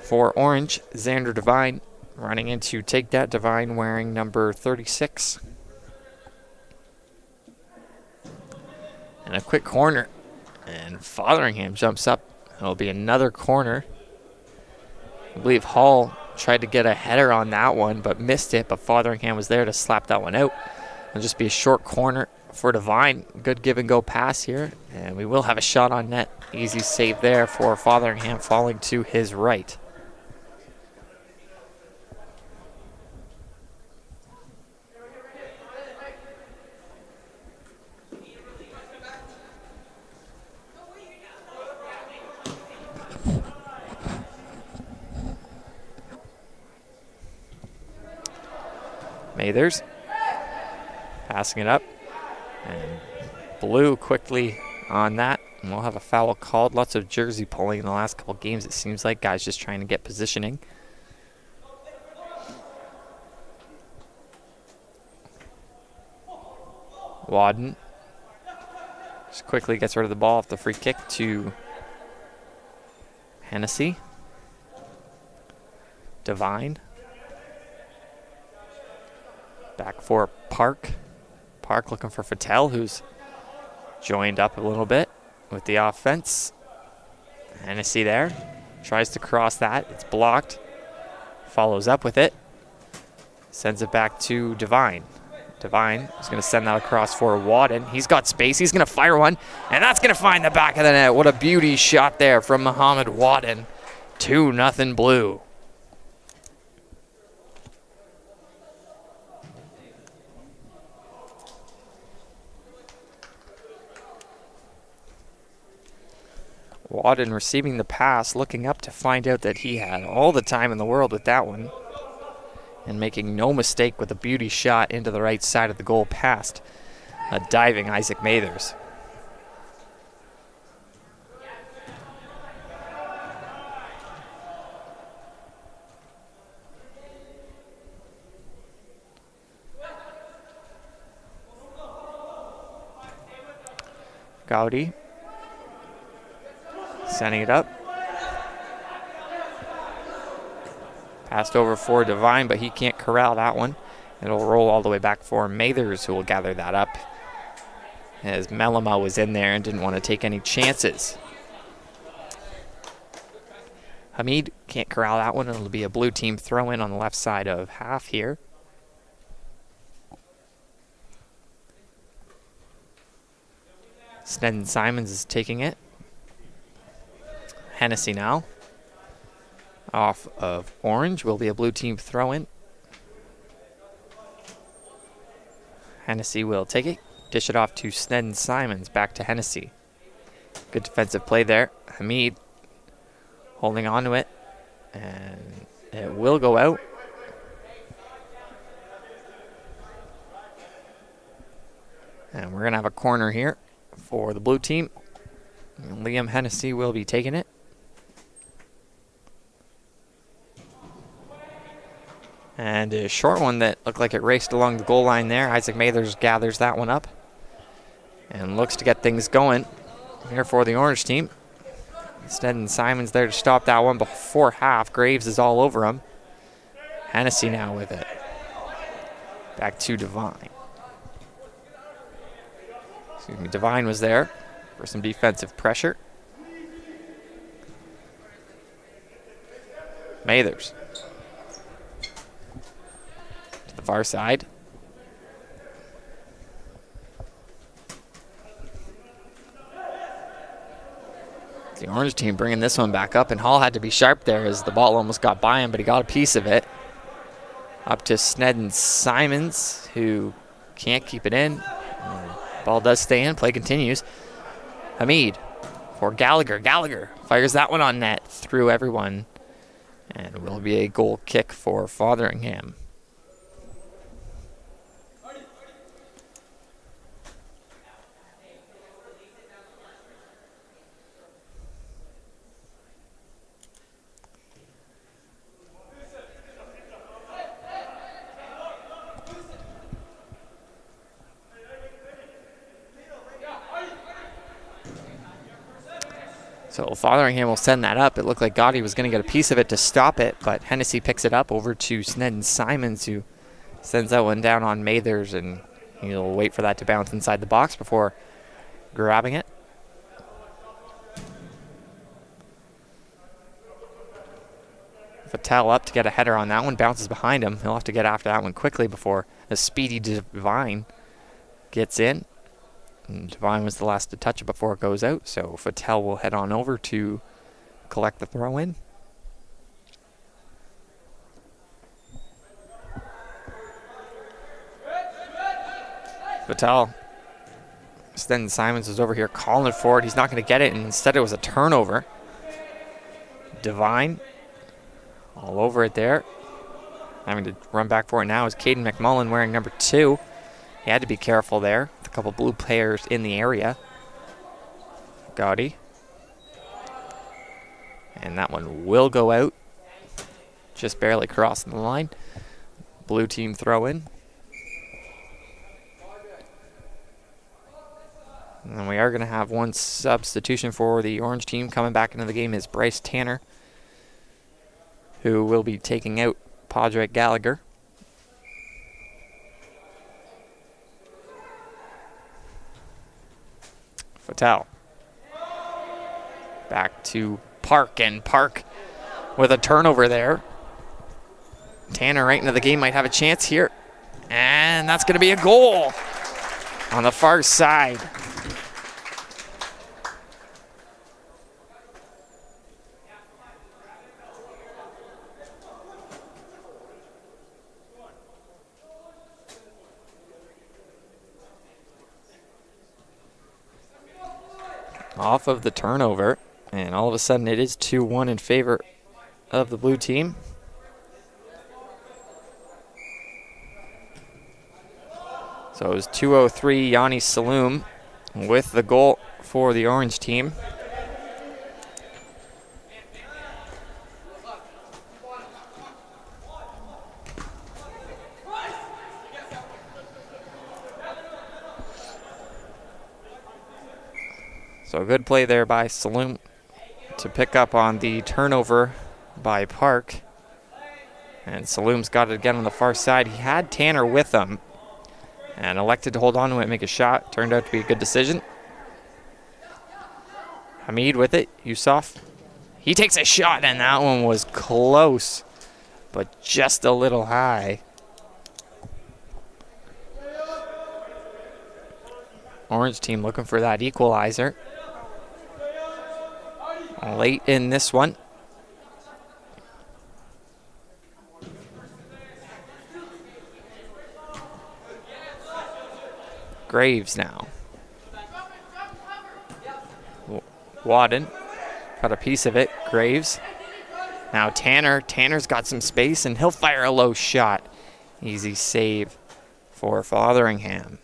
for orange. Xander Devine running in to take that. Devine wearing number 36. And a quick corner. And Fotheringham jumps up. It'll be another corner. I believe Hall tried to get a header on that one, but missed it. But Fotheringham was there to slap that one out. It'll just be a short corner for Devine. Good give and go pass here. And we will have a shot on net. Easy save there for Fotheringham, falling to his right. Mathers passing it up, and Blue quickly on that, and we'll have a foul called. Lots of jersey pulling in the last couple games, it seems like. Guys just trying to get positioning. Wadden just quickly gets rid of the ball off the free kick to Hennessy. Devine. Back for Park. Park looking for Fattel, who's joined up a little bit with the offense. Hennessy there. Tries to cross that. It's blocked. Follows up with it. Sends it back to Devine. Devine is going to send that across for Wadden. He's got space. He's going to fire one, and that's going to find the back of the net. What a beauty shot there from Muhammad Wadden. 2-0 Blue. Wadden receiving the pass, looking up to find out that he had all the time in the world with that one. And making no mistake with a beauty shot into the right side of the goal past a diving Isaac Mathers. Gowdy sending it up. Passed over for Devine, but he can't corral that one. It'll roll all the way back for Mathers, who will gather that up, as Melima was in there and didn't want to take any chances. Hamid can't corral that one. It'll be a blue team throw in on the left side of half here. Snedden Simons is taking it. Hennessy now. Off of Orange will be a blue team throw in. Hennessy will take it. Dish it off to Snedden Simons. Back to Hennessy. Good defensive play there. Hamid holding on to it. And it will go out. And we're going to have a corner here for the blue team. Liam Hennessy will be taking it. And a short one that looked like it raced along the goal line there. Isaac Mathers gathers that one up and looks to get things going here for the Orange team. Snedden Simons there to stop that one before half. Graves is all over him. Hennessy now with it. Back to Devine. Excuse me, Devine was there for some defensive pressure. Mathers. To the far side. The Orange team bringing this one back up, and Hall had to be sharp there as the ball almost got by him, but he got a piece of it. Up to Snedden Simons, who can't keep it in. Ball does stay in. Play continues. Hamid for Gallagher. Gallagher fires that one on net through everyone. And it will be a goal kick for Fotheringham. So Fotheringham will send that up. It looked like Gotti was going to get a piece of it to stop it, but Hennessy picks it up over to Snedden Simons, who sends that one down on Mathers, and he'll wait for that to bounce inside the box before grabbing it. Fattel up to get a header on that one. Bounces behind him. He'll have to get after that one quickly before a speedy Devine gets in. And Devine was the last to touch it before it goes out, so Fattel will head on over to collect the throw-in. Fattel. Snedden Simons was over here calling for it. He's not going to get it, and instead it was a turnover. Devine all over it there. Having to run back for it now is Caden McMullen wearing number 2. He had to be careful there. A couple blue players in the area. Gotti. And that one will go out. Just barely crossing the line. Blue team throw in. And we are going to have one substitution for the orange team. Coming back into the game is Bryce Tanner, who will be taking out Padraig Gallagher. Fatale. Back to Park, and Park with a turnover there. Tanner right into the game, might have a chance here. And that's going to be a goal on the far side. Off of the turnover, and all of a sudden it is 2-1 in favor of the blue team. So it was 2:03, Yanni Saloom with the goal for the orange team. So a good play there by Saloom to pick up on the turnover by Park. And Saloom's got it again on the far side. He had Tanner with him and elected to hold on to it and make a shot. Turned out to be a good decision. Hamid with it. Yusuf. He takes a shot, and that one was close, but just a little high. Orange team looking for that equalizer late in this one. Graves now. Wadden got a piece of it. Graves. Now Tanner. Tanner's got some space, and he'll fire a low shot. Easy save for Fotheringham.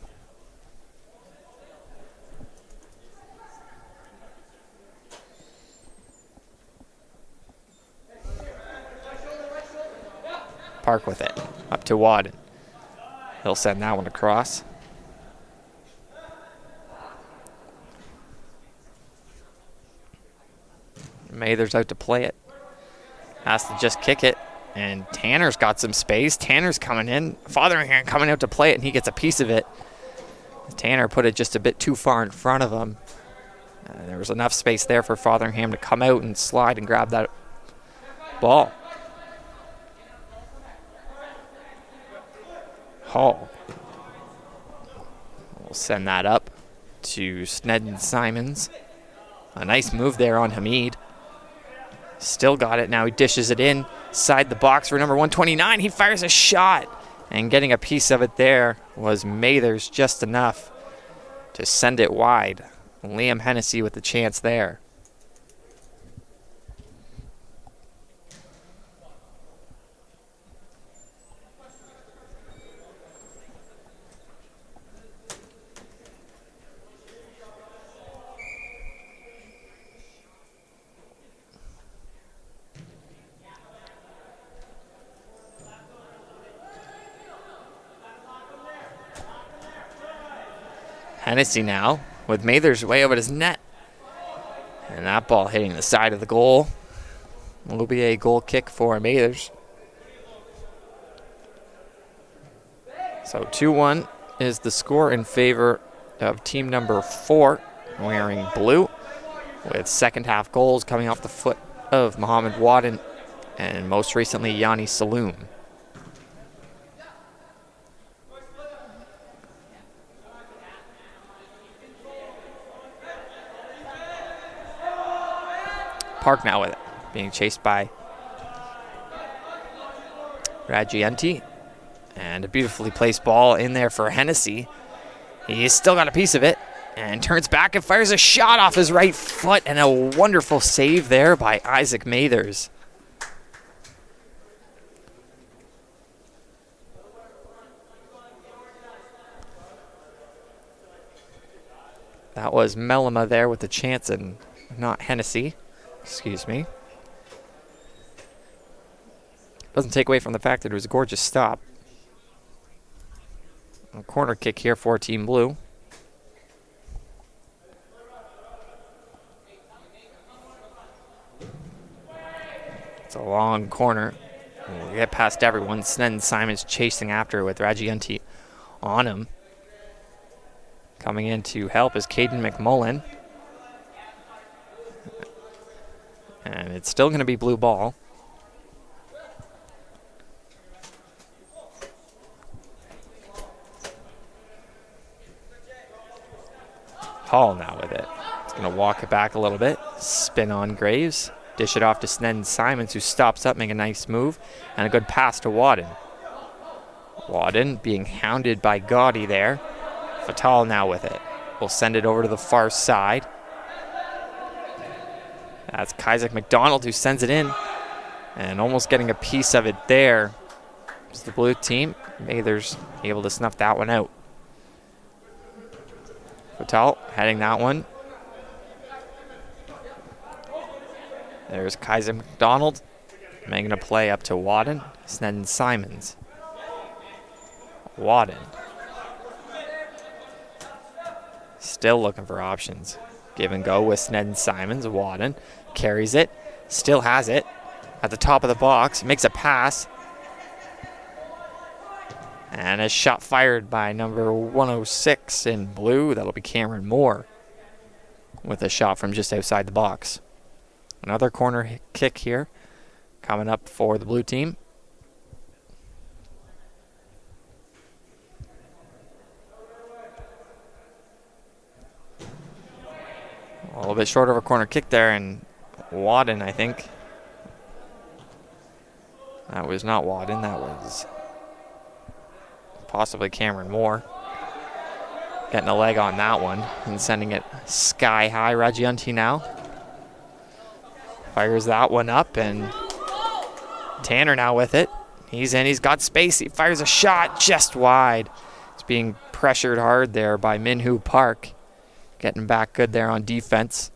Park with it. Up to Wadden. He'll send that one across. Mather's out to play it. Has to just kick it. And Tanner's got some space. Tanner's coming in. Fotheringham coming out to play it, and he gets a piece of it. Tanner put it just a bit too far in front of him. There was enough space there for Fotheringham to come out and slide and grab that ball. Hall. We'll send that up to Snedden Simons. A nice move there on Hamid. Still got it. Now he dishes it inside the box for number 129. He fires a shot. And getting a piece of it there was Mathers, just enough to send it wide. Liam Hennessy with the chance there. Hennessy now with Mathers way over his net. And that ball hitting the side of the goal. Will be a goal kick for Mathers. So 2-1 is the score in favor of team number 4, wearing blue, with second half goals coming off the foot of Mohammed Wadden and most recently Yanni Saloom. Park now with it, being chased by Raggianti. And a beautifully placed ball in there for Hennessy. He's still got a piece of it and turns back and fires a shot off his right foot, and a wonderful save there by Isaac Mathers. That was Melima there with the chance, and not Hennessy. Excuse me. Doesn't take away from the fact that it was a gorgeous stop. A corner kick here for Team Blue. It's a long corner. We'll get past everyone. Snedden Simon's chasing after with Raggianti on him. Coming in to help is Caden McMullen. And it's still going to be blue ball. Hall now with it. It's going to walk it back a little bit. Spin on Graves. Dish it off to Snedden Simons, who stops up, make a nice move. And a good pass to Wadden. Wadden being hounded by Gaudy there. Fatal now with it. We'll send it over to the far side. That's Isaac McDonald who sends it in. And almost getting a piece of it there. It's the blue team. Mathers able to snuff that one out. Fatal heading that one. There's Kaiser McDonald making a play up to Wadden. Snedden Simons. Wadden. Still looking for options. Give and go with Snedden Simons. Wadden carries it. Still has it. At the top of the box. Makes a pass. And a shot fired by number 106 in blue. That'll be Cameron Moore with a shot from just outside the box. Another corner kick here coming up for the blue team. A little bit short of a corner kick there, and Wadden, I think. That was not Wadden, that was possibly Cameron Moore. Getting a leg on that one and sending it sky high. Raggianti now fires that one up, and Tanner now with it. He's in, he's got space, he fires a shot just wide. It's being pressured hard there by Minhoo Park. Getting back good there on defense.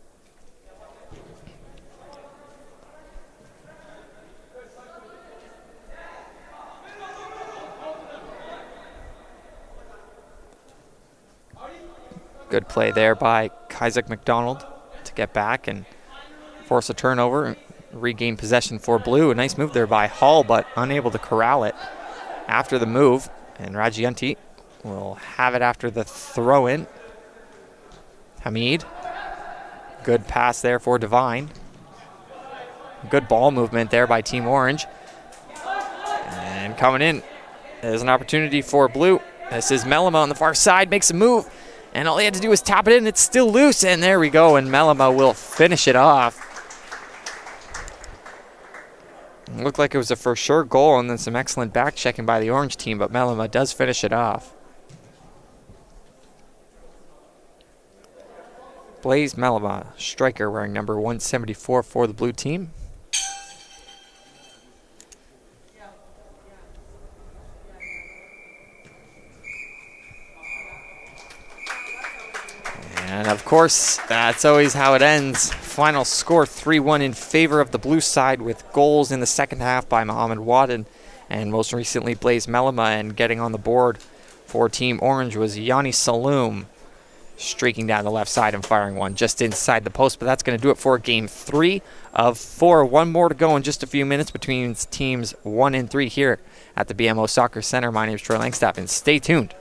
Good play there by Isaac McDonald to get back and force a turnover and regain possession for blue. A nice move there by Hall, but unable to corral it after the move. And Raggianti will have it after the throw-in. Hamid. Good pass there for Devine. Good ball movement there by Team Orange. And coming in, there's an opportunity for blue. This is Melima on the far side, makes a move. And all he had to do was tap it in. It's still loose, and there we go. And Melima will finish it off. It looked like it was a for sure goal, and then some excellent back checking by the Orange team, but Melima does finish it off. Blaze Melima, striker, wearing number 174 for the blue team. And of course, that's always how it ends. Final score 3-1 in favor of the blue side, with goals in the second half by Mohamed Wadden and most recently Blaze Melima. And getting on the board for Team Orange was Yanni Saloom, streaking down the left side and firing one just inside the post. But that's going to do it for Game 3 of 4. One more to go in just a few minutes between teams 1 and 3 here at the BMO Soccer Center. My name is Troy Langstaff, and stay tuned.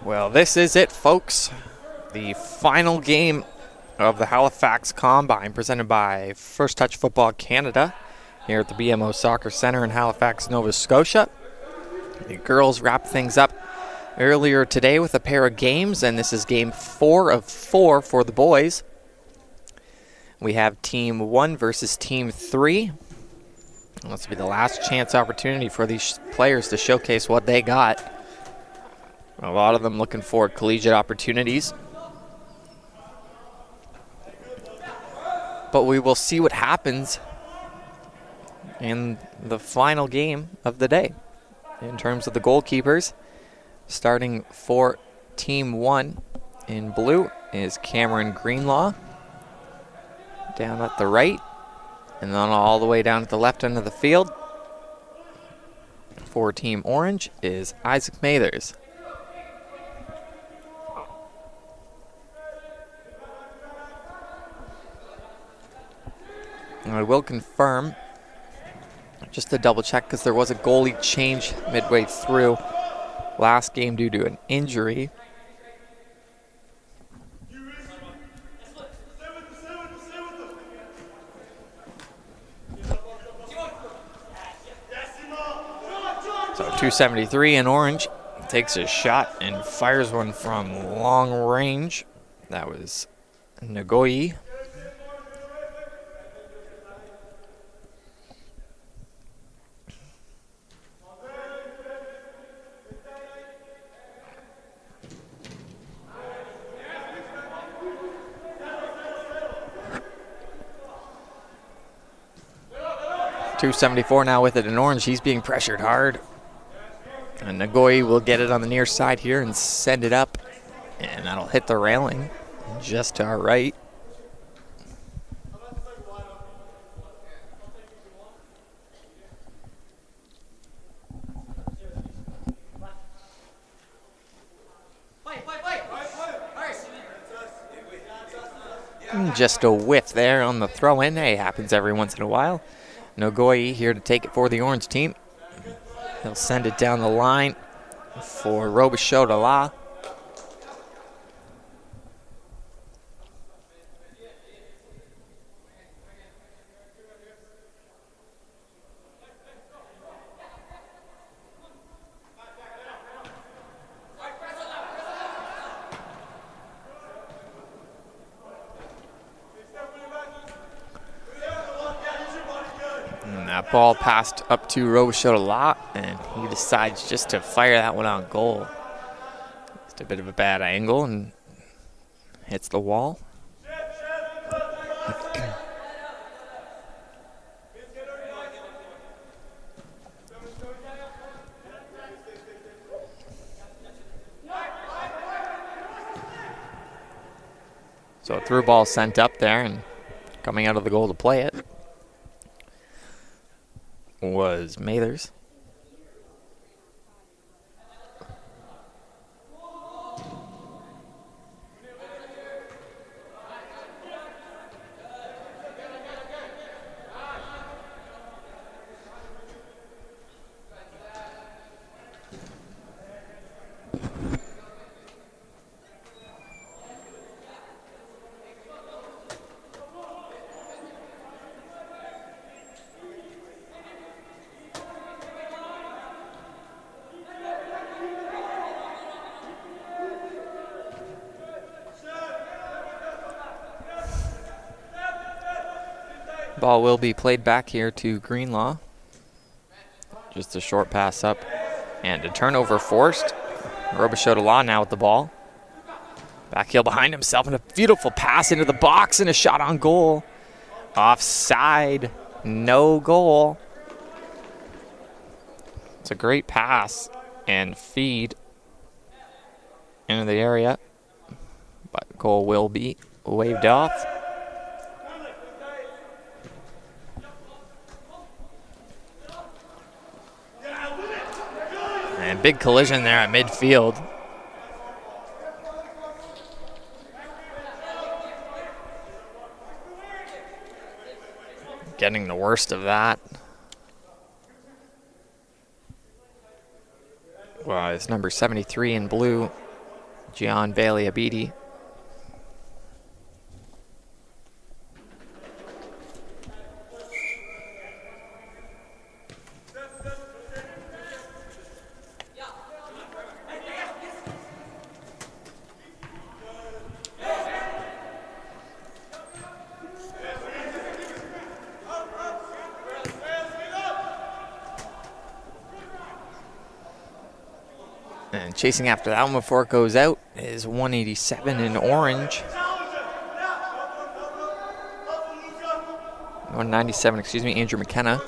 Well, this is it, folks. The final game of the Halifax Combine presented by First Touch Football Canada here at the BMO Soccer Centre in Halifax, Nova Scotia. The girls wrapped things up earlier today with a pair of games, and this is game 4 of 4 for the boys. We have Team 1 versus Team 3. This will be the last chance opportunity for these players to showcase what they got. A lot of them looking for collegiate opportunities. But we will see what happens in the final game of the day. In terms of the goalkeepers, starting for Team 1 in blue is Cameron Greenlaw. Down at the right, and then all the way down at the left end of the field for Team Orange is Isaac Mathers. And I will confirm, just to double check, because there was a goalie change midway through last game due to an injury. So 273 in orange takes a shot and fires one from long range. That was Nagoyi. .274 now with it in orange. He's being pressured hard. And Nagoyi will get it on the near side here and send it up. And that'll hit the railing just to our right. Just a whiff there on the throw-in. Hey, happens every once in a while. Nagoyi here to take it for the orange team. He'll send it down the line for Robichaud-Dalla. That ball passed up to Robichaud-Dalla, and he decides just to fire that one on goal. Just a bit of a bad angle and hits the wall. So a through ball sent up there, and coming out of the goal to play it was Mathers. Ball will be played back here to Greenlaw. Just a short pass up and a turnover forced. Robichaud-Dalla now with the ball. Back heel behind himself and a beautiful pass into the box and a shot on goal. Offside, no goal. It's a great pass and feed into the area, but goal will be waved off. And big collision there at midfield. Getting the worst of that. Well, it's number 73 in blue, Gian Valiabidi. And chasing after that one before it goes out is 187 in orange. 197, excuse me, Andrew McKenna.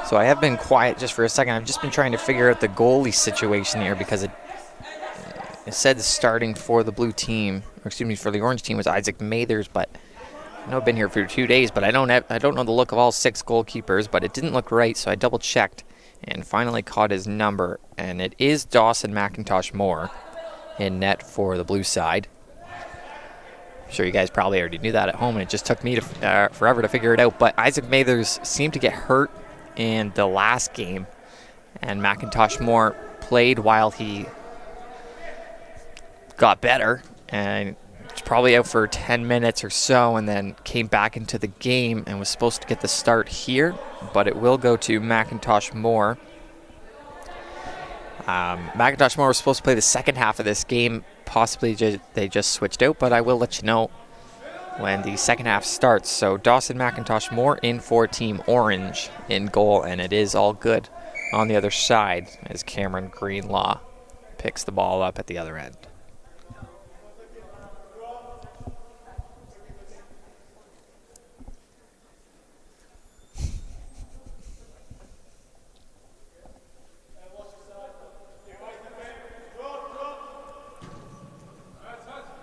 So I have been quiet just for a second. I've just been trying to figure out the goalie situation here because it said starting for the blue team, or excuse me, for the orange team was Isaac Mathers, but I know I've been here for 2 days, but I don't know the look of all 6 goalkeepers, but it didn't look right, so I double checked and finally caught his number, and it is Dawson McIntosh Moore in net for the blue side. I'm sure you guys probably already knew that at home, and it just took me to forever to figure it out, but Isaac Mathers seemed to get hurt in the last game, and McIntosh Moore played while he got better, and was probably out for 10 minutes or so, and then came back into the game and was supposed to get the start here, but it will go to McIntosh Moore. McIntosh Moore was supposed to play the second half of this game. Possibly they just switched out, but I will let you know when the second half starts. So Dawson McIntosh Moore in for Team Orange in goal, and it is all good on the other side as Cameron Greenlaw picks the ball up at the other end.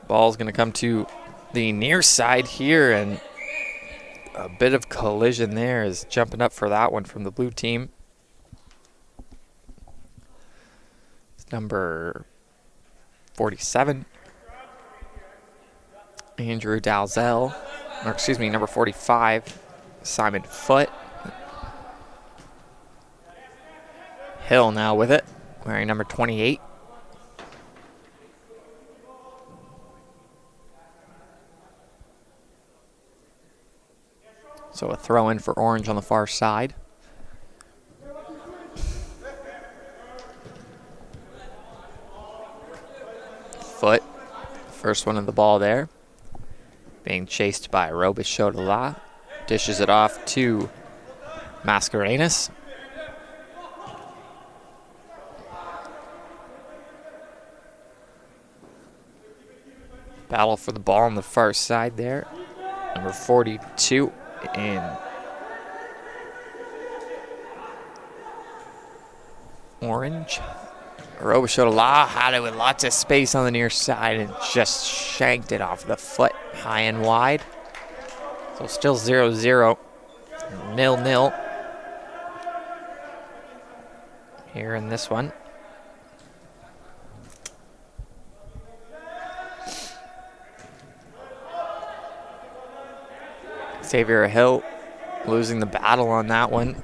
Ball's going to come to the near side here, and a bit of collision there is jumping up for that one from the blue team. It's number 47, Andrew Dalzell, or excuse me, number 45, Simon Foote. Hill now with it, wearing number 28. So a throw in for Orange on the far side. Foote, first one of the ball there. Being chased by Robichaud-Dela. Dishes it off to Mascarenas. Battle for the ball on the far side there. Number 42 in Orange. Robichaud-Dela had it with lots of space on the near side and just shanked it off the foot high and wide. So still 0-0, 0-0 here in this one. Xavier Hill losing the battle on that one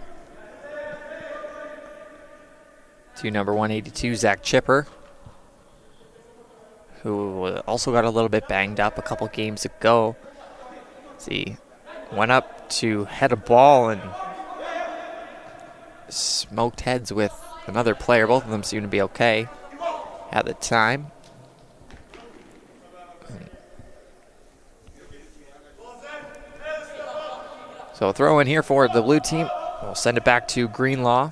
to number 182, Zach Chipper, who also got a little bit banged up a couple games ago. He went up to head a ball and smoked heads with another player. Both of them seemed to be okay at the time. So a throw in here for the blue team. We'll send it back to Greenlaw.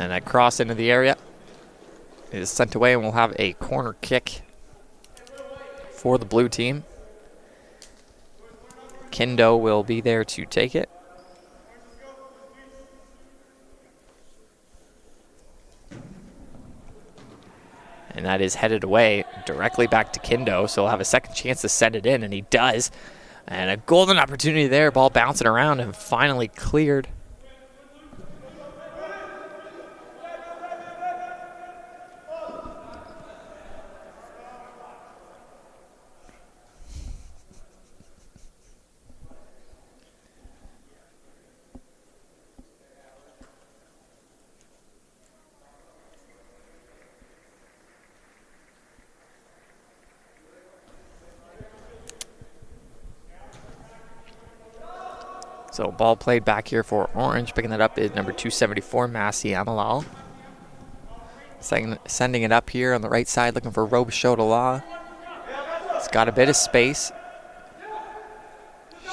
And that cross into the area is sent away, and we'll have a corner kick for the blue team. Kendo will be there to take it. And that is headed away directly back to Kendo, so he'll have a second chance to send it in, and he does. And a golden opportunity there, ball bouncing around and finally cleared. So ball played back here for Orange. Picking that up is number 274, Massey Amalal. Sending it up here on the right side, looking for Robichaud-Law. He's got a bit of space.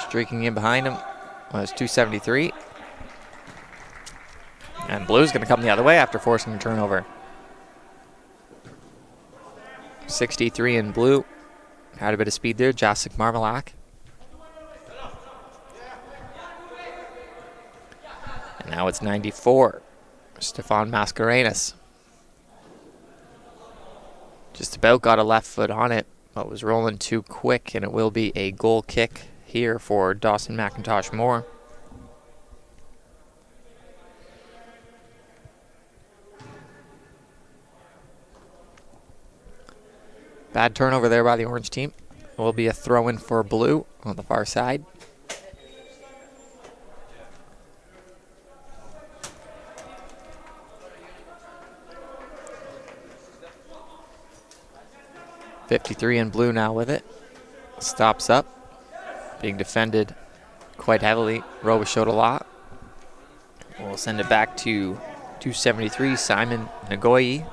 Streaking in behind him was 273. And Blue's going to come the other way after forcing a turnover. 63 in Blue. Had a bit of speed there, Jacek Marmalak. And now it's 94, Stefan Mascarenas. Just about got a left foot on it, but was rolling too quick, and it will be a goal kick here for Dawson McIntosh Moore. Bad turnover there by the Orange team. It will be a throw-in for Blue on the far side. .53 in Blue now with it. Stops up. Being defended quite heavily. Robichaud-Law. We'll send it back to 273, Simon Nagoyi.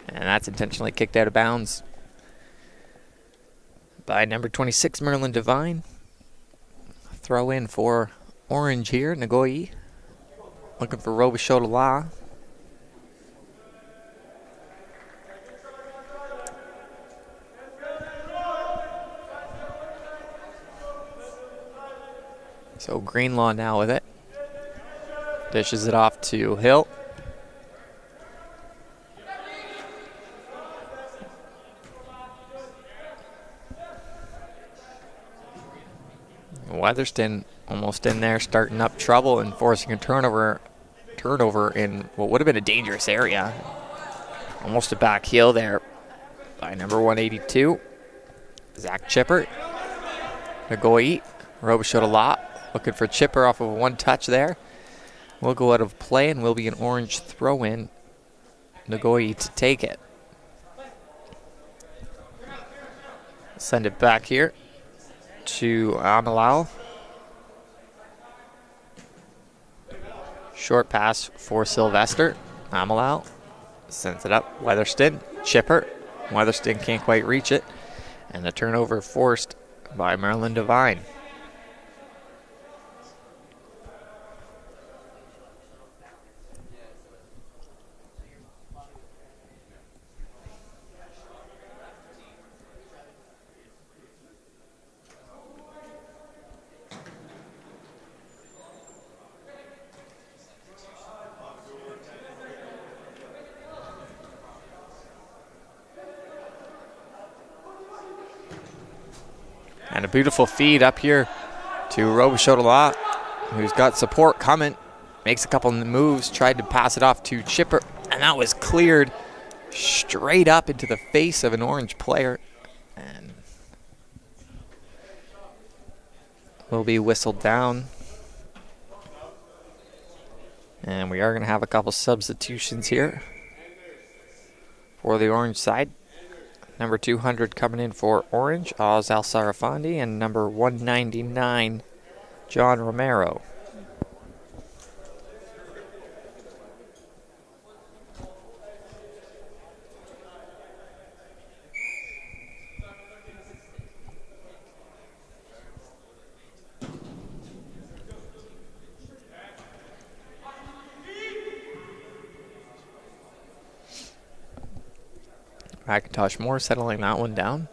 And that's intentionally kicked out of bounds by number 26, Merlin Devine. Throw in for Orange here, Nagoyi. Looking for Robichaud-Law. So Greenlaw now with it. Dishes it off to Hill. Weatherston almost in there, starting up trouble and forcing a turnover in what would have been a dangerous area. Almost a back heel there by number 182, Zach Chipper. Nagoyi, Robichaud-Law, looking for Chipper off of one touch there. Will go out of play and will be an Orange throw-in. Nagoyi to take it. Send it back here to Amalal. Short pass for Sylvester. Amalal sends it up. Weatherston, Chipper. Weatherston can't quite reach it. And the turnover forced by Merlin Devine. And a beautiful feed up here to Robichaud-Law, who's got support coming. Makes a couple of moves, tried to pass it off to Chipper, and that was cleared straight up into the face of an Orange player. And will be whistled down. And we are going to have a couple substitutions here for the Orange side. Number 200 coming in for Orange, Oz Al-Sarafandi, and number 199, John Romero. McIntosh Moore settling that one down.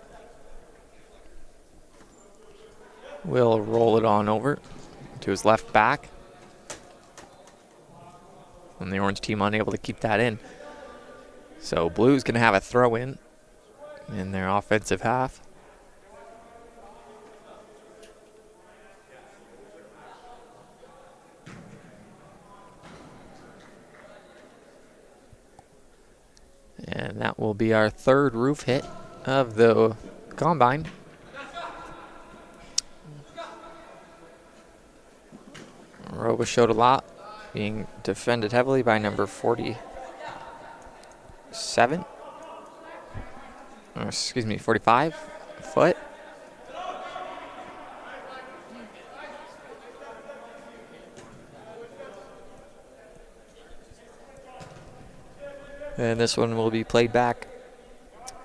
Will roll it on over to his left back. And the orange team unable to keep that in. So blue's going to have a throw in their offensive half. And that will be our third roof hit of the combine. Roba showed a lot, being defended heavily by number 47. Or excuse me, 45 foot. And this one will be played back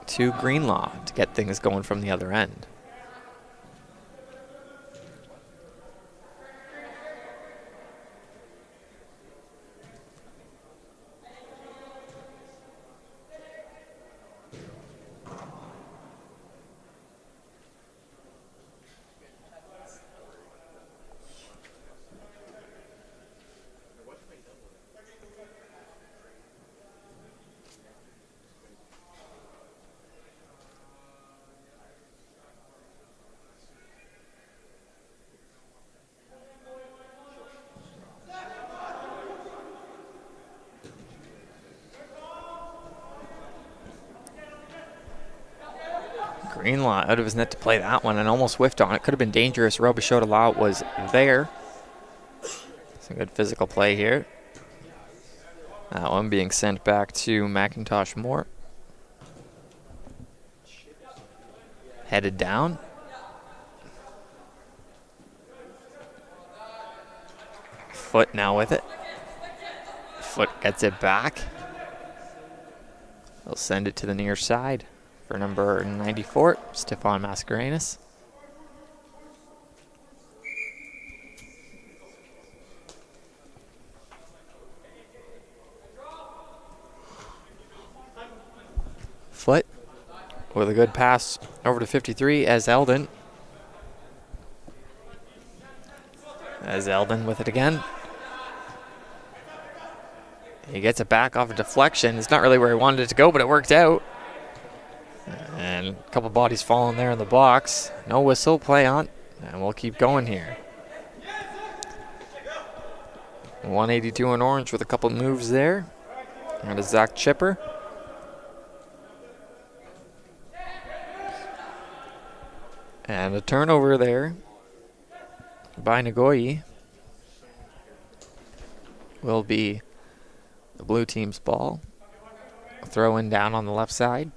to Greenlaw to get things going from the other end. Greenlaw out of his net to play that one and almost whiffed on it. Could have been dangerous. Robichaud was there. Some good physical play here. That one being sent back to McIntosh Moore. Headed down. Foot now with it. Foot gets it back. They'll send it to the near side for number 94, Stefan Mascarenas. Foot with a good pass over to 53 as Eldon. As Eldon with it again. He gets it back off a deflection. It's not really where he wanted it to go, but it worked out. And a couple bodies falling there in the box. No whistle, play on, and we'll keep going here. 182 in orange with a couple moves there. And a Zach Chipper. And a turnover there by Nagoye will be the blue team's ball. Throw in down on the left side.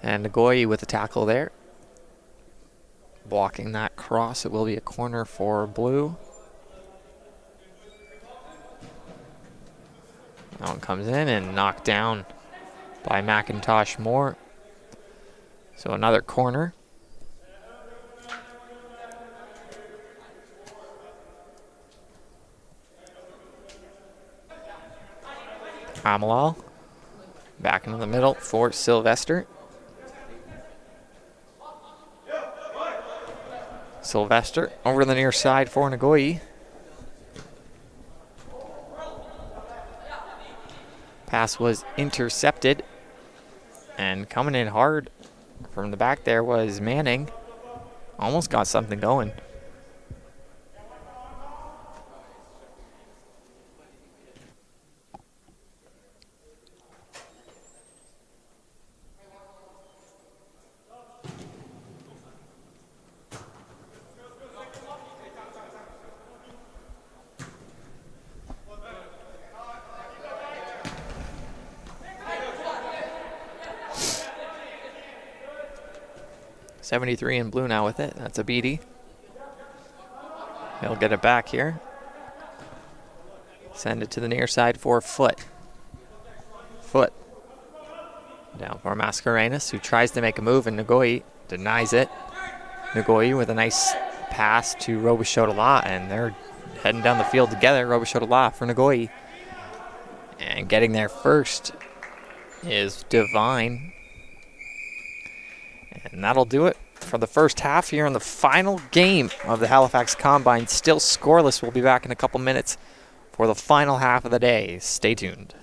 And Nagoye with a tackle there. Blocking that cross. It will be a corner for blue. That one comes in and knocked down by McIntosh Moore. So another corner. Amalal back into the middle for Sylvester. Sylvester over to the near side for Nagoye. Pass was intercepted. And coming in hard from the back there was Manning. Almost got something going. 73 in blue now with it. That's a beatie. He'll get it back here. Send it to the near side for Foot. Foot. Down for Mascarenas, who tries to make a move, and Nagoyi denies it. Nagoyi with a nice pass to Robichaud-Law, and they're heading down the field together. Robichaud-Law for Nagoyi. And getting there first is Devine. And that'll do it for the first half here in the final game of the Halifax Combine. Still scoreless. We'll be back in a couple minutes for the final half of the day. Stay tuned.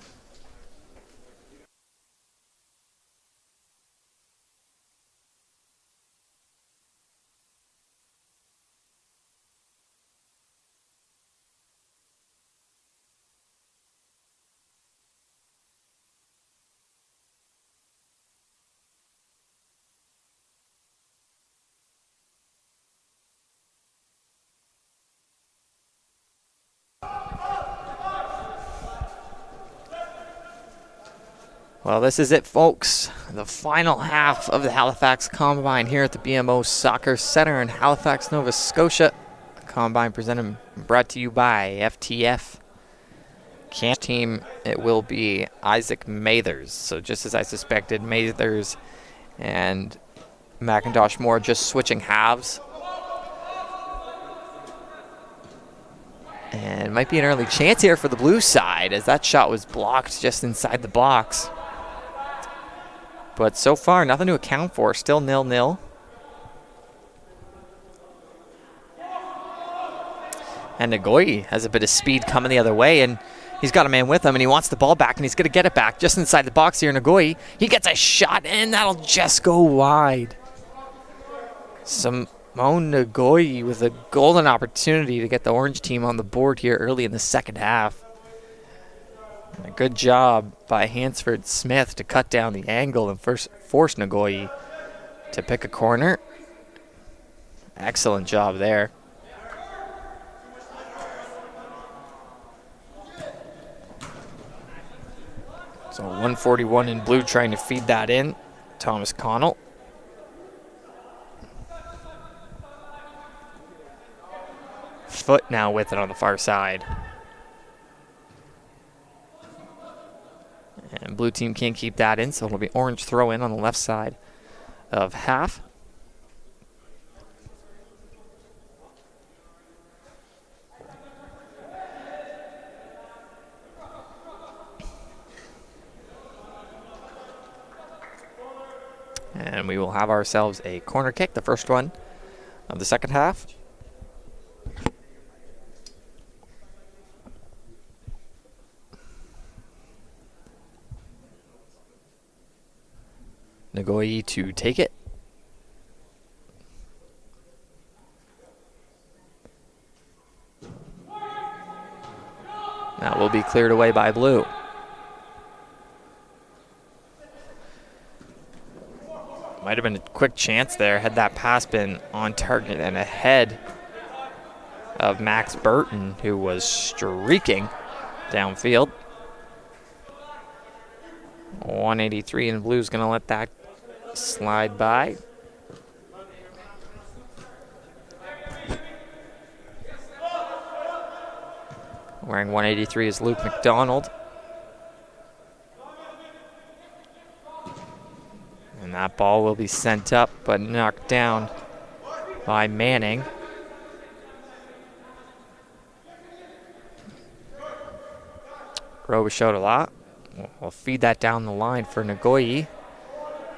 Well, this is it, folks. The final half of the Halifax Combine here at the BMO Soccer Center in Halifax, Nova Scotia. The Combine brought to you by FTF. Team, it will be Isaac Mathers. So just as I suspected, Mathers and McIntosh Moore just switching halves. And might be an early chance here for the blue side, as that shot was blocked just inside the box. But so far, nothing to account for. Still 0-0. And Nagoyi has a bit of speed coming the other way, and he's got a man with him, and he wants the ball back, and he's going to get it back just inside the box here. Nagoyi, he gets a shot, and that'll just go wide. Simone Nagoyi with a golden opportunity to get the orange team on the board here early in the second half. A good job by Hansford Smith to cut down the angle and force Nagoyi to pick a corner. Excellent job there. So 141 in blue trying to feed that in. Thomas Connell. Foot now with it on the far side. And blue team can't keep that in, so it'll be orange throw in on the left side of half. And we will have ourselves a corner kick, the first one of the second half. Nagoyi to take it. That will be cleared away by blue. Might have been a quick chance there had that pass been on target and ahead of Max Burton, who was streaking downfield. 183 and blue's going to let that slide by. Wearing 183 is Luke McDonald. And that ball will be sent up but knocked down by Manning. Robichaud-Law will feed that down the line for Nagoyi.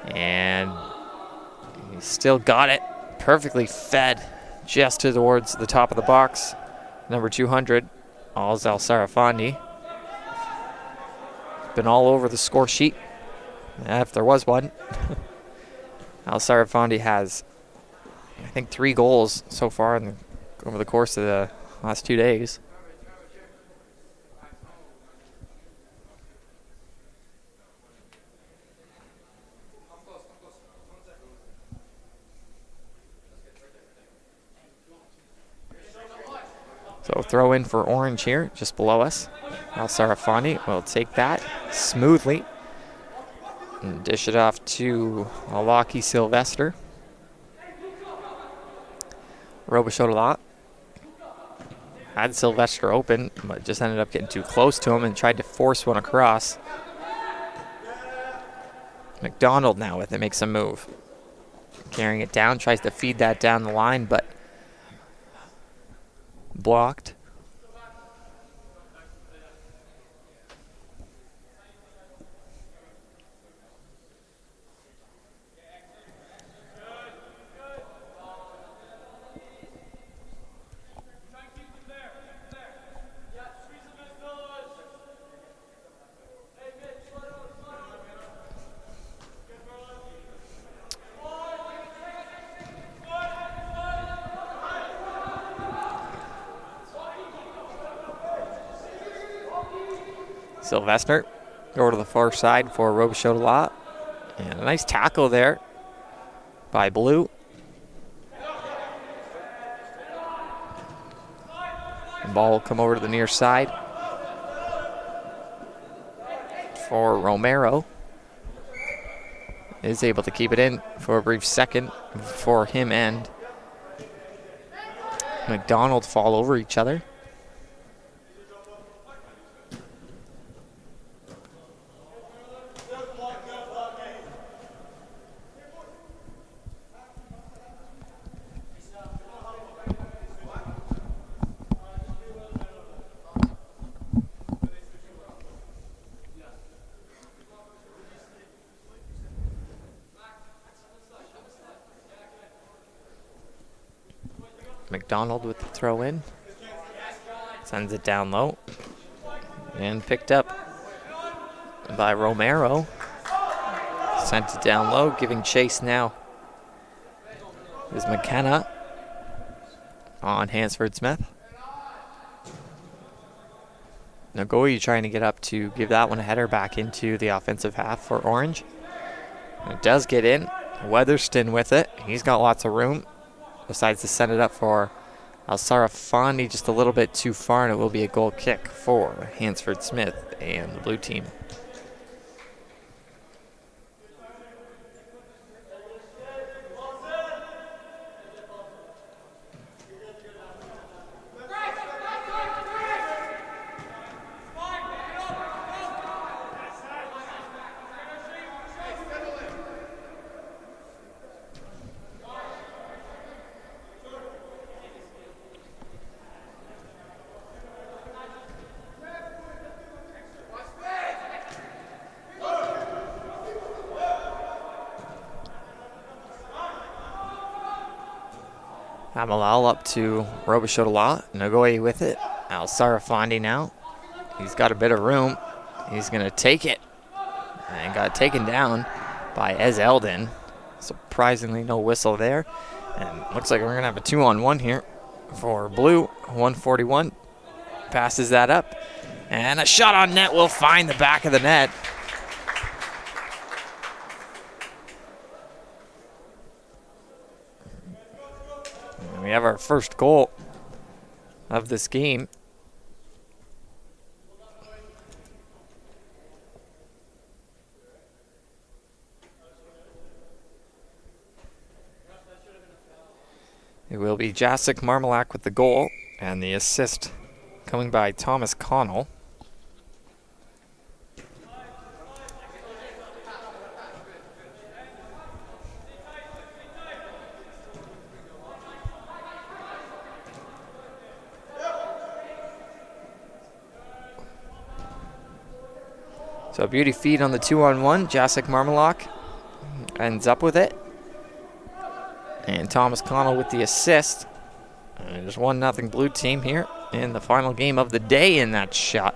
And he's still got it. Perfectly fed just towards the top of the box. Number 200, Alzel Sarafandi. Been all over the score sheet, if there was one. Al Sarafandi has, I think, 3 goals so far over the course of the last 2 days. So throw in for orange here, just below us. Al Sarafandi will take that smoothly and dish it off to Alaki Sylvester. Robichaud a lot. Had Sylvester open, but just ended up getting too close to him and tried to force one across. McDonald now with it, makes a move. Carrying it down, tries to feed that down the line, but blocked. Sylvester over to the far side for Robichaud a lot. And a nice tackle there by Blue. The ball will come over to the near side for Romero. Is able to keep it in for a brief second for him and McDonald fall over each other. McDonald with the throw in. Sends it down low. And picked up by Romero. Sent it down low, giving chase now is McKenna on Hansford Smith. Nagoya trying to get up to give that one a header back into the offensive half for Orange. And it does get in. Weatherston with it. He's got lots of room. Decides to send it up for Al-Sarafani just a little bit too far, and it will be a goal kick for Hansford Smith and the blue team. Amalal up to Robichaud a lot. Nagoya with it. Al-Sarafandi now. He's got a bit of room. He's going to take it. And got taken down by Ez Eldon. Surprisingly, no whistle there. And looks like we're going to have a 2-on-1 here for Blue. 141 passes that up. And a shot on net will find the back of the net. We have our first goal of this game. It will be Jacek Marmalak with the goal, and the assist coming by Thomas Connell. So a beauty feed on the 2-on-1. Jacek Marmalak ends up with it. And Thomas Connell with the assist. And there's 1-0 blue team here in the final game of the day in that shot.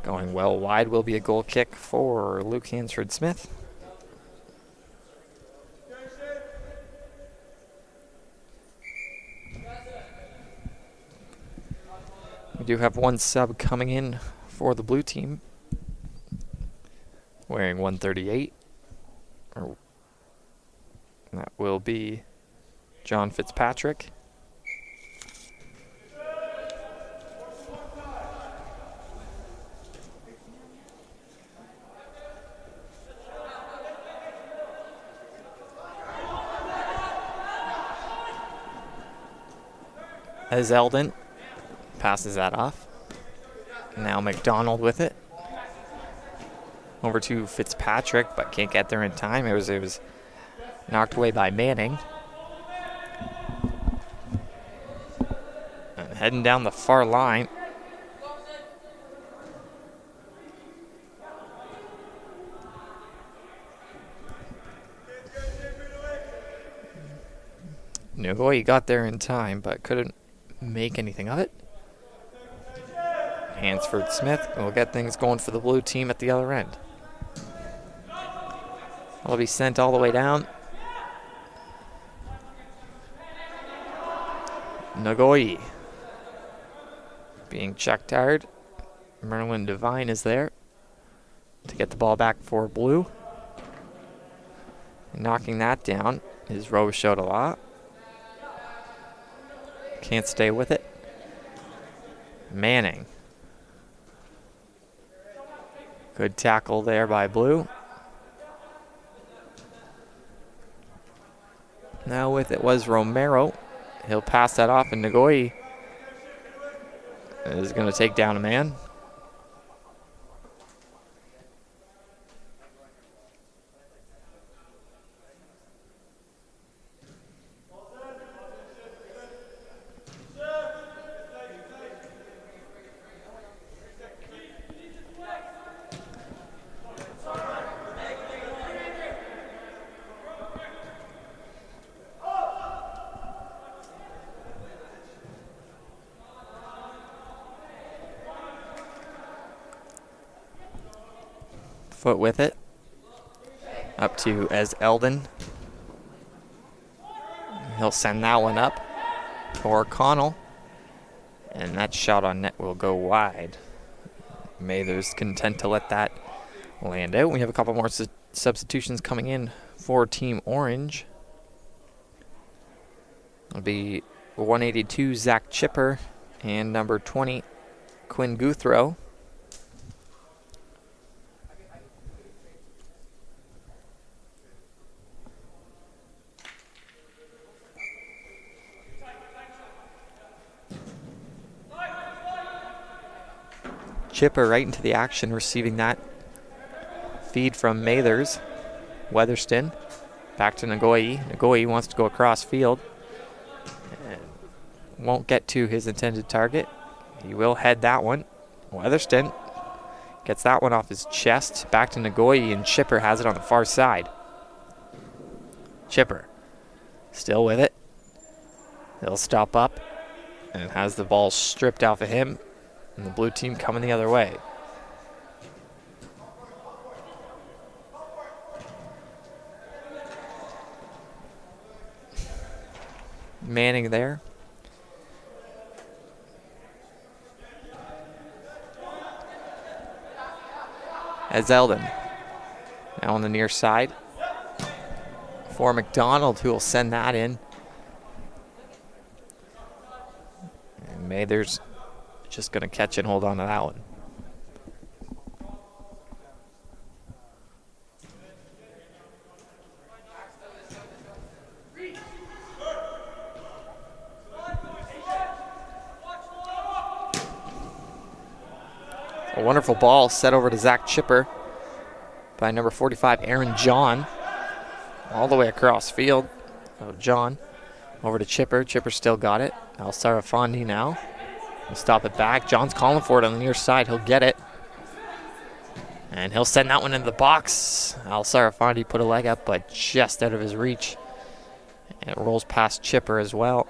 Going well wide will be a goal kick for Luke Hansford Smith. We do have one sub coming in for the blue team, wearing 138. That will be John Fitzpatrick. as Eldon passes that off. Now McDonald with it. Over to Fitzpatrick, but can't get there in time. It was knocked away by Manning. And heading down the far line. Nagoye got there in time, but couldn't make anything of it. Hansford Smith will get things going for the blue team at the other end. Will be sent all the way down. Nagoye being checked hard. Merlin Devine is there to get the ball back for blue. And knocking that down is Robichaud-Delà. Can't stay with it. Manning. Good tackle there by blue. Now with it was Romero. He'll pass that off, and Nagoye is going to take down a man. Foot with it. Up to as Eldon. He'll send that one up for Connell. And that shot on net will go wide. Mather's content to let that land out. We have a couple more substitutions coming in for Team Orange. It'll be 182 Zach Chipper and number 20 Quinn Guthrow. Chipper right into the action, receiving that feed from Mathers. Weatherston back to Nagoye. Nagoye wants to go across field. And won't get to his intended target. He will head that one. Weatherston gets that one off his chest. Back to Nagoye, and Chipper has it on the far side. Chipper still with it. He'll stop up and has the ball stripped off of him. And the blue team coming the other way. Manning there. As Eldon. Now on the near side. For McDonald, who will send that in. And Mathers just going to catch and hold on to that one. A wonderful ball set over to Zach Chipper by number 45, Aaron John. All the way across field. Oh, John over to Chipper. Chipper still got it. Al Sarafandi now. He'll stop it back. John's calling for it on the near side. He'll get it. And he'll send that one into the box. Al Sarafandi put a leg up, but just out of his reach. And it rolls past Chipper as well.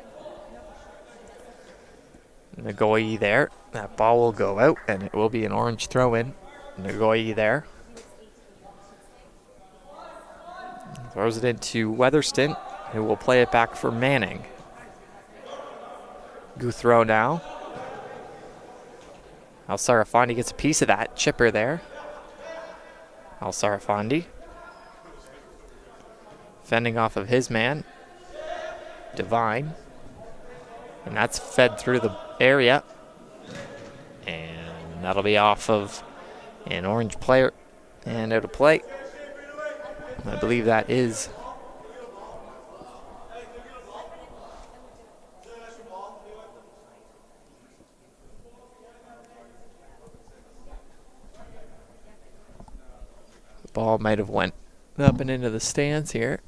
Nagoye there. That ball will go out, and it will be an orange throw-in. Nagoye there. Throws it into Weatherston, who will play it back for Manning. Guthrow now. Al Sarafandi gets a piece of that. Chipper there. Al Sarafandi. Fending off of his man. Devine. And that's fed through the area. And that'll be off of an orange player. And out of play. I believe that is Ball might have went up and into the stands here.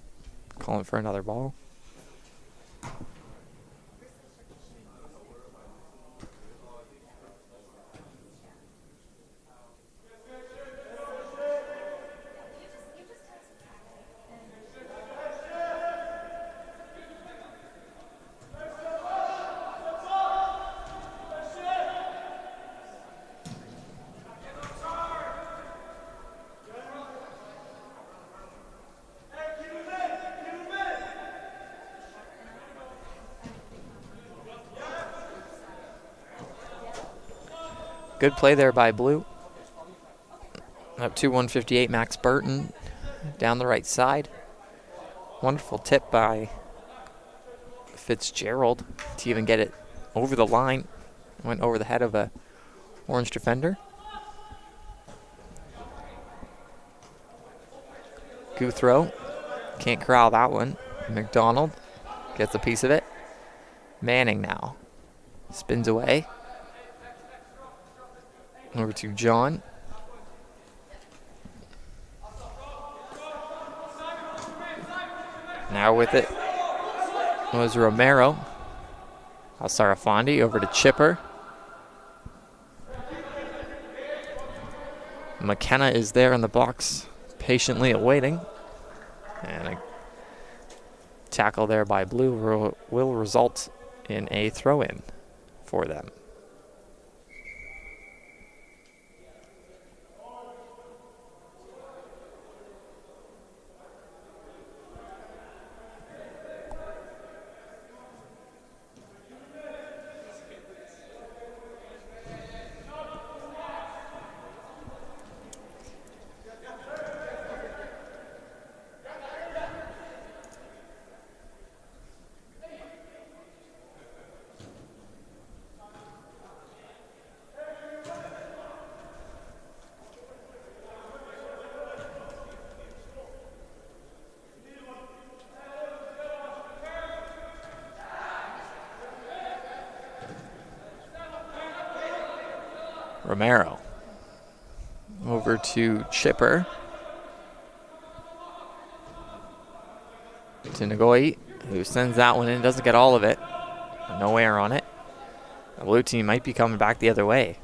Calling for another ball. Good play there by Blue. Up to 158, Max Burton down the right side. Wonderful tip by Fitzgerald to even get it over the line. Went over the head of a Orange defender. Good throw. Can't corral that one. McDonald gets a piece of it. Manning now. Spins away. Over to John. Now with it was Romero. Al-Sarafandi over to Chipper. McKenna is there in the box, patiently awaiting. And a tackle there by Blue will result in a throw-in for them. Romero over to Chipper. To Nagoye, who sends that one in. Doesn't get all of it. No air on it. The blue team might be coming back the other way.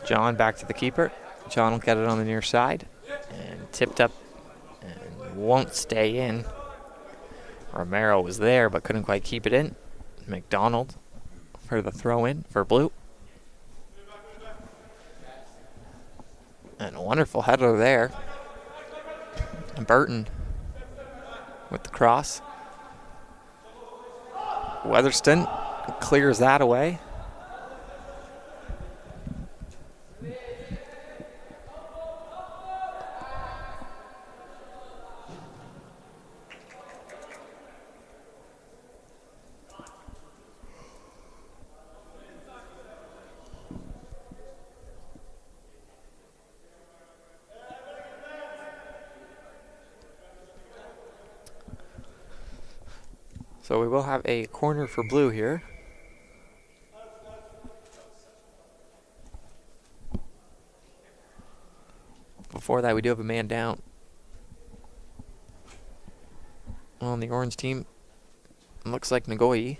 John back to the keeper. John will get it on the near side. And tipped up. Won't stay in. Romero was there but couldn't quite keep it in. McDonald for the throw in for Blue. And a wonderful header there. And Burton with the cross. Weatherston clears that away. So we will have a corner for Blue here. Before that, we do have a man down on the Orange team. Looks like Nagoye.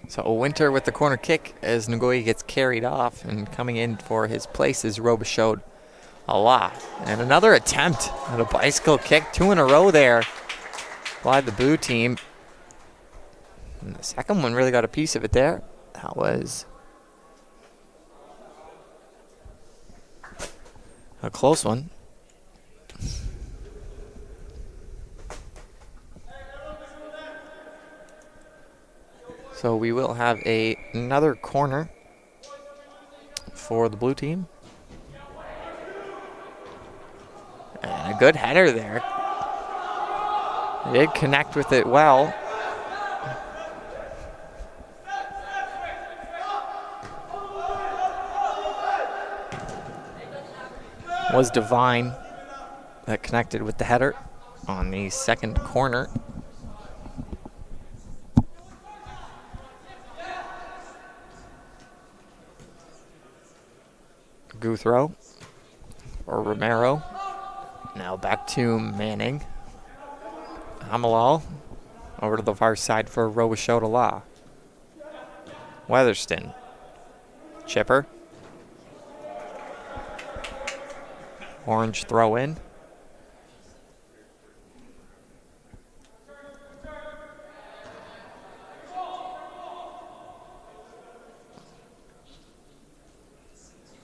So Winter with the corner kick as Ngoyi gets carried off, and coming in for his place is Robichaud Allah. And another attempt at a bicycle kick, 2 in a row there by the blue team. And the second one really got a piece of it there. That was a close one. So we will have another corner for the blue team. And a good header there. They did connect with it well. Was Divine that connected with the header on the second corner. Guthrow or Romero. Now back to Manning. Amalal over to the far side for Robichaud. Weatherston. Chipper. Orange throw in.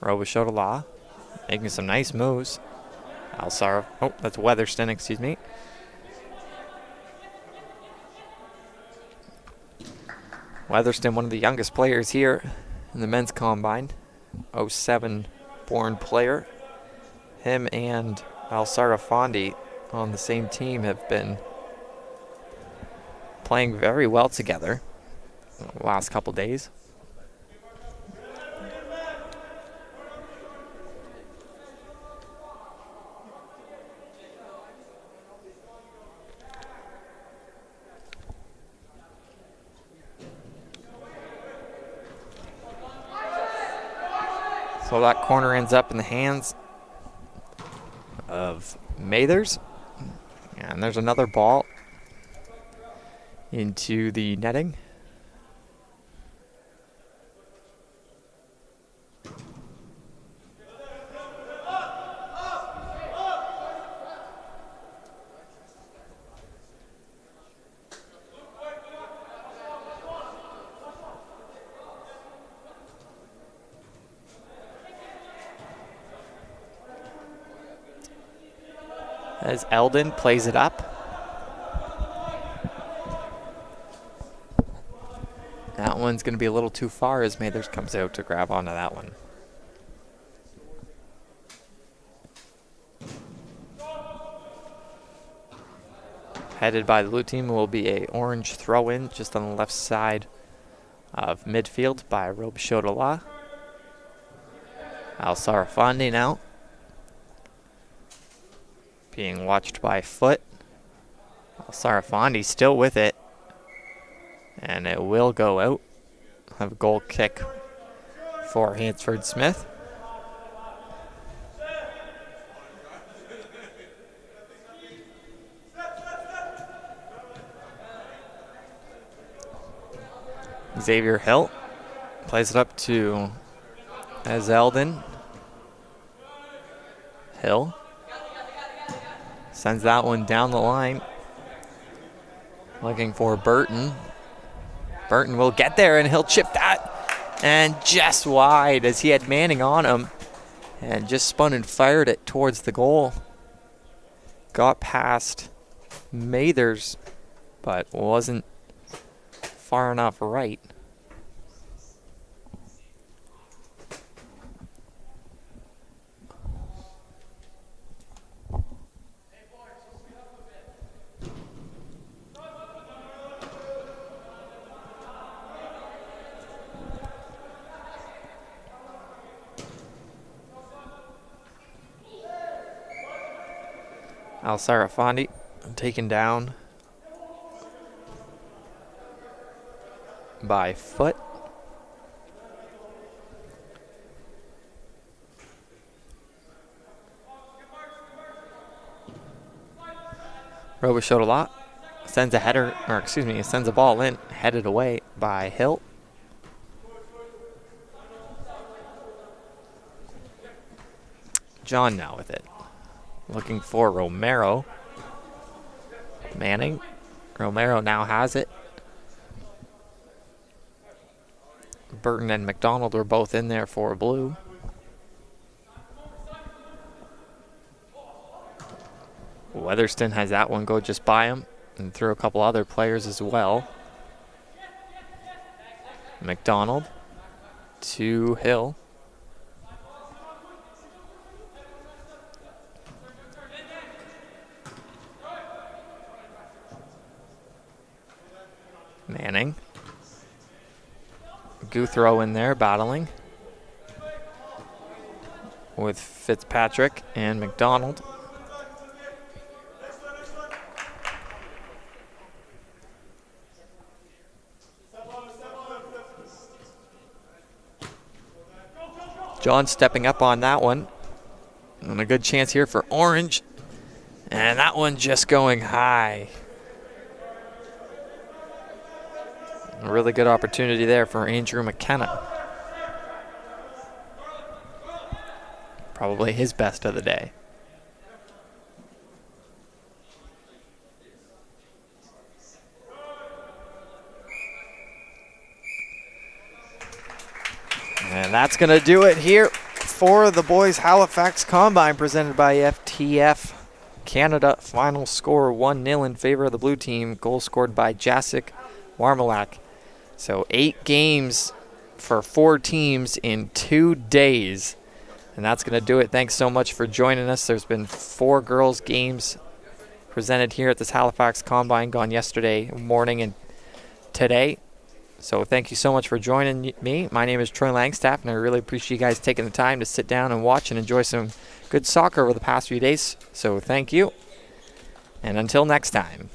Robichaud making some nice moves. Alsara. Oh, that's Weatherston, excuse me. Weatherston, one of the youngest players here in the men's combine. 07 born player. Him and Alsara Fondi on the same team have been playing very well together the last couple days. So that corner ends up in the hands of Mathers. And there's another ball into the netting. As Eldon plays it up. That one's going to be a little too far as Mathers comes out to grab onto that one. Headed by the blue team will be a orange throw-in just on the left side of midfield by Robichaud. Alsara Fondi now. Being watched by Foot. Alsara Fondi still with it. And it will go out. Have a goal kick for Hansford Smith. Xavier Hill plays it up to Eldon. Hill sends that one down the line. Looking for Burton. Burton will get there and he'll chip that. And just wide as he had Manning on him. And just spun and fired it towards the goal. Got past Mathers, but wasn't far enough right. Alsara Fondi taken down by Foot. Robichaud sends a header, or excuse me, sends a ball in, headed away by Hill. John now with it. Looking for Romero. Manning. Romero now has it. Burton and McDonald were both in there for blue. Weatherston has that one go just by him and through a couple other players as well. McDonald to Hill. Manning. Guthrow in there battling with Fitzpatrick and McDonald. John stepping up on that one. And a good chance here for Orange. And that one just going high. A really good opportunity there for Andrew McKenna. Probably his best of the day. And that's going to do it here for the boys Halifax Combine presented by FTF. Canada final score 1-0 in favor of the blue team. Goal scored by Jacek Warmalak. So 8 games for 4 teams in 2 days. And that's going to do it. Thanks so much for joining us. There's been 4 girls games presented here at this Halifax Combine gone yesterday morning and today. So thank you so much for joining me. My name is Troy Langstaff, and I really appreciate you guys taking the time to sit down and watch and enjoy some good soccer over the past few days. So thank you. And until next time.